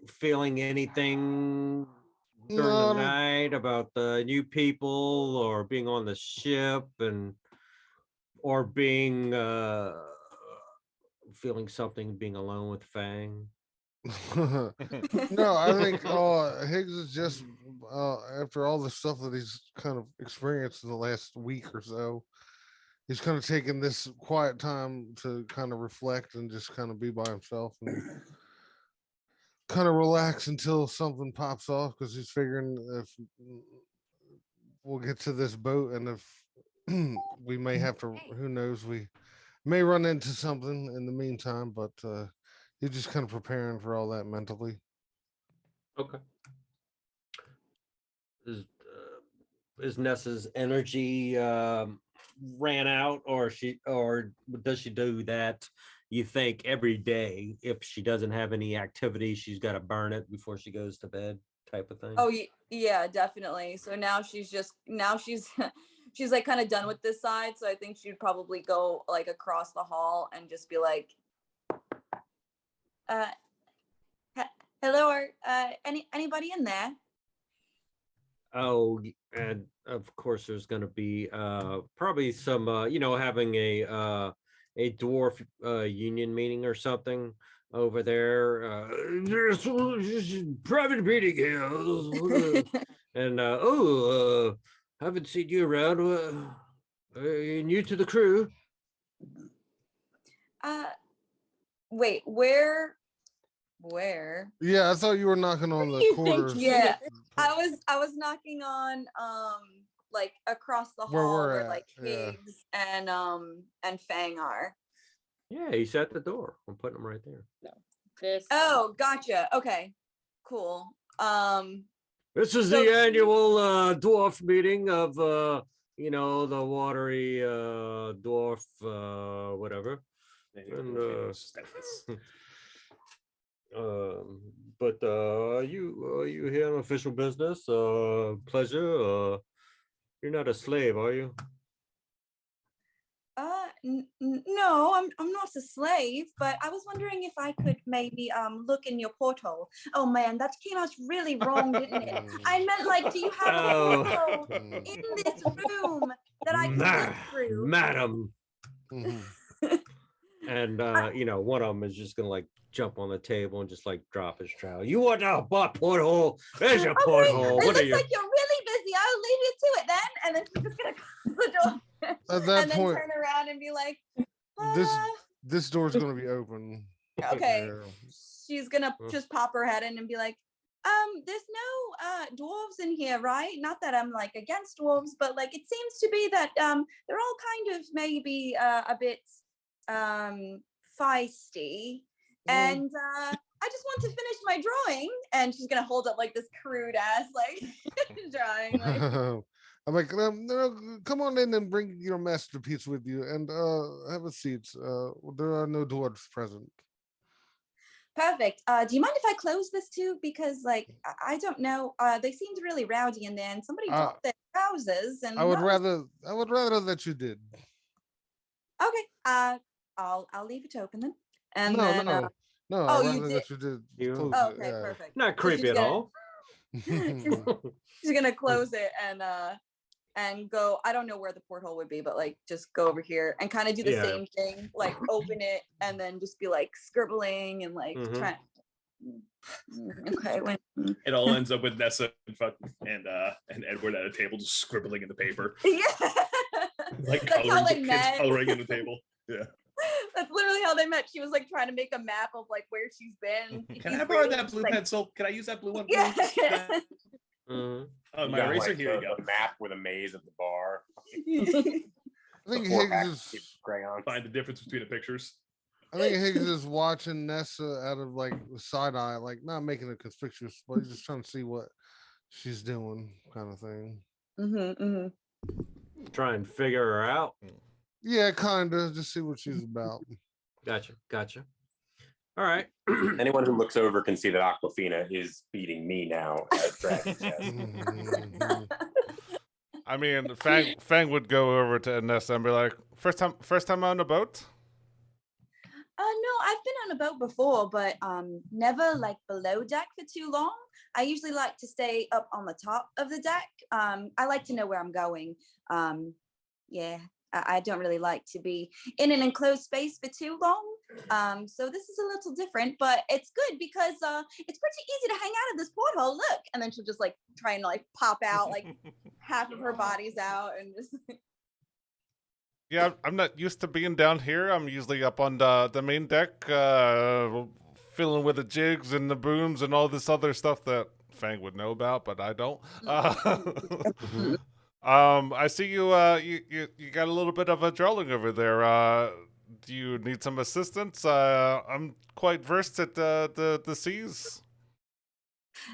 Speaker 3: feeling anything during the
Speaker 5: No,
Speaker 3: night about the new people or being on the ship, and or being feeling something being alone with Fang?
Speaker 5: no, I think Higgs is just after all the stuff that he's kind of experienced in the last week or so, he's kind of taking this quiet time to kind of reflect and just kind of be by himself and kind of relax until something pops off, because he's figuring if we'll get to this boat, and if we may have to, who knows, we may run into something in the meantime, but he's just kind of preparing for all that mentally.
Speaker 3: Okay. Is Nessa's energy ran out, or does she do that, you think, every day? If she doesn't have any activity, she's got to burn it before she goes to bed, type of thing?
Speaker 1: Oh yeah, definitely. So now she's she's like kind of done with this side, so I think she'd probably go like across the hall and just be like, hello, or anybody in there?
Speaker 3: Oh, and of course there's going to be probably some having a dwarf union meeting or something over there. There's private meeting here. And haven't seen you around. Are you new to the crew?
Speaker 1: Wait, where?
Speaker 5: Yeah, I thought you were knocking on the quarters.
Speaker 1: Yeah, I was knocking on like across the
Speaker 5: Where
Speaker 1: hall
Speaker 5: we're
Speaker 1: where
Speaker 5: at,
Speaker 1: like
Speaker 5: yeah.
Speaker 1: Higgs and Fang are.
Speaker 3: Yeah, he's at the door. I'm putting him right there.
Speaker 7: This
Speaker 1: Oh, gotcha. Okay, cool.
Speaker 3: This is
Speaker 1: So-
Speaker 3: the annual dwarf meeting of the watery dwarf whatever. And, but you here on official business? Pleasure. You're not a slave, are you?
Speaker 1: No, I'm not a slave, but I was wondering if I could maybe look in your porthole. Oh man, that came out really wrong, didn't it? I meant like, do you have a
Speaker 3: Oh.
Speaker 1: porthole in this room that I can look through?
Speaker 3: Madam.
Speaker 5: Mhm.
Speaker 3: And one of them is just gonna like jump on the table and just like drop his trowel. You want a porthole? There's your
Speaker 1: Okay,
Speaker 3: porthole.
Speaker 1: it
Speaker 3: What are
Speaker 1: looks
Speaker 3: you?
Speaker 1: like you're really busy. I'll leave you to it then. And then she's just gonna close the door
Speaker 5: At that
Speaker 1: and then
Speaker 5: point,
Speaker 1: turn around and be like,
Speaker 5: this door's gonna be open.
Speaker 1: okay.
Speaker 5: Yeah.
Speaker 1: She's gonna just pop her head in and be like, there's no dwarves in here, right? Not that I'm like against dwarves, but like it seems to be that they're all kind of maybe a bit feisty. And I just want to finish my drawing. And she's gonna hold up like this crude ass like drawing. Like,
Speaker 5: I'm like, no, come on in and bring your masterpiece with you, and have a seat. There are no dwarves present.
Speaker 1: perfect. Do you mind if I close this too? Because like I don't know. They seemed really rowdy in there, and somebody dropped their trousers. And
Speaker 5: I would
Speaker 1: that
Speaker 5: rather that you did.
Speaker 1: okay. I'll leave it open then. And
Speaker 5: No,
Speaker 1: then
Speaker 5: no, no.
Speaker 1: oh,
Speaker 5: I'd
Speaker 1: you
Speaker 5: rather
Speaker 1: did.
Speaker 5: that you did.
Speaker 3: You-
Speaker 5: close
Speaker 1: Oh,
Speaker 5: it,
Speaker 1: okay,
Speaker 5: yeah.
Speaker 1: perfect.
Speaker 3: Not creepy at all.
Speaker 1: She's gonna close it and go. I don't know where the porthole would be, but like just go over here and kind of do the
Speaker 3: Yeah.
Speaker 1: same thing, like open it and then just be like scribbling and like
Speaker 3: Mhm.
Speaker 1: trying. Okay, when
Speaker 6: It all ends up with Nessa and Edward at a table just scribbling in the paper,
Speaker 1: yeah,
Speaker 6: like
Speaker 1: that's how
Speaker 6: coloring,
Speaker 1: they
Speaker 6: kids
Speaker 1: met.
Speaker 6: coloring in the table. Yeah.
Speaker 1: That's literally how they met. She was like trying to make a map of like where she's been.
Speaker 6: Can
Speaker 1: He's
Speaker 6: I borrow
Speaker 1: really
Speaker 6: that
Speaker 1: just,
Speaker 6: blue
Speaker 1: like,
Speaker 6: pencil? Can I use that blue one,
Speaker 1: Yeah.
Speaker 6: please?
Speaker 3: Mhm.
Speaker 6: Oh,
Speaker 2: You
Speaker 6: my
Speaker 2: got,
Speaker 6: eraser.
Speaker 2: like,
Speaker 6: Here you go.
Speaker 2: the map with a maze at the bar.
Speaker 5: I think
Speaker 2: Before
Speaker 5: Higgs
Speaker 2: back
Speaker 5: is.
Speaker 2: crayon.
Speaker 6: Find the difference between the pictures.
Speaker 5: I think Higgs is watching Nessa out of like the side eye, like not making it conspicuous, but he's just trying to see what she's doing, kind of thing.
Speaker 3: Try and figure her out.
Speaker 5: Yeah, kind of. Just see what she's about.
Speaker 3: Gotcha. All right.
Speaker 2: Anyone who looks over can see that Aquafina is beating me now at Dragon Chess.
Speaker 5: Mhm.
Speaker 4: I mean, Fang would go over to Nessa and be like, first time on a boat?
Speaker 1: No, I've been on a boat before, but never like below deck for too long. I usually like to stay up on the top of the deck. I like to know where I'm going. Yeah, I don't really like to be in an enclosed space for too long. So this is a little different, but it's good because it's pretty easy to hang out of this porthole. Look, and then she'll just like try and like pop out, like half of her body's out, and just.
Speaker 4: Yeah, I'm not used to being down here. I'm usually up on the main deck, filling with the jigs and the booms and all this other stuff that Fang would know about, but I don't. I see you got a little bit of a drawing over there. Do you need some assistance? I'm quite versed at the seas.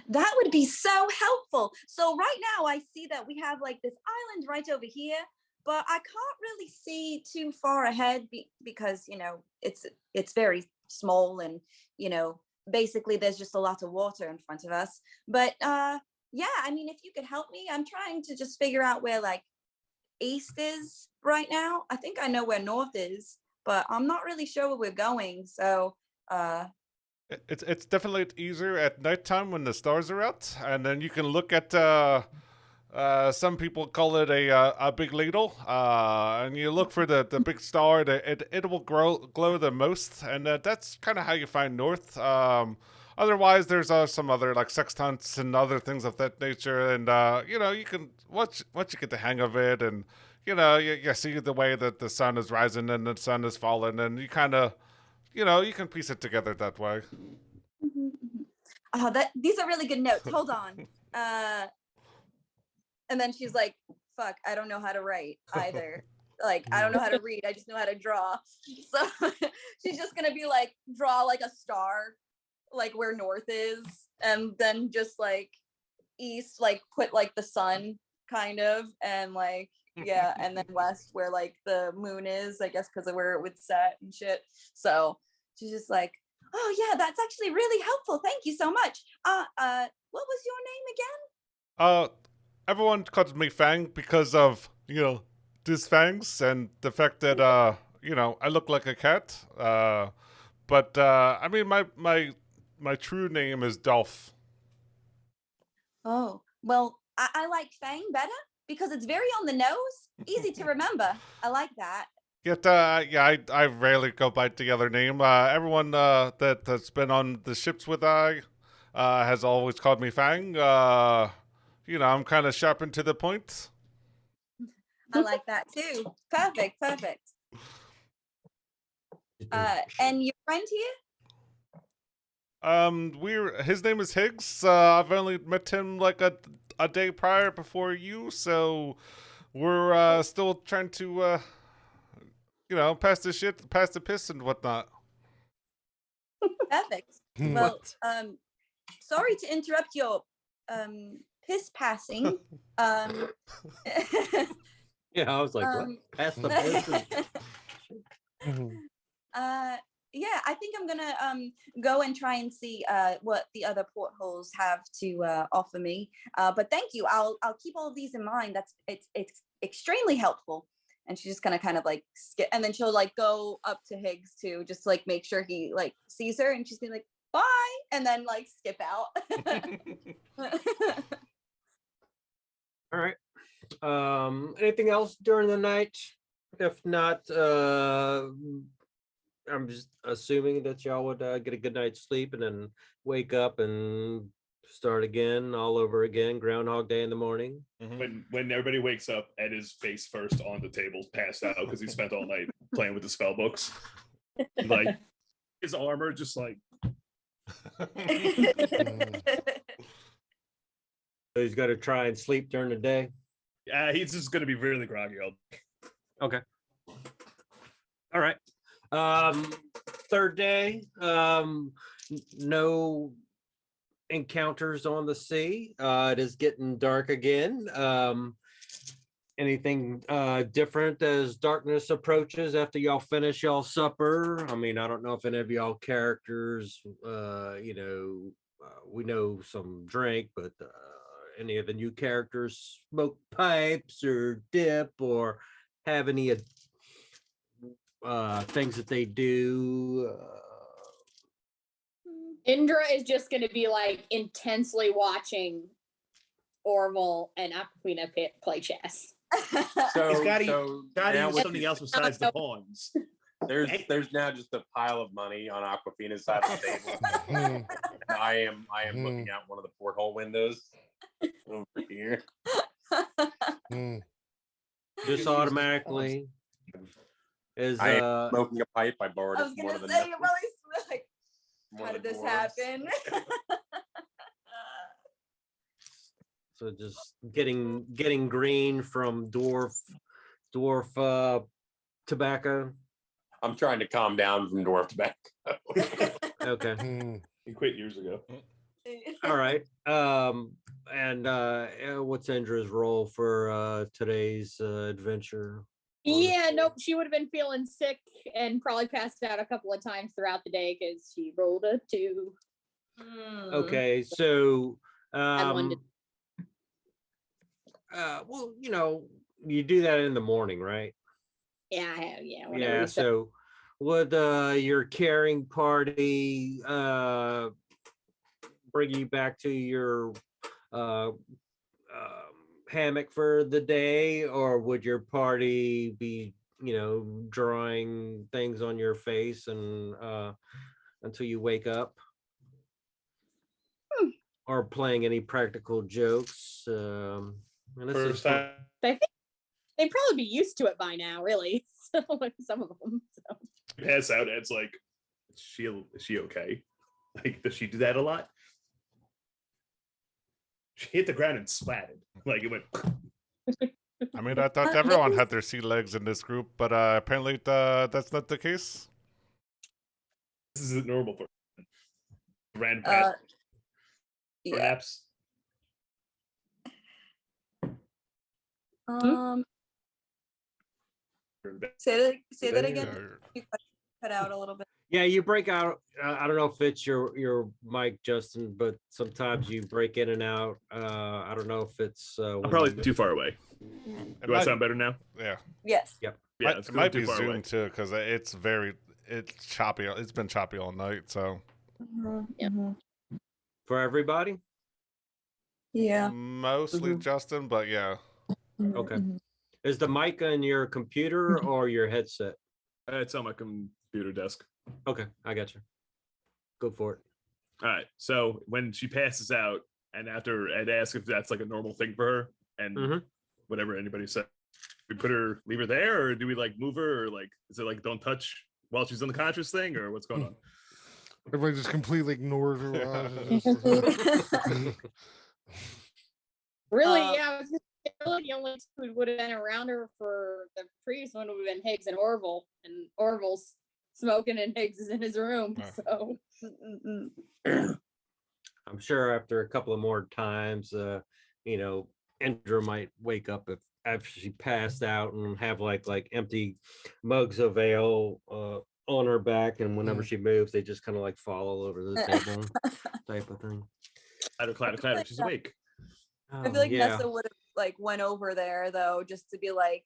Speaker 1: That would be so helpful. So right now I see that we have like this island right over here, but I can't really see too far ahead because, it's very small and, basically there's just a lot of water in front of us. But yeah, I mean, if you could help me, I'm trying to just figure out where like east is right now. I think I know where north is, but I'm not really sure where we're going. So
Speaker 4: It's definitely easier at nighttime when the stars are out, and then you can look at. Some people call it a big ladle, and you look for the big star that it will glow the most, and that's kind of how you find north. Otherwise, there's some other like sextants and other things of that nature, and you can once you get the hang of it, and you see the way that the sun is rising and the sun is falling, and you kind of you can piece it together that way.
Speaker 1: oh, these are really good notes. Hold on. And then she's like, fuck, I don't know how to write either. Like, I don't know how to read. I just know how to draw. So she's just going to be like, draw like a star, like where north is. And then just like, east, like put like the sun kind of, and like yeah, and then west where like the moon is, I guess, because of where it would set and shit. So she's just like, oh yeah, that's actually really helpful. Thank you so much. What was your name again?
Speaker 4: Everyone calls me Fang because of, these fangs and the fact that, I look like a cat. But I mean, my true name is Dolph.
Speaker 1: Oh, well, I like Fang better because it's very on the nose, easy to remember. I like that.
Speaker 4: Yet, I rarely go by the other name. Everyone that's been on the ships with I has always called me Fang. I'm kind of sharp and to the point.
Speaker 1: I like that too. Perfect, perfect. And your friend here?
Speaker 4: His name is Higgs. I've only met him like a day prior before you, so we're still trying to pass the piss and whatnot.
Speaker 1: Perfect. Well, sorry to interrupt your piss passing.
Speaker 3: Yeah, I was like, what? Pass the piss?
Speaker 1: Yeah, I think I'm gonna go and try and see what the other portholes have to offer me. But thank you. I'll keep all of these in mind. It's extremely helpful. And she's just gonna kind of like skip, and then she'll like go up to Higgs to just like make sure he like sees her, and she's gonna like bye, and then like skip out.
Speaker 3: All right. Anything else during the night? If not, I'm just assuming that y'all would get a good night's sleep and then wake up and start again, all over again, Groundhog Day in the morning.
Speaker 6: When everybody wakes up, Ed is face first on the table, passed out because he spent all night playing with the spell books. Like his armor, just like.
Speaker 3: So he's got to try and sleep during the day.
Speaker 6: Yeah, he's just going to be really groggy.
Speaker 3: Okay. All right. Third day. No encounters on the sea. It is getting dark again. Anything different as darkness approaches after y'all finish y'all supper? I mean, I don't know if any of y'all characters, we know some drink, but any of the new characters smoke pipes or dip or have any things that they do?
Speaker 7: Indra is just going to be like intensely watching Orville and Aquafina play chess.
Speaker 2: So,
Speaker 6: He's got to
Speaker 2: now
Speaker 6: use something else besides the pawns.
Speaker 2: there's now just a pile of money on Aquafina's side of the table. I am looking out one of the porthole windows over here.
Speaker 3: Just automatically is
Speaker 2: I am smoking a pipe. I borrowed
Speaker 1: I
Speaker 2: it
Speaker 1: was
Speaker 2: from one
Speaker 1: gonna
Speaker 2: of the
Speaker 1: say, you're probably like,
Speaker 2: one
Speaker 1: how
Speaker 2: of
Speaker 1: did
Speaker 2: the
Speaker 1: this
Speaker 2: dwarves.
Speaker 1: happen?
Speaker 3: so just getting green from dwarf tobacco.
Speaker 2: I'm trying to calm down from dwarf tobacco.
Speaker 3: Okay.
Speaker 6: He quit years ago.
Speaker 3: All right. And what's Indra's role for today's adventure?
Speaker 7: Yeah, nope. She would have been feeling sick and probably passed out a couple of times throughout the day because she rolled a 2.
Speaker 3: Okay, so
Speaker 7: wanted-
Speaker 3: well, you do that in the morning, right?
Speaker 7: Yeah, I have. Yeah.
Speaker 3: Yeah. So would your caring party bring you back to your hammock for the day, or would your party be drawing things on your face and until you wake up, or playing any practical jokes?
Speaker 6: First time.
Speaker 7: I think they'd probably be used to it by now, really. So like some of them. So.
Speaker 6: Pass out. Ed's like, is she okay? Like, does she do that a lot? She hit the ground and splatted. Like it went.
Speaker 4: I mean, I thought everyone had their sea legs in this group, but apparently that's not the case.
Speaker 6: This is normal for ran past
Speaker 1: Yeah.
Speaker 6: perhaps.
Speaker 1: Say that
Speaker 3: They-
Speaker 1: again. You cut out a little bit.
Speaker 3: Yeah, you break out. I don't know if it's your mic, Justin, but sometimes you break in and out. I don't know if it's.
Speaker 6: I'm probably too far away.
Speaker 4: It
Speaker 6: Do I
Speaker 4: might-
Speaker 6: sound better now?
Speaker 4: Yeah.
Speaker 1: Yes.
Speaker 6: Yeah,
Speaker 4: It might be Zoom too, because it's choppy. It's been choppy all night. So
Speaker 3: for everybody.
Speaker 1: Yeah.
Speaker 4: mostly Justin, but yeah.
Speaker 3: Okay. Is the mic on your computer or your headset?
Speaker 6: It's on my computer desk.
Speaker 3: Okay, I got you. Go for it.
Speaker 6: All right. So when she passes out, and after Ed asks if that's like a normal thing for her, and whatever anybody said, we leave her there, or do we like move her, or like is it like don't touch while she's unconscious thing, or what's going on?
Speaker 5: Everybody just completely ignores her.
Speaker 7: Really, yeah. I was just really the only two who would have been around her for the previous one would have been Higgs and Orville, and Orville's smoking and Higgs is in his room. So
Speaker 3: I'm sure after a couple of more times, Indra might wake up if after she passed out and have like empty mugs of ale on her back, and whenever she moves, they just kind of like fall all over the table type of thing.
Speaker 6: Clatter, she's awake.
Speaker 1: I feel like Nessa would have like went over there though, just to be like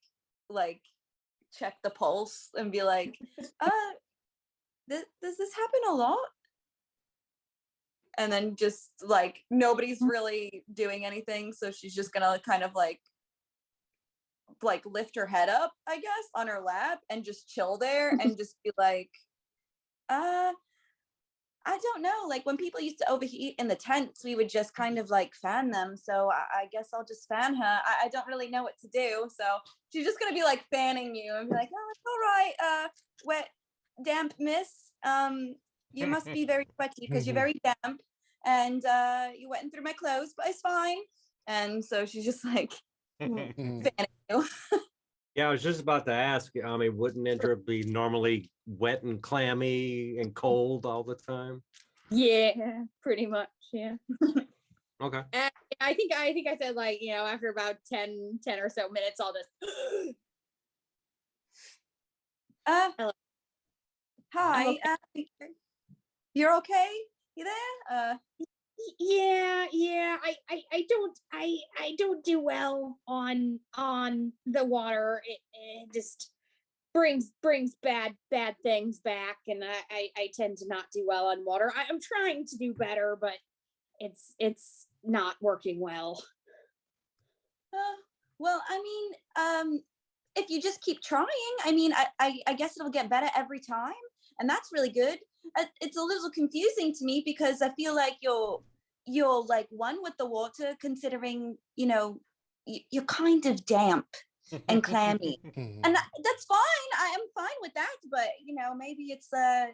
Speaker 1: check the pulse and be like, does this happen a lot? And then just like nobody's really doing anything, so she's just gonna kind of like lift her head up, I guess, on her lap and just chill there and just be like, I don't know. Like when people used to overheat in the tents, we would just kind of like fan them. So I guess I'll just fan her. I don't really know what to do. So she's just gonna be like fanning you and be like, oh, it's all right. Wet, damp miss. You must be very sweaty because you're very damp, and you wetting through my clothes, but it's fine. And so she's just like fanning you.
Speaker 3: Yeah, I was just about to ask. I mean, wouldn't Indra be normally wet and clammy and cold all the time?
Speaker 7: yeah, pretty much. Yeah.
Speaker 3: Okay.
Speaker 7: And I think I said like, after about 10 or so minutes, I'll just
Speaker 1: Hi. You're okay? You there?
Speaker 7: yeah. I don't do well on the water. It just brings bad things back, and I tend to not do well on water. I'm trying to do better, but it's not working well.
Speaker 1: Well, I mean, if you just keep trying, I mean, I guess it'll get better every time, and that's really good. It's a little confusing to me because I feel like you're like one with the water, considering you're kind of damp and clammy, and that's fine. I am fine with that, but maybe it's I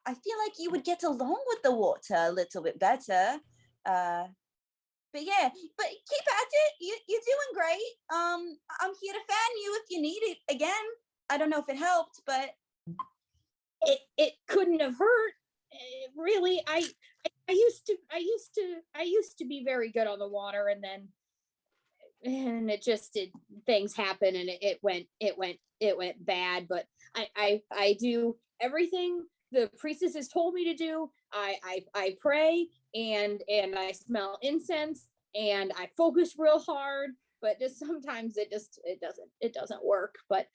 Speaker 1: feel like you would get along with the water a little bit better. But yeah, but keep at it. You're doing great. I'm here to fan you if you need it again. I don't know if it helped, but
Speaker 7: it couldn't have hurt. Really, I used to be very good on the water, and then it just things happen, and it went bad. But I do everything the priestess has told me to do. I pray and I smell incense and I focus real hard, but just sometimes it doesn't work. But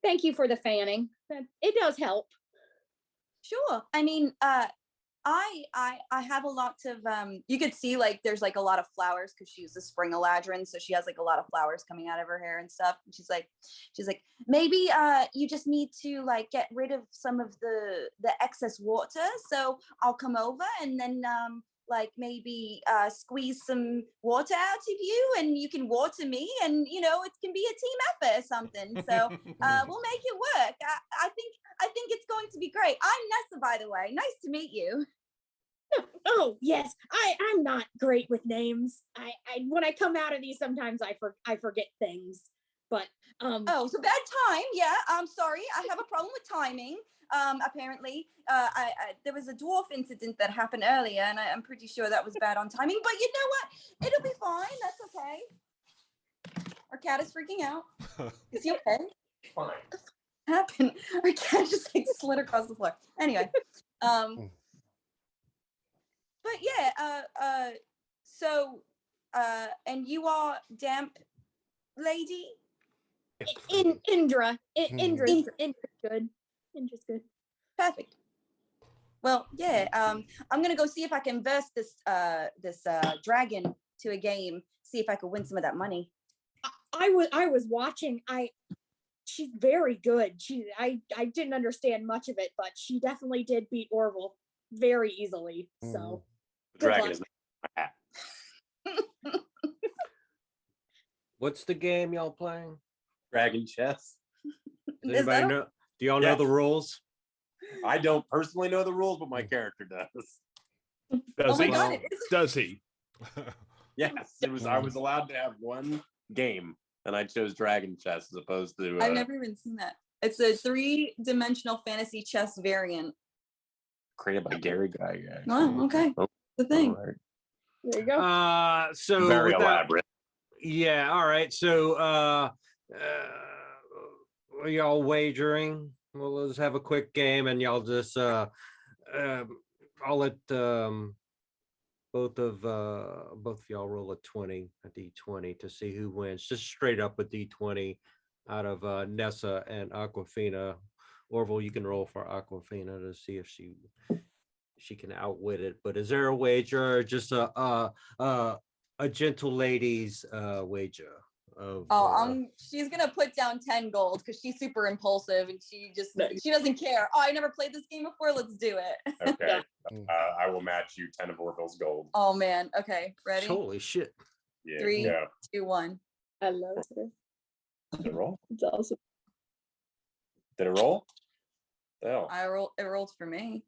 Speaker 7: thank you for the fanning. It does help.
Speaker 1: Sure. I mean, I have a lot of you could see like there's like a lot of flowers because she's a spring eladrin, so she has like a lot of flowers coming out of her hair and stuff. And she's like maybe you just need to like get rid of some of the excess water, so I'll come over and then like maybe squeeze some water out of you and you can water me, and it can be a team effort or something. So we'll make it work. I think it's going to be great. I'm Nessa, by the way. Nice to meet you.
Speaker 7: Oh yes, I'm not great with names. I when I come out of these, sometimes I forget things. But
Speaker 1: oh, so bad time. Yeah, I'm sorry. I have a problem with timing. Apparently, there was a dwarf incident that happened earlier, and I'm pretty sure that was bad on timing. But you know what? It'll be fine. That's okay. Our cat is freaking out. Is he okay?
Speaker 2: Fine.
Speaker 1: What happened? Our cat just like slid across the floor. Anyway, but yeah, so and you are damp lady?
Speaker 7: Indra's good. Indra's good.
Speaker 1: Perfect. Well, yeah, I'm gonna go see if I can verse this dragon to a game, see if I could win some of that money.
Speaker 7: I was watching. She's very good. I didn't understand much of it, but she definitely did beat Orville very easily. So
Speaker 2: The dragon is not my hat.
Speaker 3: What's the game y'all playing?
Speaker 2: Dragon chess.
Speaker 3: Does anybody know? Do y'all know the rules?
Speaker 2: I don't personally know the rules, but my character does.
Speaker 6: Does
Speaker 1: my
Speaker 6: he?
Speaker 1: God, it is.
Speaker 6: Does he?
Speaker 2: Yes, I was allowed to have one game, and I chose Dragon Chess as opposed to.
Speaker 1: I've never even seen that. It's a 3-dimensional fantasy chess variant.
Speaker 2: Created by Gary Guy.
Speaker 1: Oh, okay. The thing.
Speaker 2: Right.
Speaker 7: there you go.
Speaker 3: So
Speaker 2: Very
Speaker 3: without-
Speaker 2: elaborate.
Speaker 3: Yeah, all right. So are y'all wagering? Well, let's have a quick game and y'all just I'll let both of y'all roll a d20 to see who wins. Just straight up a d20 out of Nessa and Aquafina. Orville, you can roll for Aquafina to see if she can outwit it. But is there a wager or just a gentle lady's wager?
Speaker 1: She's gonna put down 10 gold because she's super impulsive and she doesn't care. Oh, I never played this game before. Let's do it.
Speaker 2: Okay. I will match you 10 of Orville's gold.
Speaker 1: Oh man. Okay. Ready?
Speaker 3: Holy shit.
Speaker 2: Yeah.
Speaker 1: 3,
Speaker 2: Yeah.
Speaker 1: 2, 1.
Speaker 7: I love it.
Speaker 2: Did it roll?
Speaker 7: It's awesome.
Speaker 2: Did it roll? Oh.
Speaker 1: It rolled for me.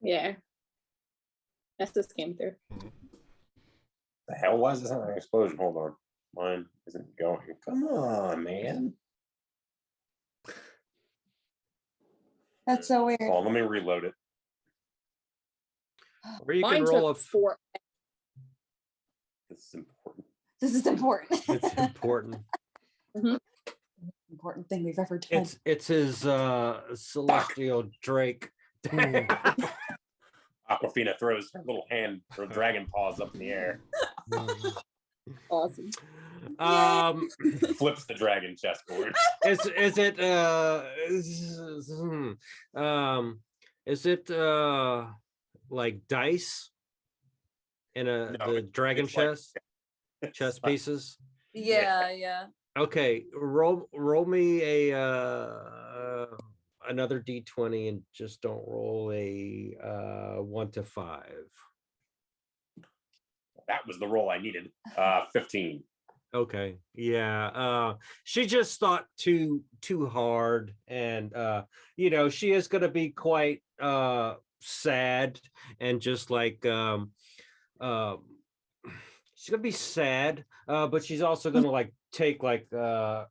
Speaker 7: Yeah. That's just came through.
Speaker 2: The hell was this? An explosion. Hold on. Mine isn't going. Come on, man.
Speaker 1: That's so weird.
Speaker 2: Oh, let me reload it.
Speaker 3: Or you
Speaker 7: Mine
Speaker 3: can roll
Speaker 7: took 4.
Speaker 2: This is important.
Speaker 1: This is important.
Speaker 3: It's important.
Speaker 1: Important thing we've ever done.
Speaker 3: It's his celestial Drake.
Speaker 2: Aquafina throws her little hand, her dragon paws up in the air,
Speaker 7: Awesome.
Speaker 2: flips the dragon chessboard.
Speaker 3: Is it like dice in
Speaker 2: No,
Speaker 3: the dragon
Speaker 2: it's like-
Speaker 3: chess pieces?
Speaker 1: Yeah.
Speaker 3: Okay, roll me a another d20 and just don't roll a 1 to 5.
Speaker 2: That was the roll I needed. 15.
Speaker 3: Okay, yeah. She just thought too hard, and she is gonna be quite sad and just like she's gonna be sad, but she's also gonna like take like her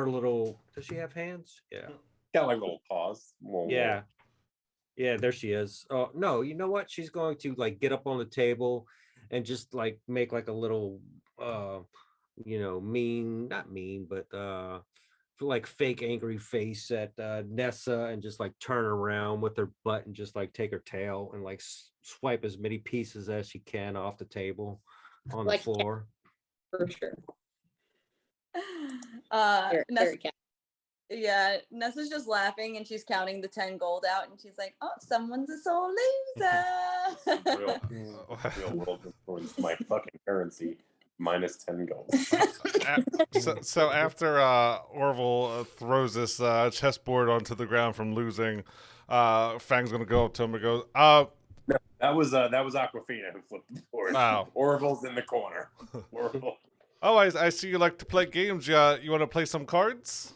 Speaker 3: little. Does she have hands? Yeah.
Speaker 2: Got like little paws.
Speaker 3: Yeah. Yeah, there she is. Oh no, you know what? She's going to like get up on the table and just like make like a little mean, not mean, but like fake angry face at Nessa and just like turn around with her butt and just like take her tail and like swipe as many pieces as she can off the table on
Speaker 7: Like
Speaker 3: the floor.
Speaker 7: For sure.
Speaker 1: Nessa's just laughing and she's counting the 10 gold out and she's like, oh, someone's a sore loser.
Speaker 2: Real world influenced my fucking currency. Minus 10 gold.
Speaker 4: So after Orville throws this chessboard onto the ground from losing, Fang's gonna go up to him and go,
Speaker 2: That was Aquafina who flipped the board.
Speaker 4: Wow.
Speaker 2: Orville's in the corner. Orville.
Speaker 4: Oh, I see you like to play games. You want to play some cards?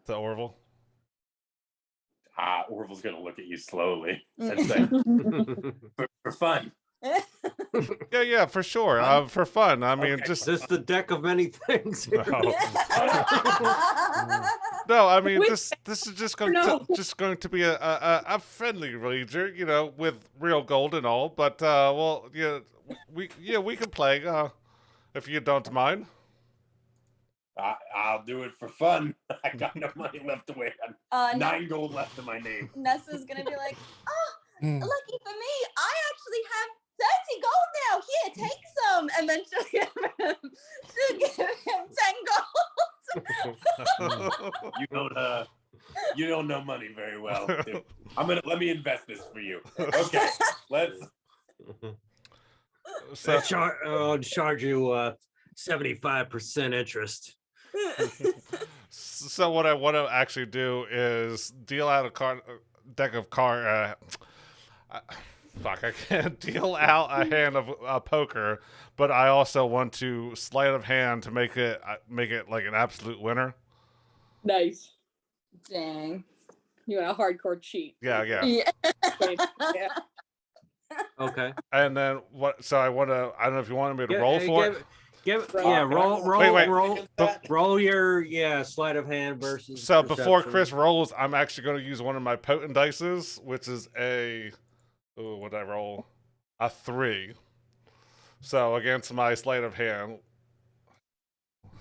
Speaker 4: To Orville.
Speaker 2: Orville's gonna look at you slowly and say, for fun.
Speaker 4: Yeah, for sure. For fun. I mean,
Speaker 2: Okay.
Speaker 4: just
Speaker 3: This the deck of many things.
Speaker 4: no. No, I mean this is just going to be a friendly wager, with real gold and all. But we can play. if you don't mind.
Speaker 2: I'll do it for fun. I got no money left to wait. 9 gold left in my name.
Speaker 1: Nessa's gonna be like, oh,
Speaker 5: Hmm.
Speaker 1: lucky for me, I actually have 30 gold now. Here, take some. And then she'll give him 10 gold.
Speaker 2: You don't know money very well. Let me invest this for you. Okay, let's.
Speaker 3: So I'll charge you 75% interest.
Speaker 4: So what I want to actually do is deal out a deck of fuck, I can't deal out a hand of poker, but I also want to sleight of hand to make it like an absolute winner.
Speaker 7: Nice.
Speaker 1: Dang.
Speaker 7: You want a hardcore cheat.
Speaker 4: Yeah.
Speaker 1: Yeah.
Speaker 7: Yeah.
Speaker 3: Okay.
Speaker 4: And then what? So I want to. I don't know if you wanted me to roll for it.
Speaker 3: Roll your sleight of hand versus.
Speaker 4: So before
Speaker 3: perception.
Speaker 4: Chris rolls, I'm actually going to use one of my potent dices, which is what did I roll? A 3. So against my sleight of hand,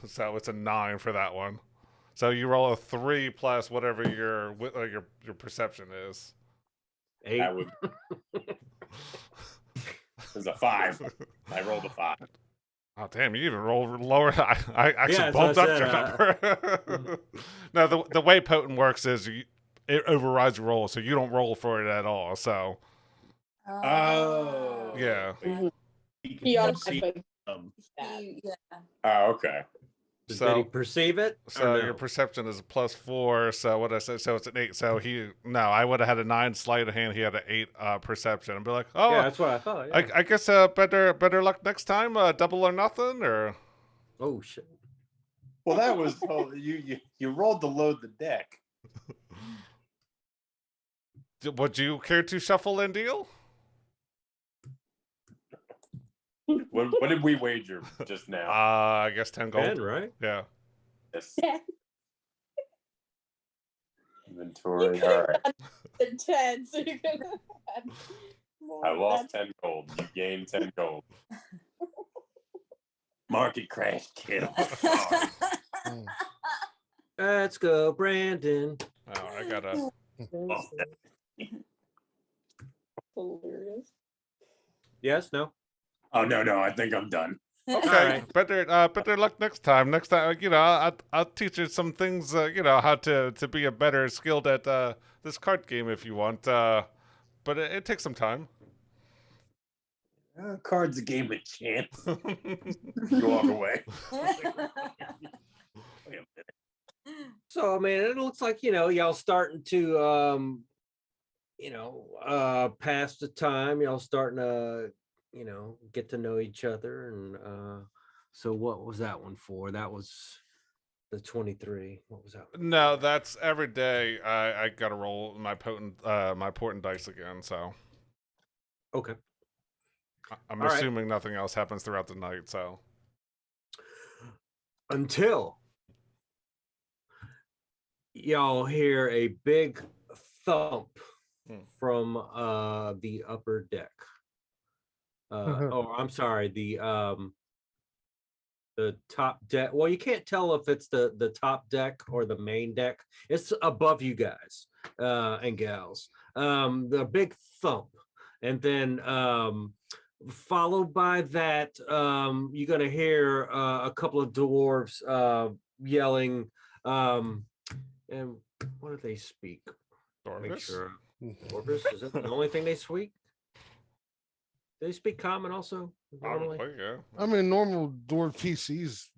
Speaker 4: so it's a 9 for that one. So you roll a 3 plus whatever your perception is.
Speaker 3: 8.
Speaker 2: I would. There's a 5. I rolled a 5.
Speaker 4: Oh damn! You even rolled lower. I actually
Speaker 3: Yeah,
Speaker 4: bumped
Speaker 3: so
Speaker 4: up
Speaker 3: I
Speaker 4: your number. No, the way potent works is it overrides your roll, so you don't roll for it at all. So.
Speaker 2: Oh.
Speaker 4: Yeah.
Speaker 7: He automatically
Speaker 1: Yeah.
Speaker 2: Oh, okay.
Speaker 3: Did he perceive it?
Speaker 4: So your perception is a +4. So what I said, so it's an 8. So I would have had a 9 sleight of hand. He had an 8 perception. I'd be like, oh,
Speaker 3: yeah, that's what I thought. Yeah.
Speaker 4: I guess better luck next time. Double or nothing, or.
Speaker 3: Oh shit.
Speaker 2: Well, that was you rolled to load the deck.
Speaker 4: Would you care to shuffle and deal?
Speaker 2: What did we wager just now?
Speaker 4: I guess 10 gold.
Speaker 3: 10, right?
Speaker 4: Yeah.
Speaker 2: Yes.
Speaker 7: Yeah.
Speaker 2: Inventory. All right.
Speaker 7: the 10, so you can add more.
Speaker 2: I lost 10 gold. You gained 10 gold. Market crash kill.
Speaker 3: Let's go, Brandon.
Speaker 4: Oh, I gotta.
Speaker 7: Hilarious.
Speaker 3: Yes, no.
Speaker 2: Oh no! I think I'm done.
Speaker 4: Okay, better luck next time. Next time, I'll teach you some things. How to be a better skilled at this card game if you want. But it takes some time.
Speaker 2: Cards a game of chance. You walk away.
Speaker 3: So I mean, it looks like y'all starting to pass the time. Y'all starting to get to know each other, and so what was that one for? That was the 23. What was that one?
Speaker 4: No, that's every day. I gotta roll my portent dice again. So
Speaker 3: Okay.
Speaker 4: I'm
Speaker 3: All right.
Speaker 4: assuming nothing else happens throughout the night. So
Speaker 3: until y'all hear a big thump from the upper deck. I'm sorry, the top deck. Well, you can't tell if it's the top deck or the main deck. It's above you guys and gals. The big thump, and then followed by that, you're gonna hear a couple of dwarves yelling. And what do they speak?
Speaker 4: Dwarvish?
Speaker 3: Make sure. Dwarvish, is that the only thing they speak? They speak common also? Normally?
Speaker 4: Probably, yeah.
Speaker 5: I mean, normal dwarf PCs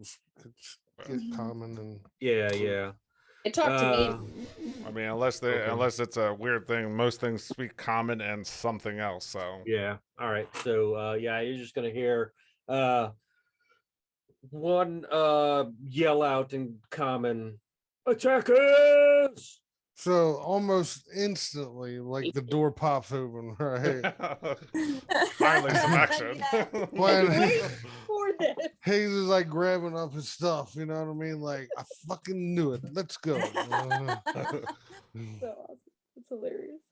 Speaker 5: get common and
Speaker 3: Yeah.
Speaker 7: It talked to me.
Speaker 4: I mean, unless it's a weird thing, most things speak common and something else. So
Speaker 3: yeah. All right. So you're just gonna hear one yell out in common, attackers.
Speaker 5: so almost instantly, like the door pops open, right?
Speaker 4: finally some action.
Speaker 5: When
Speaker 7: Wait for this.
Speaker 5: Hayes is like grabbing up his stuff, you know what I mean? Like, I fucking knew it. Let's go.
Speaker 7: So awesome. It's hilarious.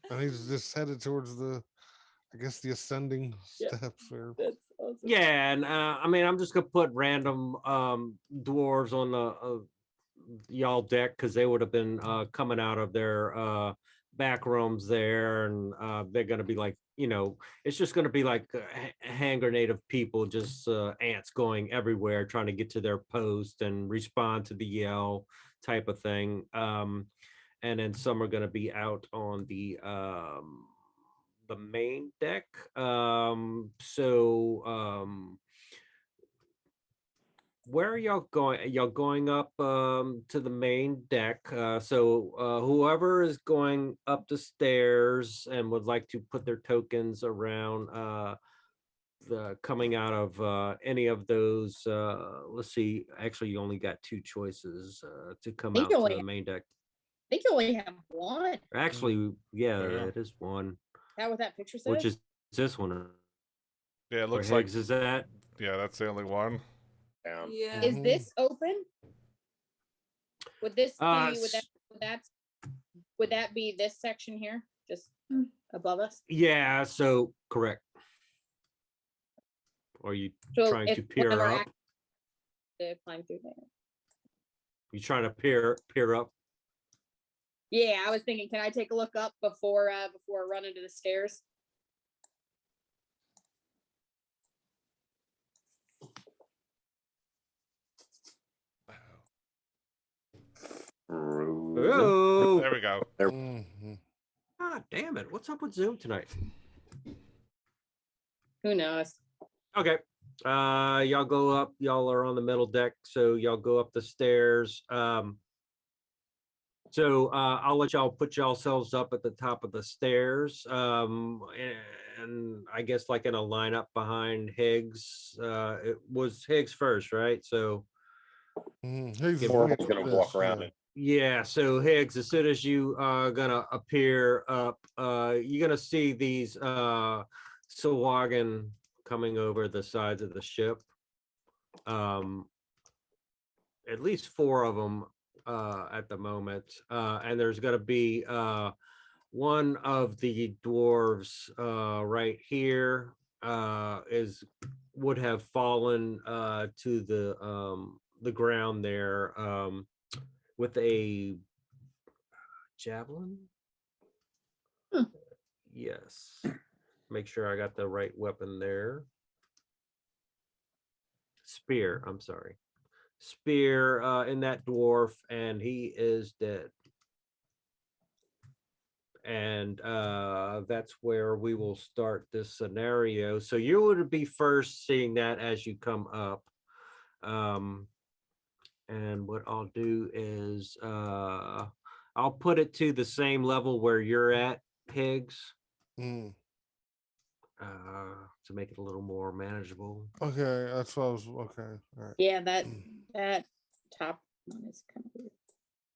Speaker 5: And he's just headed towards the ascending
Speaker 7: Yeah.
Speaker 5: steps. Or
Speaker 7: That's awesome.
Speaker 3: Yeah, and I mean, I'm just gonna put random dwarves on the y'all deck because they would have been coming out of their back rooms there, and they're gonna be like, it's just gonna be like a hand grenade of people, just ants going everywhere, trying to get to their post and respond to the yell type of thing. And then some are gonna be out on the main deck. Where are y'all going? Y'all going up to the main deck. Whoever is going up the stairs and would like to put their tokens around the coming out of any of those, let's see, actually you only got two choices to come out to the main deck.
Speaker 7: I think you only have one.
Speaker 3: Actually, yeah,
Speaker 4: Yeah.
Speaker 3: it is one.
Speaker 7: Is that what that picture says?
Speaker 3: Which is this one.
Speaker 4: Yeah, it looks
Speaker 3: Where
Speaker 4: like
Speaker 3: Higgs is that?
Speaker 4: yeah, that's the only one.
Speaker 2: Down.
Speaker 1: Yeah.
Speaker 7: Is this open? Would this be would that be this section here, just above us?
Speaker 3: Yeah, so correct. Are you
Speaker 7: So
Speaker 3: trying
Speaker 7: if
Speaker 3: to peer
Speaker 7: one of our
Speaker 3: up?
Speaker 7: actors to climb through there.
Speaker 3: You trying to peer up?
Speaker 7: Yeah, I was thinking, can I take a look up before I run into the stairs?
Speaker 3: Oh,
Speaker 4: There we go.
Speaker 5: Mhm.
Speaker 3: God damn it! What's up with Zoom tonight?
Speaker 7: Who knows?
Speaker 3: Okay, y'all go up. Y'all are on the middle deck, so y'all go up the stairs. I'll let y'all put yourselves up at the top of the stairs. And I guess like in a lineup behind Higgs. It was Higgs first, right? So
Speaker 5: He's
Speaker 2: Oracle's gonna walk
Speaker 5: this,
Speaker 2: around
Speaker 5: yeah.
Speaker 2: it.
Speaker 3: yeah, so Higgs, as soon as you are gonna appear up, you're gonna see these Sawagan coming over the sides of the ship. At least 4 of them at the moment, and there's gonna be one of the dwarves right here would have fallen to the ground there. With a javelin. Yes. Make sure I got the right weapon there. Spear, I'm sorry. Spear in that dwarf, and he is dead. And that's where we will start this scenario. So you would be first seeing that as you come up. And what I'll do is I'll put it to the same level where you're at, Higgs,
Speaker 5: Mm.
Speaker 3: to make it a little more manageable.
Speaker 5: Okay, that's what I was. Okay, all right.
Speaker 7: Yeah, that top one is kind of weird.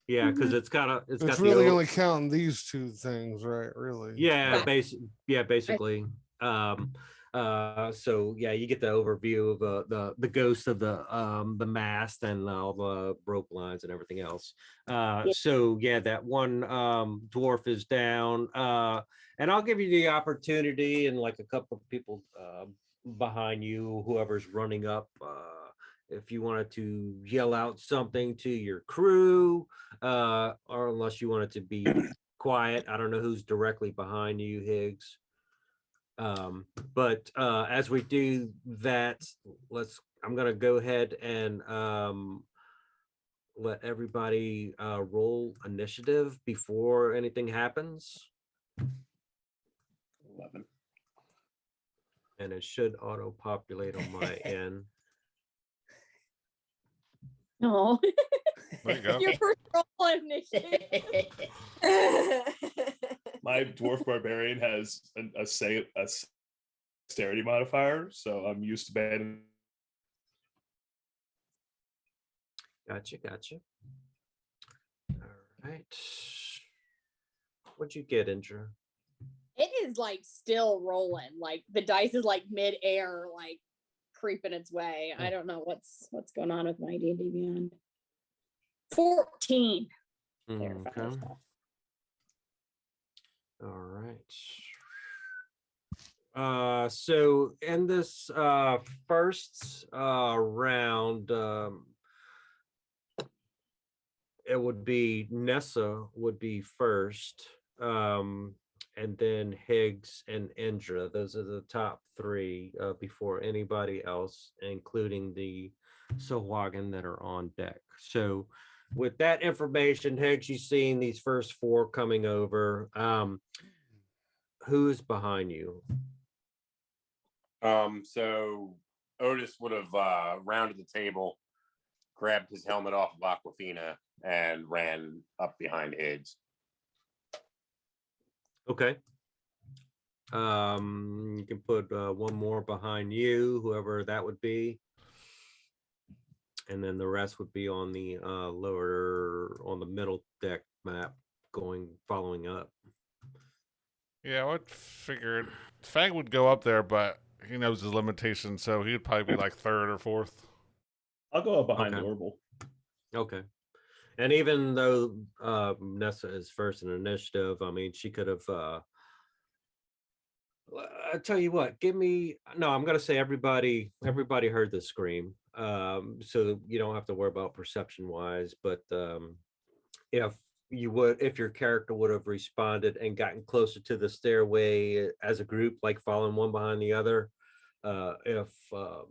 Speaker 3: Yeah, because it's got
Speaker 5: It's
Speaker 3: the
Speaker 5: really only counting these two things, right? Really.
Speaker 3: yeah,
Speaker 7: Right.
Speaker 3: basically. So yeah, you get the overview of the ghost of the mast and all the rope lines and everything else. So yeah, that one dwarf is down. And I'll give you the opportunity and like a couple of people behind you, whoever's running up, if you wanted to yell out something to your crew, or unless you wanted to be quiet. I don't know who's directly behind you, Higgs. But as we do that, I'm gonna go ahead and let everybody roll initiative before anything happens.
Speaker 2: 11.
Speaker 3: And it should auto-populate on my end.
Speaker 7: No.
Speaker 4: There you go.
Speaker 7: Your first roll initiative.
Speaker 6: My dwarf barbarian has a dexterity modifier, so I'm used to bad.
Speaker 3: Gotcha. All right. What'd you get, Indra?
Speaker 7: It is like still rolling. Like the dice is like mid-air, like creeping its way. I don't know what's going on with my D&D Beyond. 14. There,
Speaker 3: Okay.
Speaker 7: final stuff.
Speaker 3: All right. So in this first round, it would be Nessa would be first, and then Higgs and Indra. Those are the top three before anybody else, including the Sahuagin that are on deck. So with that information, Higgs, you've seen these first four coming over. Who's behind you?
Speaker 2: So Otis would have rounded the table, grabbed his helmet off of Aquafina, and ran up behind Higgs.
Speaker 3: Okay. You can put one more behind you, whoever that would be. And then the rest would be on the on the middle deck map following up.
Speaker 4: Yeah, I would figured Fang would go up there, but he knows his limitations, so he'd probably be like third or fourth.
Speaker 6: I'll go up behind
Speaker 3: Okay.
Speaker 6: the orbital.
Speaker 3: Okay. And even though Nessa is first in initiative, I mean, she could have. I tell you what, I'm going to say everybody heard the scream. So you don't have to worry about perception wise, but if your character would have responded and gotten closer to the stairway as a group, like following one behind the other, if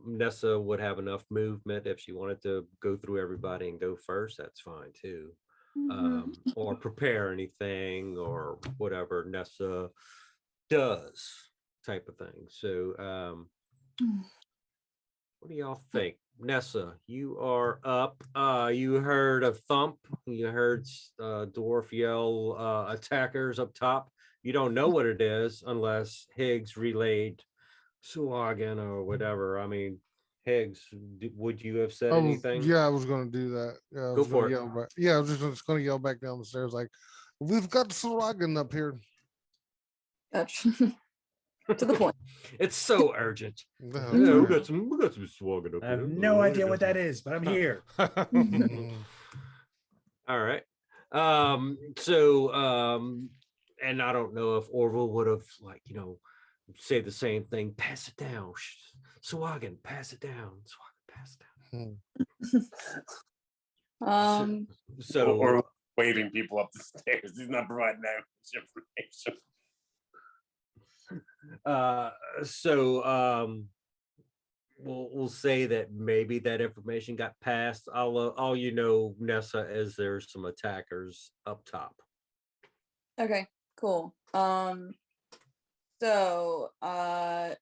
Speaker 3: Nessa would have enough movement, if she wanted to go through everybody and go first, that's fine too. Or prepare anything or whatever Nessa does, type of thing. So what do y'all think? Nessa, you are up. You heard a thump. You heard dwarf yell attackers up top. You don't know what it is unless Higgs relayed Suagan or whatever. I mean, Higgs, would you have said anything?
Speaker 5: Yeah, I was going to do that. Yeah, I
Speaker 3: Go
Speaker 5: was
Speaker 3: for
Speaker 5: gonna
Speaker 3: it.
Speaker 5: Yell back. Yeah, I was just going to yell back down the stairs like, "We've got Saragan up here."
Speaker 1: Gotcha. To the point.
Speaker 3: It's so urgent.
Speaker 5: No,
Speaker 3: Yeah, we
Speaker 5: it's
Speaker 3: got some Suagan up
Speaker 9: I have
Speaker 3: here.
Speaker 9: no idea what that is, but I'm here.
Speaker 5: fine.
Speaker 3: All right. So and I don't know if Orville would have say the same thing. Pass it down. Swaggin, pass it down. Swaggin, pass it down. So
Speaker 2: or waving people up the stairs. He's not providing that much information.
Speaker 3: We'll say that maybe that information got passed. All Nessa, is there's some attackers up top.
Speaker 1: Okay, cool. So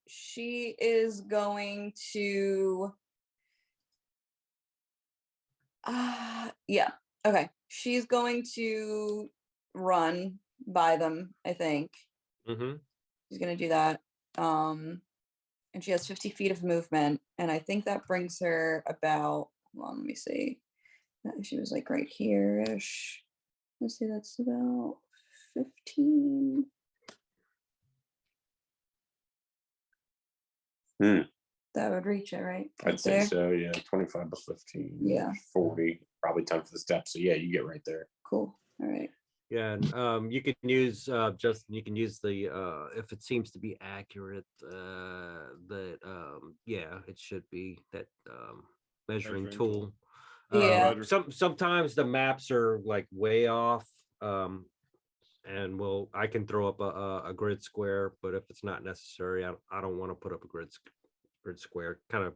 Speaker 1: she is going to yeah, okay. She's going to run by them, I think.
Speaker 3: Mm-hmm.
Speaker 1: She's gonna do that. And she has 50 feet of movement, and I think that brings her about, hold on, let me see. She was like right here-ish. Let's see, that's about 15. That would reach it, right?
Speaker 2: I'd say so, yeah. 25 plus 15.
Speaker 1: Yeah.
Speaker 2: 40. Probably time for the steps. So yeah, you get right there.
Speaker 1: Cool. All right.
Speaker 3: Yeah, and you can use Justin. You can use the if it seems to be accurate. That it should be that measuring tool.
Speaker 1: Yeah.
Speaker 3: Sometimes the maps are like way off. And I can throw up a grid square, but if it's not necessary, I don't want to put up a grid square. Kind of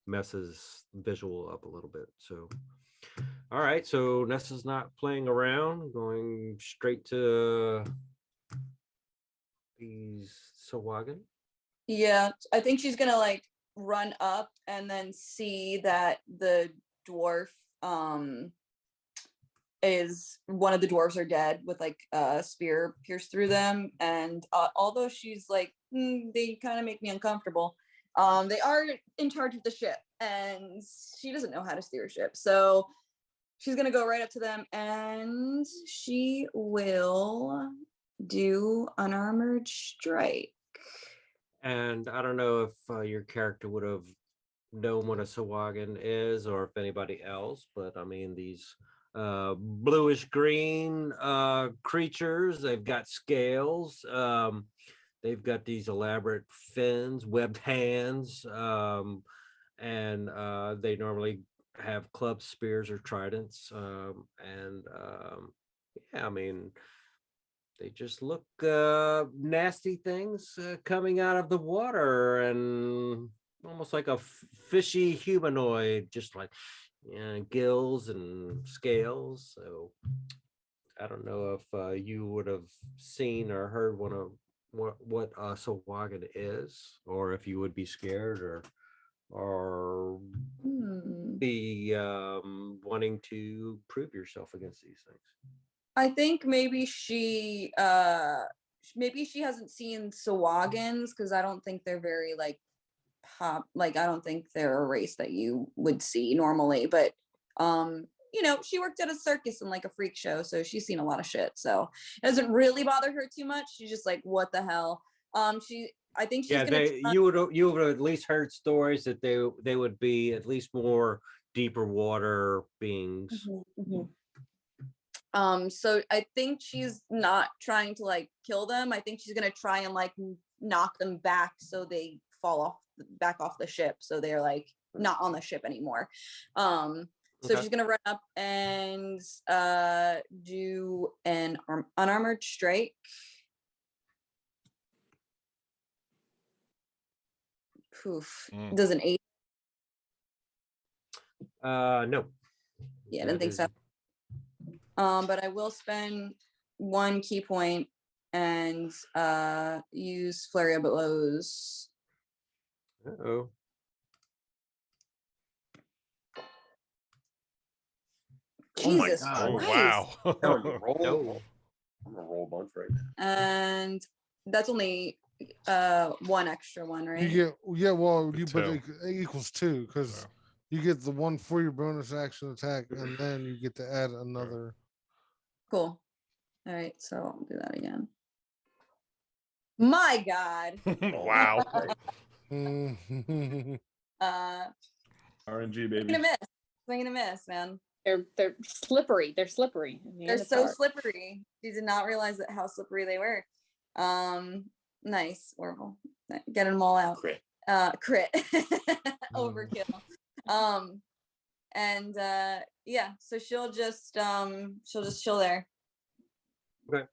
Speaker 3: messes visual up a little bit. So. All right, so Nessa's not playing around, going straight to these Sawagan.
Speaker 1: Yeah, I think she's gonna like run up and then see that the dwarf is one of the dwarves are dead with like a spear pierced through them, and although she's like they kind of make me uncomfortable, they are in charge of the ship and she doesn't know how to steer a ship, so she's gonna go right up to them and she will do an armored strike.
Speaker 3: And I don't know if your character would have known what a Sawagan is or if anybody else, but I mean, these bluish green creatures, they've got scales. they've got these elaborate fins, webbed hands, and they normally have club spears or tridents. Yeah, I mean, they just look nasty things coming out of the water and almost like a fishy humanoid, just like gills and scales. So I don't know if you would have seen or heard one of what a Sawagan is, or if you would be scared or be wanting to prove yourself against these things.
Speaker 1: I think maybe she hasn't seen Sawagans because I don't think they're very like I don't think they're a race that you would see normally, but she worked at a circus and like a freak show, so she's seen a lot of shit, so it doesn't really bother her too much. She's just like, what the hell. I think she's
Speaker 3: you would have at least heard stories that they would be at least more deeper water beings.
Speaker 1: So I think she's not trying to like kill them. I think she's gonna try and like knock them back so they fall back off the ship, so they're like not on the ship anymore. So she's gonna run up and do an unarmored strike. Poof. Does an 8?
Speaker 3: No.
Speaker 1: Yeah, I didn't think so. But I will spend 1 key point and use flurry of blows.
Speaker 3: Uh-oh.
Speaker 1: Jesus
Speaker 2: Oh my God.
Speaker 1: Christ.
Speaker 4: Wow.
Speaker 2: I'm gonna roll
Speaker 3: No.
Speaker 2: a bunch right now.
Speaker 1: And that's only 1 extra one, right?
Speaker 5: You get but
Speaker 4: Two.
Speaker 5: it equals 2 because you get the 1 for your bonus action attack, and then you get to add another.
Speaker 1: Cool. All right, so I'll do that again. My God.
Speaker 4: Wow.
Speaker 6: RNG, baby.
Speaker 1: Swing and a miss, man.
Speaker 7: They're slippery. They're slippery.
Speaker 1: They're so slippery. She did not realize how slippery they were. Nice, Orville. Get them all out.
Speaker 8: Crit.
Speaker 1: Crit. Overkill. And yeah, so she'll just chill there.
Speaker 3: Okay.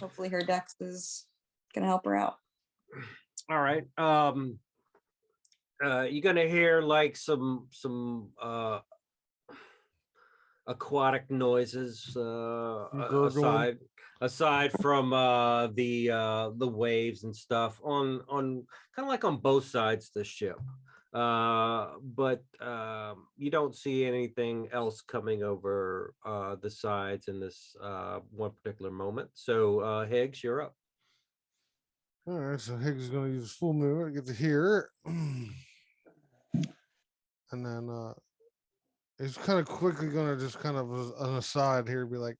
Speaker 1: Hopefully her dex is gonna help her out.
Speaker 3: All right. You're gonna hear like some aquatic noises aside from the waves and stuff on kind of like on both sides of the ship. But you don't see anything else coming over the sides in this one particular moment. So Higgs, you're up.
Speaker 5: All right, so Higgs is going to use full movement to get to here. And then he's kind of quickly going to just kind of an aside here be like,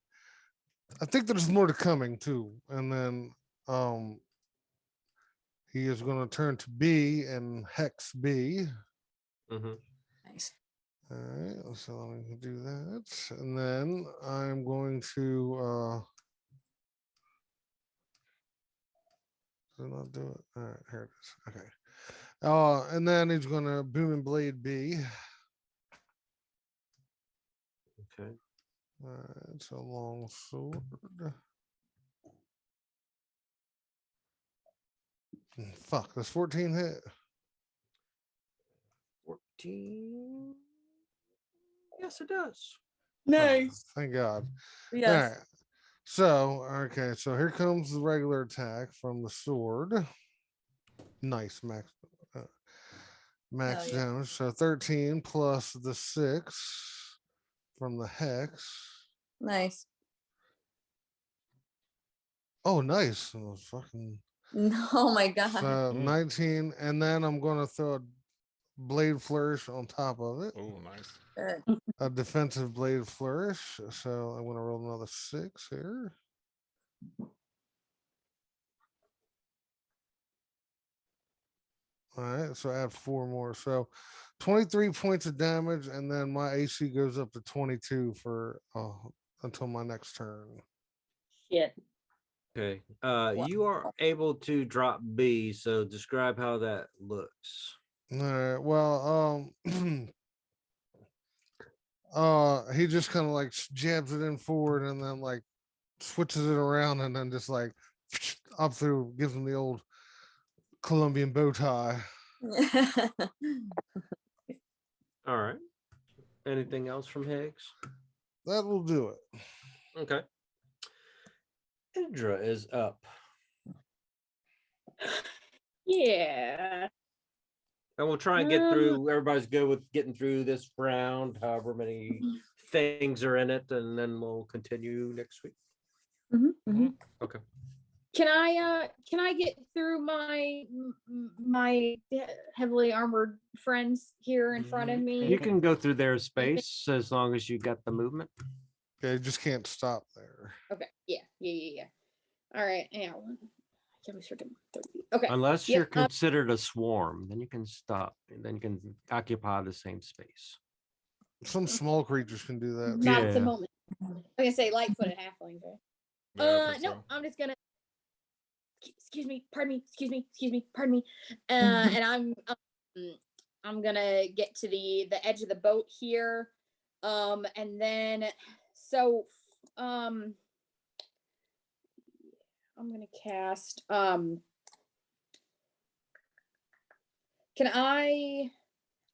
Speaker 5: I think there's more to coming too. And then he is going to turn to B and hex B.
Speaker 1: Nice.
Speaker 5: All right, so let me do that. And then I'm going to did I not do it? All right, here it is. Okay. And then he's gonna boom and blade B.
Speaker 3: Okay.
Speaker 5: All right, it's a long sword. Fuck, that's 14 hit.
Speaker 3: 14. Yes, it does.
Speaker 1: Nice.
Speaker 5: Thank God.
Speaker 1: Yes.
Speaker 5: All right. So, okay, so here comes the regular attack from the sword. Nice, max damage. So 13 plus the 6 from the hex.
Speaker 1: Nice.
Speaker 5: Oh, nice. Oh, fucking.
Speaker 1: Oh my God.
Speaker 5: So 19, and then I'm going to throw a blade flourish on top of it.
Speaker 4: Oh, nice.
Speaker 5: A defensive blade flourish. So I'm going to roll another 6 here. All right, so add 4 more. So 23 points of damage, and then my AC goes up to 22 for until my next turn.
Speaker 7: Shit.
Speaker 3: Okay. You are able to drop B, so describe how that looks.
Speaker 5: All right. Well, he just kind of like jabs it in forward and then like switches it around and then just like up through, gives him the old Colombian bow tie.
Speaker 3: All right. Anything else from Higgs?
Speaker 5: That will do it.
Speaker 3: Okay. Indra is up.
Speaker 7: Yeah.
Speaker 3: And we'll try and get through. Everybody's good with getting through this round, however many things are in it, and then we'll continue next week. Okay.
Speaker 7: Can I get through my heavily armored friends here in front of me?
Speaker 3: You can go through their space as long as you got the movement.
Speaker 5: Okay, you just can't stop there.
Speaker 7: Okay. Yeah. All right. Yeah. Can we start 30? Okay.
Speaker 3: Unless you're considered a swarm, then you can stop, and then you can occupy the same space.
Speaker 5: Some small creatures can do that.
Speaker 7: Not at the moment. I'm gonna say light-footed halflings, right?
Speaker 4: Yeah,
Speaker 7: No, I'm just gonna. Excuse me. Pardon me. And I'm gonna get to the edge of the boat here, and then I'm gonna cast. I'm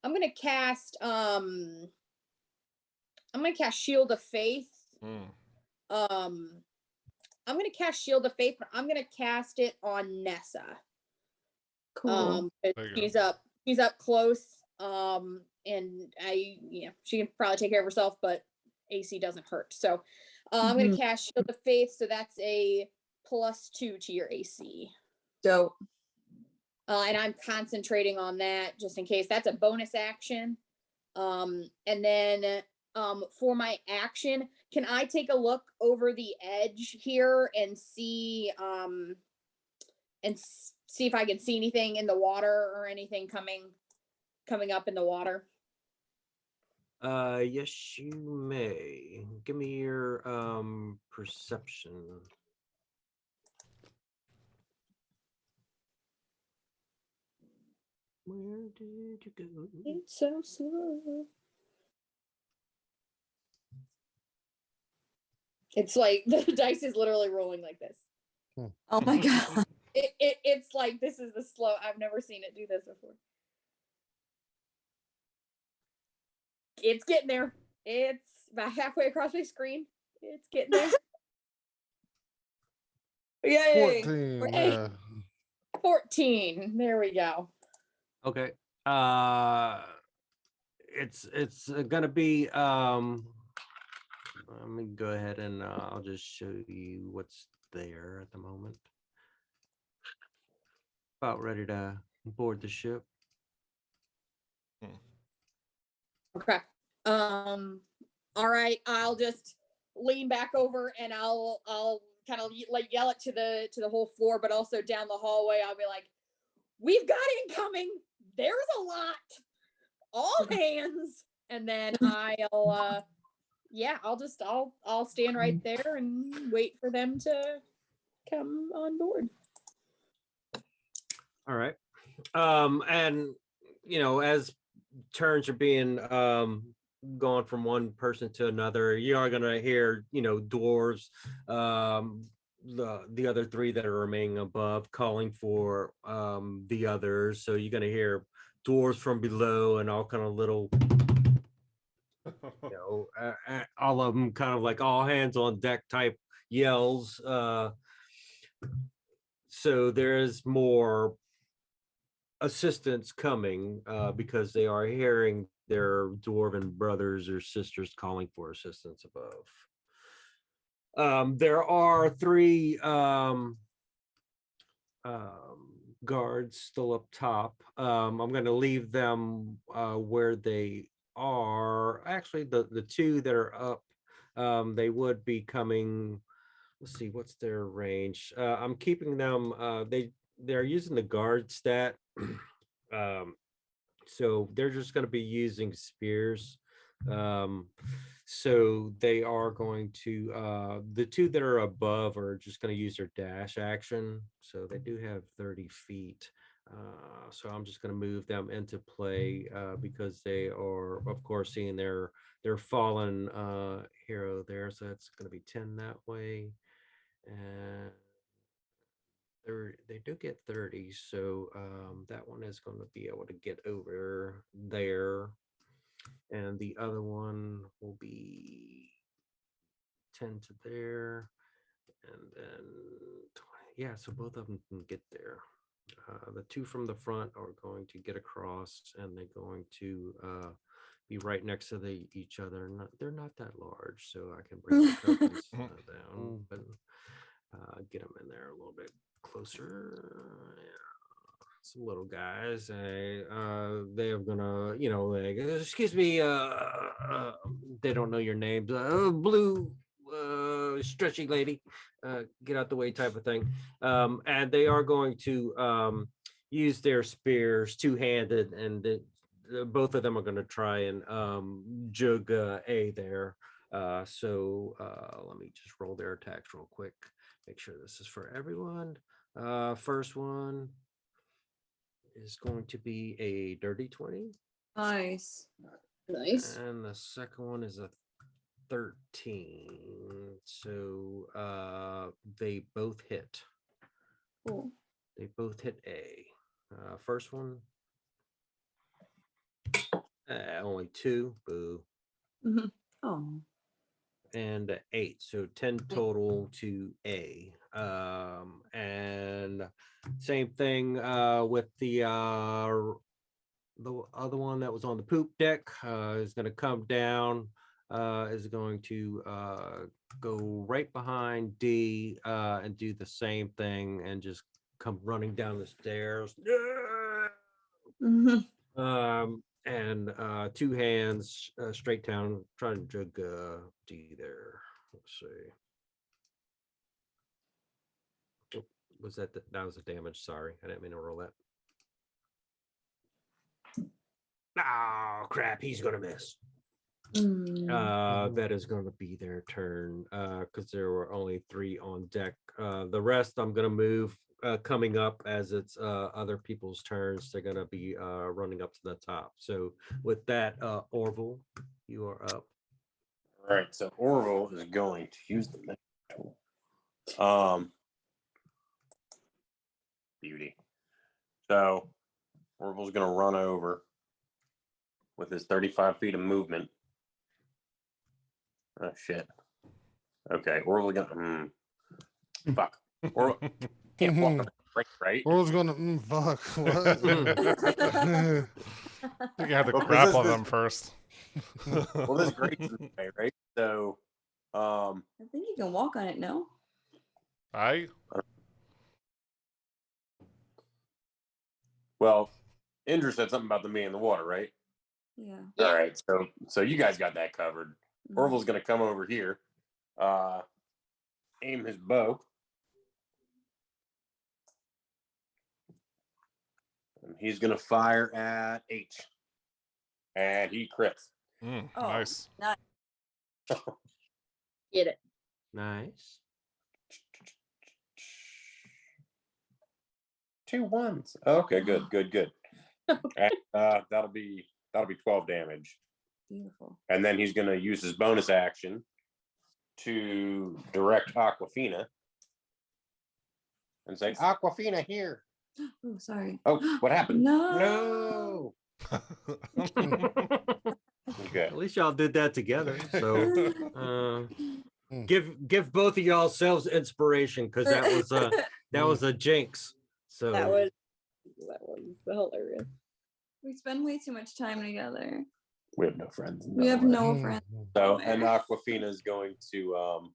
Speaker 7: gonna cast. I'm gonna cast Shield of Faith. I'm gonna cast Shield of Faith, but I'm gonna cast it on Nessa.
Speaker 1: Cool.
Speaker 7: She's up close. And she can probably take care of herself, but AC doesn't hurt. So I'm gonna cast Shield of Faith, so that's a +2 to your AC.
Speaker 1: Dope.
Speaker 7: And I'm concentrating on that just in case. That's a bonus action. And then for my action, can I take a look over the edge here and see if I can see anything in the water or anything coming up in the water?
Speaker 3: Yes, you may. Give me your perception. Where did you go?
Speaker 7: It's so slow. It's like the dice is literally rolling like this.
Speaker 1: Oh my god.
Speaker 7: It's like this is the slow. I've never seen it do this before. It's getting there. It's about halfway across my screen. It's getting there.
Speaker 1: Yay.
Speaker 5: 14. Yeah.
Speaker 7: 14. There we go.
Speaker 3: Okay. It's gonna be let me go ahead and I'll just show you what's there at the moment. About ready to board the ship.
Speaker 7: Okay. All right. I'll just lean back over and I'll kind of like yell it to the whole floor, but also down the hallway. I'll be like, "We've got incoming. There's a lot. All hands." And then I'll stand right there and wait for them to come on board.
Speaker 3: All right. And as turns are being gone from one person to another, you are gonna hear, dwarves, the other three that are remaining above calling for the others. So you're gonna hear dwarves from below and all kind of little all of them kind of like all hands on deck type yells. So there is more assistance coming because they are hearing their dwarven brothers or sisters calling for assistance above. There are 3 guards still up top. I'm going to leave them where they are. Actually, the 2 that are up, they would be coming. Let's see, what's their range? I'm keeping them. They're using the guard stat, so they're just going to be using spears. So they are going to the two that are above are just going to use their dash action. So they do have 30 feet. So I'm just going to move them into play because they are, of course, seeing their fallen hero there. So that's going to be 10 that way. And they do get 30. So that one is going to be able to get over there. And the other one will be 10 to there. And then 20. Yeah, so both of them can get there. The two from the front are going to get across, and they're going to be right next to each other. They're not that large, so I can bring the tokens down, but get them in there a little bit closer. Yeah. Some little guys. They're gonna, like, excuse me. They don't know your names. Blue, stretchy lady. Get out the way, type of thing. And they are going to use their spears two-handed, and both of them are going to try and jug A there. So let me just roll their attacks real quick. Make sure this is for everyone. First one is going to be a dirty 20.
Speaker 1: Nice.
Speaker 7: Nice.
Speaker 3: And the second one is a 13. So they both hit.
Speaker 1: Cool.
Speaker 3: They both hit A. First one, only 2. Boo.
Speaker 1: Oh.
Speaker 3: And 8, so 10 total to A. And same thing with the other one that was on the poop deck is going to come down, is going to go right behind D and do the same thing and just come running down the stairs. And two hands straight down, trying to jug D there. Let's see. Oh, was that that was a damage? Sorry, I didn't mean to roll that. Oh crap! He's gonna miss. That is going to be their turn because there were only 3 on deck. The rest I'm going to move coming up as it's other people's turns. They're going to be running up to the top. So with that, Orville, you are up.
Speaker 2: All right, so Orville is going to use the tool. Beauty. So Orville's going to run over with his 35 feet of movement. Oh shit. Okay, Orville's gonna fuck. Orville can't walk on the break, right?
Speaker 5: Orville's gonna fuck. What?
Speaker 4: You have to grapple them first.
Speaker 2: Well, this grate's in the way, right? So
Speaker 1: I think you can walk on it, no?
Speaker 2: Well, Indra said something about them being in the water, right?
Speaker 1: Yeah.
Speaker 2: All right, so you guys got that covered. Orville's gonna come over here, aim his bow, and he's gonna fire at H, and he crits.
Speaker 4: Nice.
Speaker 1: Nice.
Speaker 7: Get it.
Speaker 3: Nice.
Speaker 2: 2 1s. Okay, good. And that'll be 12 damage.
Speaker 1: Beautiful.
Speaker 2: And then he's going to use his bonus action to direct Aquafina and say, Aquafina, here.
Speaker 1: Oh, sorry.
Speaker 2: Oh, what happened?
Speaker 1: No.
Speaker 2: Okay.
Speaker 3: At least y'all did that together. So give both of y'all selves inspiration because that was a jinx. So
Speaker 7: That was hilarious.
Speaker 1: We spend way too much time together.
Speaker 2: We have no friends.
Speaker 1: We have no friends.
Speaker 2: So, and Aquafina is going to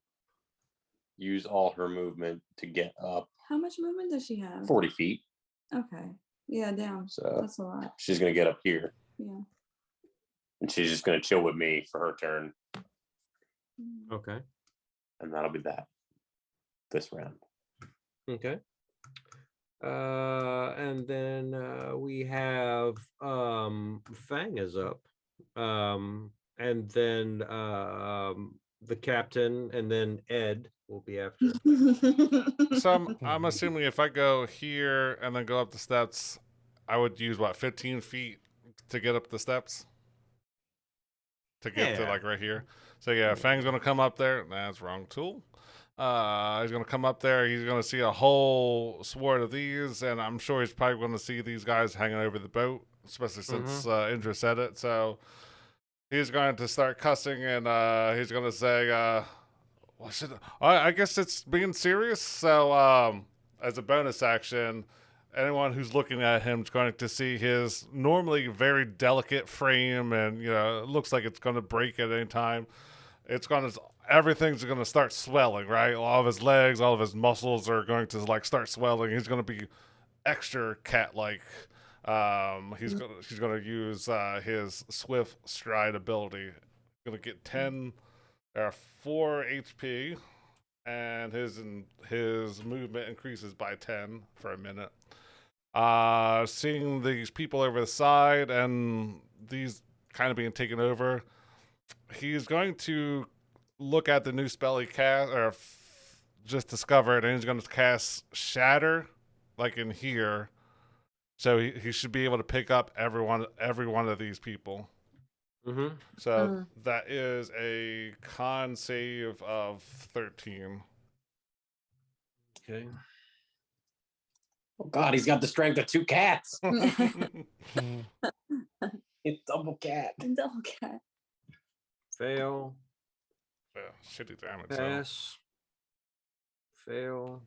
Speaker 2: use all her movement to get up.
Speaker 1: How much movement does she have?
Speaker 2: 40 feet.
Speaker 1: Okay. Yeah, damn.
Speaker 2: So
Speaker 1: that's a lot.
Speaker 2: She's going to get up here.
Speaker 1: Yeah.
Speaker 2: And she's just going to chill with me for her turn.
Speaker 3: Okay.
Speaker 2: And that'll be that this round.
Speaker 3: Okay. And then we have Fang is up. and then the captain, and then Ed will be after.
Speaker 4: So I'm assuming if I go here and then go up the steps, I would use what 15 feet to get up the steps to get to
Speaker 3: Yeah.
Speaker 4: like right here. So yeah, Fang's gonna come up there. That's wrong tool. He's gonna come up there. He's gonna see a whole sword of these, and I'm sure he's probably gonna see these guys hanging over the boat, especially since Indra said it. So he's going to start cussing, and he's gonna say, "What should I guess it's being serious." So as a bonus action, anyone who's looking at him is going to see his normally very delicate frame, and it looks like it's going to break at any time. Everything's going to start swelling, right? All of his legs, all of his muscles are going to like start swelling. He's going to be extra cat-like. He's going to use his swift stride ability. Going to get 4 HP, and his movement increases by 10 for a minute. Seeing these people over the side and these kind of being taken over, he's going to look at the new spell he cast, or just discovered, and he's going to cast Shatter, like in here. So he should be able to pick up every one of these people. So that is a con save of 13.
Speaker 3: Okay.
Speaker 8: Oh God, he's got the strength of 2 cats. It's double cat.
Speaker 1: Double cat.
Speaker 3: Fail.
Speaker 4: Yeah, shitty damage.
Speaker 3: Pass. Fail.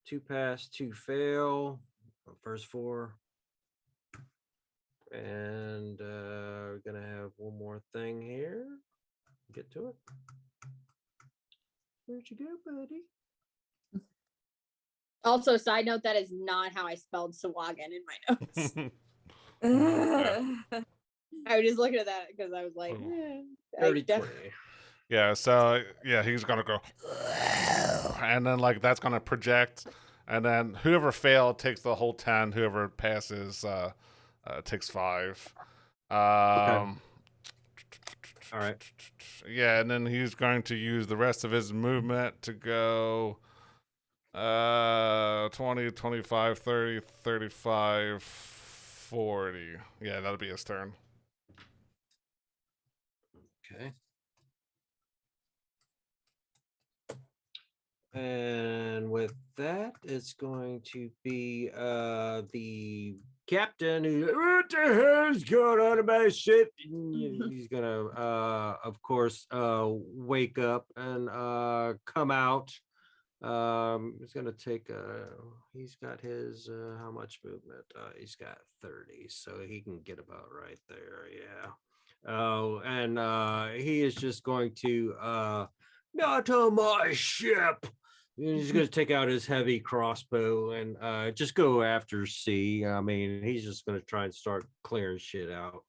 Speaker 3: 2 pass, 2 fail. First 4. And we're gonna have one more thing here. Get to it. Where'd you go, buddy?
Speaker 7: Also, side note, that is not how I spelled Sawagan in my notes. I was just looking at that because I was like,
Speaker 3: 30-20.
Speaker 4: Yeah, so he's gonna go, and then like that's gonna project, and then whoever failed takes the whole 10. Whoever passes takes 5.
Speaker 3: All right.
Speaker 4: Yeah, and then he's going to use the rest of his movement to go 20, 25, 30, 35, 40. Yeah, that'll be his turn.
Speaker 3: Okay. And with that, it's going to be the captain who, what the hell's going on in my ship? He's gonna of course wake up and come out. He's gonna take he's got his how much movement? He's got 30, so he can get about right there. Yeah. Oh, and he is just going to not on my ship. He's going to take out his heavy crossbow and just go after C. I mean, he's just going to try and start clearing shit out.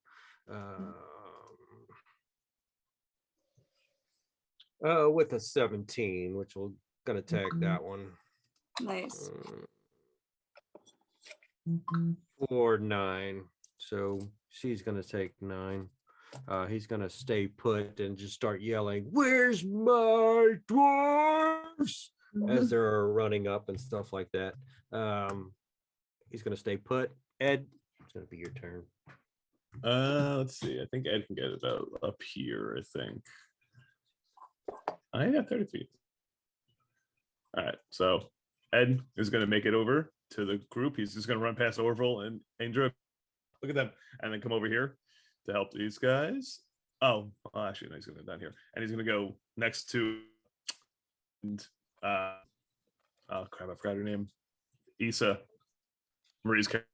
Speaker 3: With a 17, which will going to tag that one.
Speaker 1: Nice.
Speaker 3: For 9. So C's going to take 9. He's going to stay put and just start yelling, "Where's my dwarves?" as they're running up and stuff like that. He's going to stay put. Ed, it's going to be your turn.
Speaker 6: Let's see. I think Ed can get about up here, I think. I got 30 feet. All right. So Ed is going to make it over to the group. He's just going to run past Orville and Indra. Look at them. And then come over here to help these guys. Oh, well, actually, no, he's going to go down here. And he's going to go next to, and oh crap, I forgot her name. Issa, Marie's character.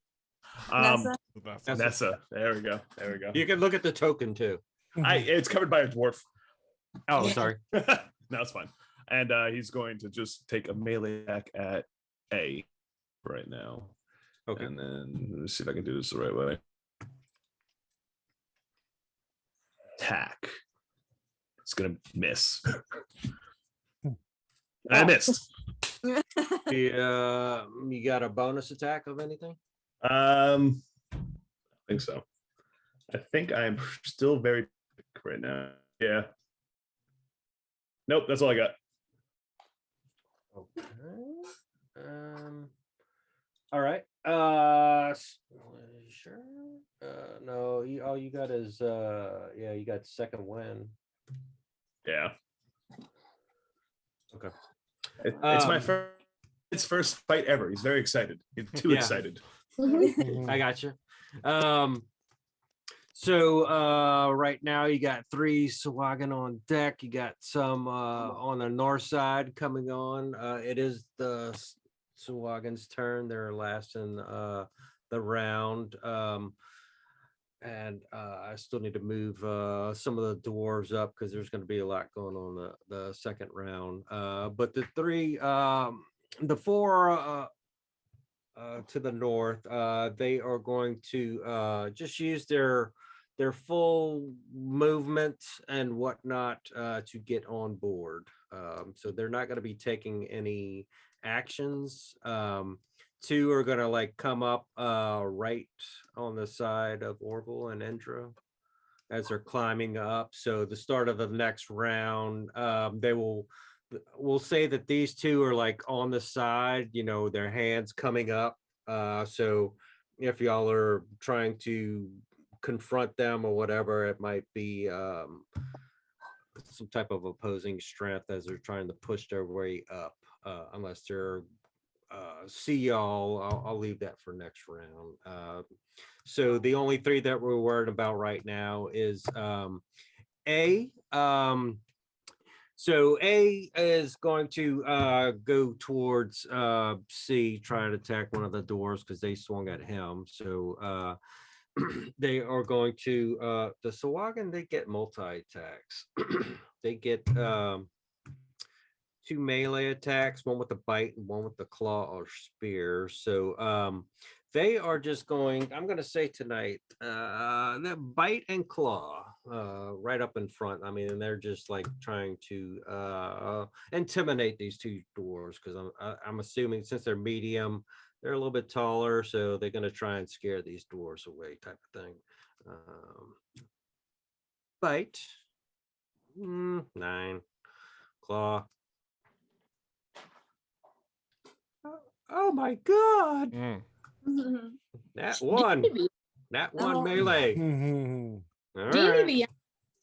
Speaker 6: Nessa. There we go. There we go.
Speaker 3: You can look at the token too.
Speaker 6: It's covered by a dwarf.
Speaker 3: Oh, sorry.
Speaker 6: No, it's fine. And he's going to just take a melee attack at A right now.
Speaker 3: Okay.
Speaker 6: And then let me see if I can do this the right way. Attack. It's gonna miss. And I missed.
Speaker 3: You got a bonus attack of anything?
Speaker 6: think so. I think I'm still very right now. Yeah. Nope, that's all I got.
Speaker 3: Okay. All right. Sure. No, all you got is yeah, you got second win.
Speaker 6: Yeah.
Speaker 3: Okay.
Speaker 6: It's my first fight ever. He's very excited. He's too
Speaker 3: Yeah.
Speaker 6: excited.
Speaker 3: I got you. So right now you got 3 Sahuagin on deck. You got some on the north side coming on. It is the Sahuagin's turn. They're last in the round. And I still need to move some of the dwarves up because there's going to be a lot going on the second round. But the 4 to the north, they are going to just use their full movement and whatnot to get on board. So they're not going to be taking any actions. 2 are going to like come up right on the side of Orville and Indra as they're climbing up. So the start of the next round, we'll say that these 2 are like on the side, you know, their hands coming up. So if y'all are trying to confront them or whatever, it might be some type of opposing strength as they're trying to push their way up, unless they're see y'all. I'll leave that for next round. So the only 3 that we're worried about right now is A. So A is going to go towards C, try to attack one of the doors because they swung at him. So they are going to the Sahuagin, they get multi-attacks. They get 2 melee attacks, one with the bite and one with the claw or spear. So they are just going, I'm going to say tonight, that bite and claw right up in front. I mean, and they're just like trying to intimidate these 2 dwarves because I'm assuming since they're medium, they're a little bit taller, so they're going to try and scare these dwarves away type of thing. Bite, 9, claw. Oh my God. That one. That one melee. All right.
Speaker 7: D&D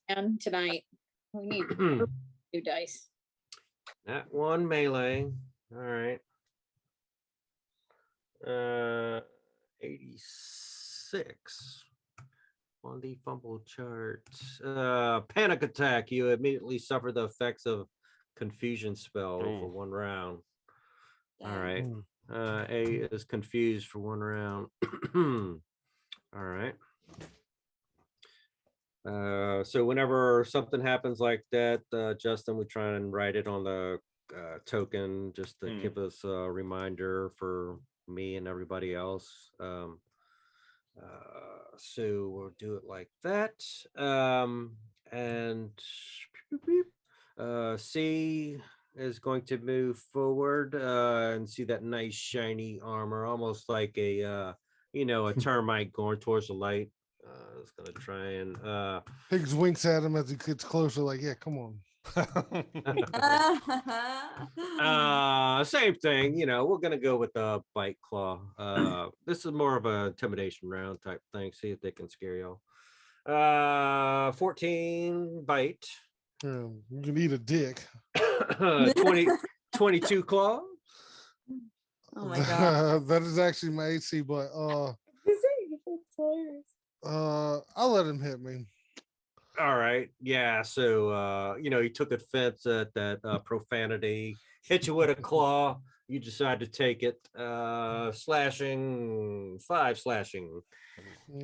Speaker 7: and tonight. We need 2 dice.
Speaker 3: That one melee. All right. 86 on the fumble chart. Panic attack. You immediately suffer the effects of confusion spell for 1 round. All right. A is confused for 1 round. All right. So whenever something happens like that, Justin would try and write it on the token just to give us a reminder for me and everybody else. So we'll do it like that. And C is going to move forward and see that nice shiny armor, almost like a a termite going towards the light. It's gonna try and
Speaker 5: Higgs winks at him as he gets closer, like, yeah, come on.
Speaker 3: Same thing, we're gonna go with the bite claw. This is more of a intimidation round type thing. See if they can scare y'all. 14 bite.
Speaker 5: You can eat a dick.
Speaker 3: 22 claw.
Speaker 1: Oh my God.
Speaker 5: That is actually my AC, but I'll let him hit me.
Speaker 3: All right. Yeah. So he took offense at that profanity, hit you with a claw. You decide to take it. Slashing, 5 slashing.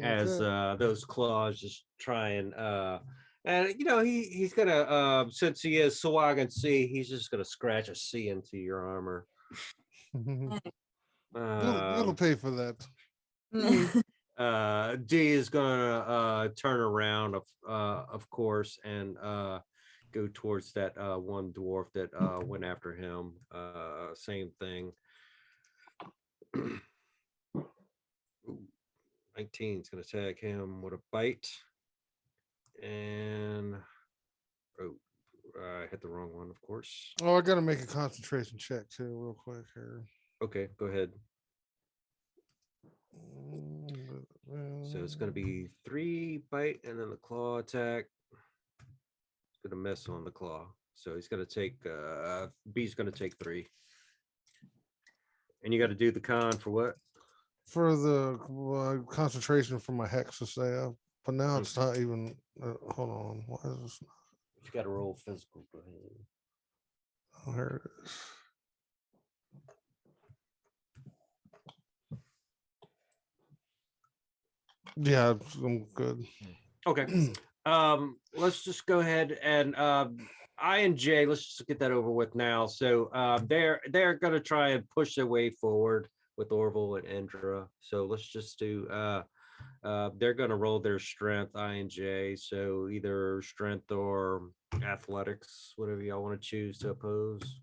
Speaker 3: As those claws just try and he's gonna since he is Sahuagin C, he's just gonna scratch a C into your armor.
Speaker 5: It'll pay for that.
Speaker 3: D is gonna turn around of course and go towards that one dwarf that went after him. Same thing. 19 is going to tag him with a bite. And oh, I hit the wrong one, of course.
Speaker 5: Oh, I gotta make a concentration check too, real quick here.
Speaker 3: Okay, go ahead. So it's going to be 3 bite and then the claw attack. It's going to miss on the claw. So he's going to take, B's going to take 3. And you got to do the con for what?
Speaker 5: For the concentration for my hex to stay up. But now it's not even. Hold on. Why is this?
Speaker 3: You got to roll physical. Go ahead.
Speaker 5: Oh, here it is. Yeah, I'm good.
Speaker 3: Okay. Let's just go ahead and I and Jay, let's just get that over with now. So they're gonna try and push their way forward with Orville and Indra. So let's just do they're gonna roll their strength, I and J. So either strength or athletics, whatever y'all want to choose to oppose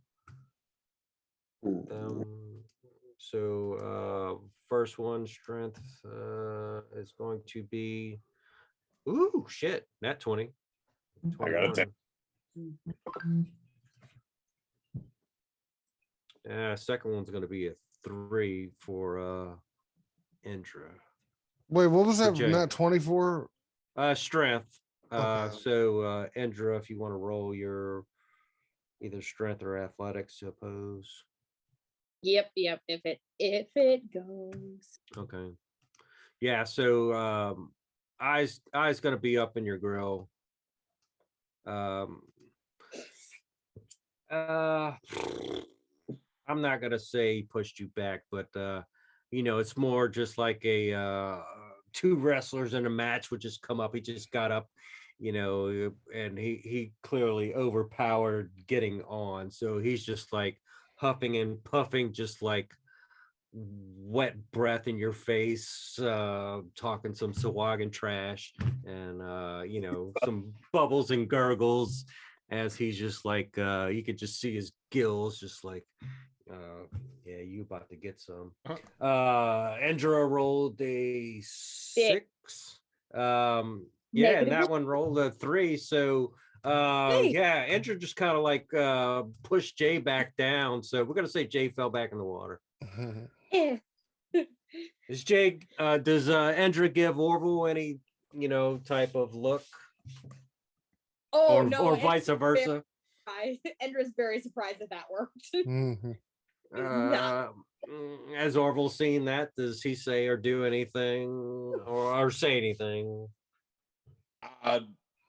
Speaker 3: them. So first one, strength is going to be ooh shit, nat 20.
Speaker 2: I got it.
Speaker 3: 21. Second one's gonna be a 3 for Indra.
Speaker 5: Wait, what was
Speaker 3: For
Speaker 5: that?
Speaker 3: Jay.
Speaker 5: Not 24.
Speaker 3: Strength.
Speaker 5: Okay.
Speaker 3: So Indra, if you want to roll your either strength or athletics to oppose.
Speaker 7: Yep. If it goes.
Speaker 3: Okay. Yeah, so eyes gonna be up in your grill. I'm not gonna say he pushed you back, but it's more just like a 2 wrestlers in a match would just come up. He just got up, and he clearly overpowered getting on. So he's just like huffing and puffing, just like wet breath in your face, talking some Sawagan trash and some bubbles and gurgles as he's just like you could just see his gills just like yeah, you about to get some. Indra rolled a 6. Yeah, and that one rolled a 3. So yeah, Indra just kind of like pushed Jay back down. So we're gonna say Jay fell back in the water. Is Jay does Indra give Orville any type of look?
Speaker 7: Oh no,
Speaker 3: or vice versa?
Speaker 7: Endra's very surprised that worked.
Speaker 5: Mhm.
Speaker 3: Has Orville seen that? Does he say or do anything or say anything?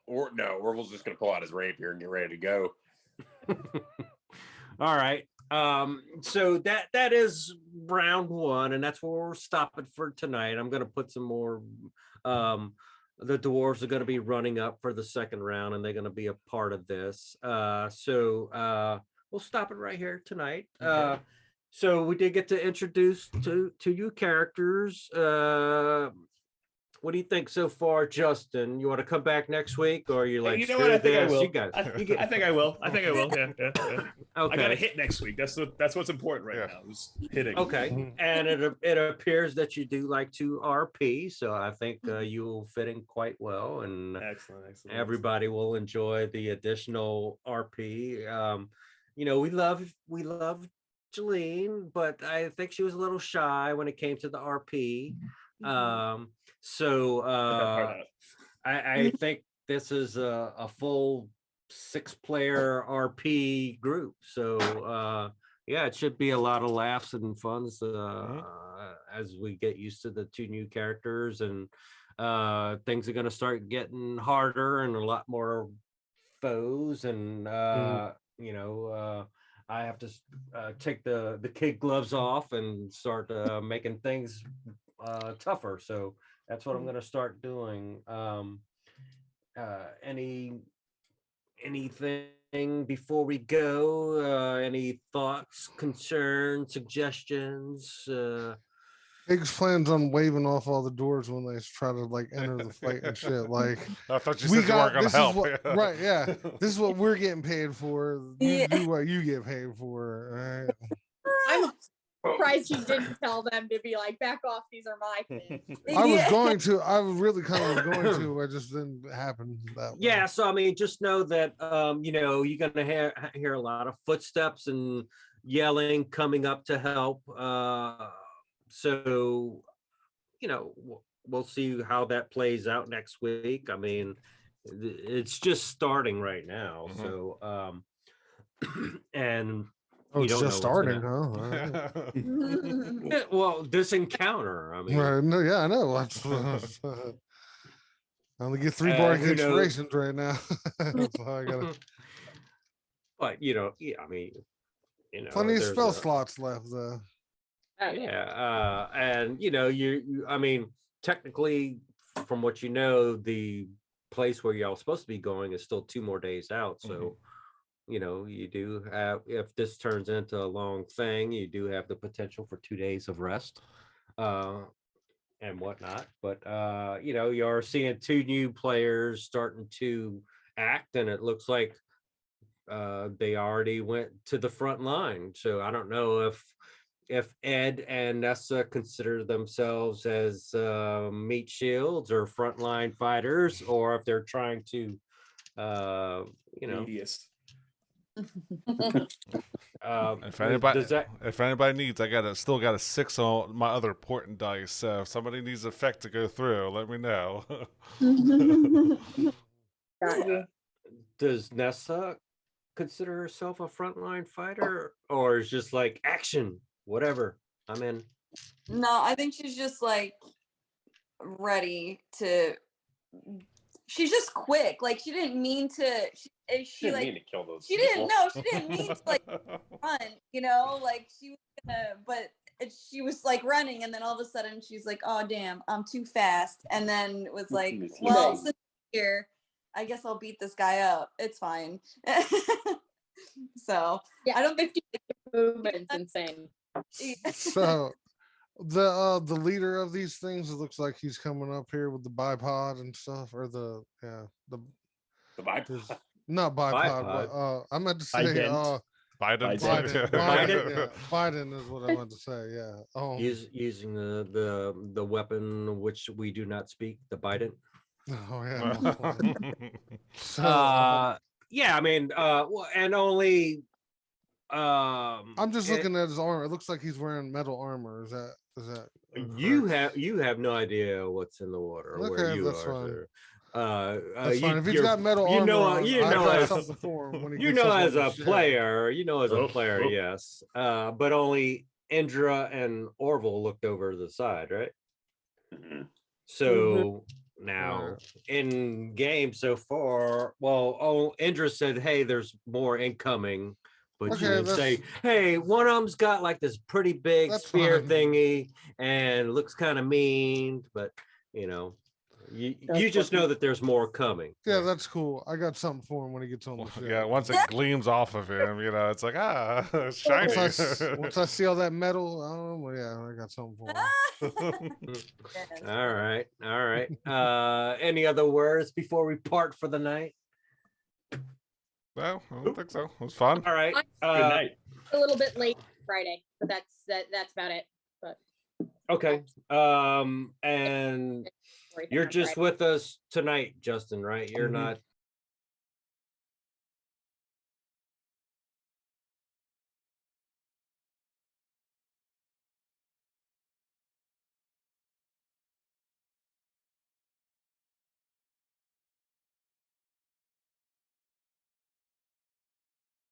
Speaker 2: Or no, Orville's just gonna pull out his rapier and get ready to go.
Speaker 3: All right. So that is round 1, and that's where we're stopping for tonight. I'm gonna put some more. The dwarves are gonna be running up for the second round, and they're gonna be a part of this. So we'll stop it right here tonight.
Speaker 6: Okay.
Speaker 3: So we did get to introduce to you characters. What do you think so far, Justin? You want to come back next week, or you like?
Speaker 6: You know what? I think I will.
Speaker 3: You guys,
Speaker 6: I think I will. Yeah.
Speaker 3: okay.
Speaker 6: I got to hit next week. That's what's important right now. Is hitting.
Speaker 3: Okay, and it appears that you do like to RP, so I think you will fit in quite well, and
Speaker 6: Excellent.
Speaker 3: everybody will enjoy the additional RP. We love Jeline, but I think she was a little shy when it came to the RP. So I think this is a full 6-player RP group. So yeah, it should be a lot of laughs and funs as we get used to the 2 new characters, and things are going to start getting harder and a lot more foes, and I have to take the kid gloves off and start making things tougher. So that's what I'm going to start doing. Anything before we go? Any thoughts, concerns, suggestions?
Speaker 5: Higgs plans on waving off all the doors when they try to like enter the fight and shit. Like,
Speaker 4: I thought you said you weren't going to help.
Speaker 5: Right? Yeah, this is what we're getting paid for. You do what you get paid for. All right?
Speaker 7: Surprised you didn't tell them to be like, back off, these are my things.
Speaker 5: I was going to. I really kind of was going to. I just didn't happen that way.
Speaker 3: Yeah, so I mean, just know that you're gonna hear a lot of footsteps and yelling coming up to help. So we'll see how that plays out next week. I mean, it's just starting right now, so and
Speaker 5: Oh,
Speaker 3: you
Speaker 5: it's
Speaker 3: don't
Speaker 5: just
Speaker 3: know what's
Speaker 5: starting,
Speaker 3: gonna-
Speaker 5: huh? All right.
Speaker 3: Yeah, well, this encounter, I mean,
Speaker 5: Right. No, yeah, I know. I only get 3 bardic
Speaker 3: who knows?
Speaker 5: inspirations right now. So I gotta
Speaker 3: but yeah, I mean,
Speaker 5: plenty of
Speaker 3: there's
Speaker 5: spell
Speaker 3: a-
Speaker 5: slots left though.
Speaker 3: Yeah, and you I mean, technically, from what the place where y'all supposed to be going is still 2 more days out. So, you do have, if this turns into a long thing, you do have the potential for 2 days of rest, and whatnot. But you're seeing 2 new players starting to act, and it looks like they already went to the front line. So I don't know if Ed and Nessa consider themselves as meat shields or frontline fighters, or if they're trying to,
Speaker 6: Meatiest.
Speaker 4: If anybody needs, I still got a 6 on my other portent dice. So if somebody needs effect to go through, let me know.
Speaker 7: Got you.
Speaker 3: Does Nessa consider herself a frontline fighter, or is just like action, whatever, I'm in?
Speaker 1: No, I think she's just like ready to. She's just quick. Like she didn't mean to. She
Speaker 2: Didn't
Speaker 1: like
Speaker 2: mean to kill those
Speaker 1: she
Speaker 2: people.
Speaker 1: didn't. No, she didn't mean to like run. Like she was gonna, but she was like running, and then all of a sudden she's like, "Oh damn, I'm too fast," and then was like, "Well, since I'm here, I guess I'll beat this guy up. It's fine." So
Speaker 7: Yeah,
Speaker 1: I don't
Speaker 7: 50 movements insane.
Speaker 5: So the leader of these things, it looks like he's coming up here with the bipod and stuff, or the
Speaker 2: bipod.
Speaker 5: Not bipod,
Speaker 3: Bipod.
Speaker 5: but I meant to say
Speaker 6: Bident.
Speaker 4: Biden.
Speaker 5: Biden, yeah, Biden is what I meant to say. Yeah.
Speaker 3: Using the weapon which we do not speak, the Biden.
Speaker 5: Oh yeah. So
Speaker 3: yeah, I mean, and only
Speaker 5: I'm just looking at his armor. It looks like he's wearing metal armor. Is that
Speaker 3: you
Speaker 5: correct?
Speaker 3: have no idea what's in the water or where
Speaker 5: Okay,
Speaker 3: you
Speaker 5: that's
Speaker 3: are.
Speaker 5: fine.
Speaker 3: Sir.
Speaker 5: That's fine. If he's got metal armor on, I got something for him when he gets up
Speaker 3: as
Speaker 5: on
Speaker 3: a
Speaker 5: the ship.
Speaker 3: player,
Speaker 6: Oh,
Speaker 3: player,
Speaker 6: oh.
Speaker 3: yes. But only Indra and Orville looked over to the side, right?
Speaker 2: Mhm.
Speaker 3: So now in game so far, Indra said, "Hey, there's more incoming," but
Speaker 5: Okay,
Speaker 3: you didn't say, "Hey, one of them's got like this pretty big
Speaker 5: That's
Speaker 3: spear
Speaker 5: fine.
Speaker 3: thingy and looks kind of mean," but you just know that there's more coming.
Speaker 5: Yeah, that's cool. I got something for him when he gets on the ship.
Speaker 4: Yeah, once it gleams off of him, it's like it's shiny.
Speaker 5: Once I see all that metal, I got something for him.
Speaker 3: All right. Any other words before we part for the night?
Speaker 4: No, I don't think so. It was fun.
Speaker 3: All right.
Speaker 6: Good night.
Speaker 7: A little bit late Friday, but that's about it. But
Speaker 3: Okay. And you're just with us tonight, Justin, right? You're not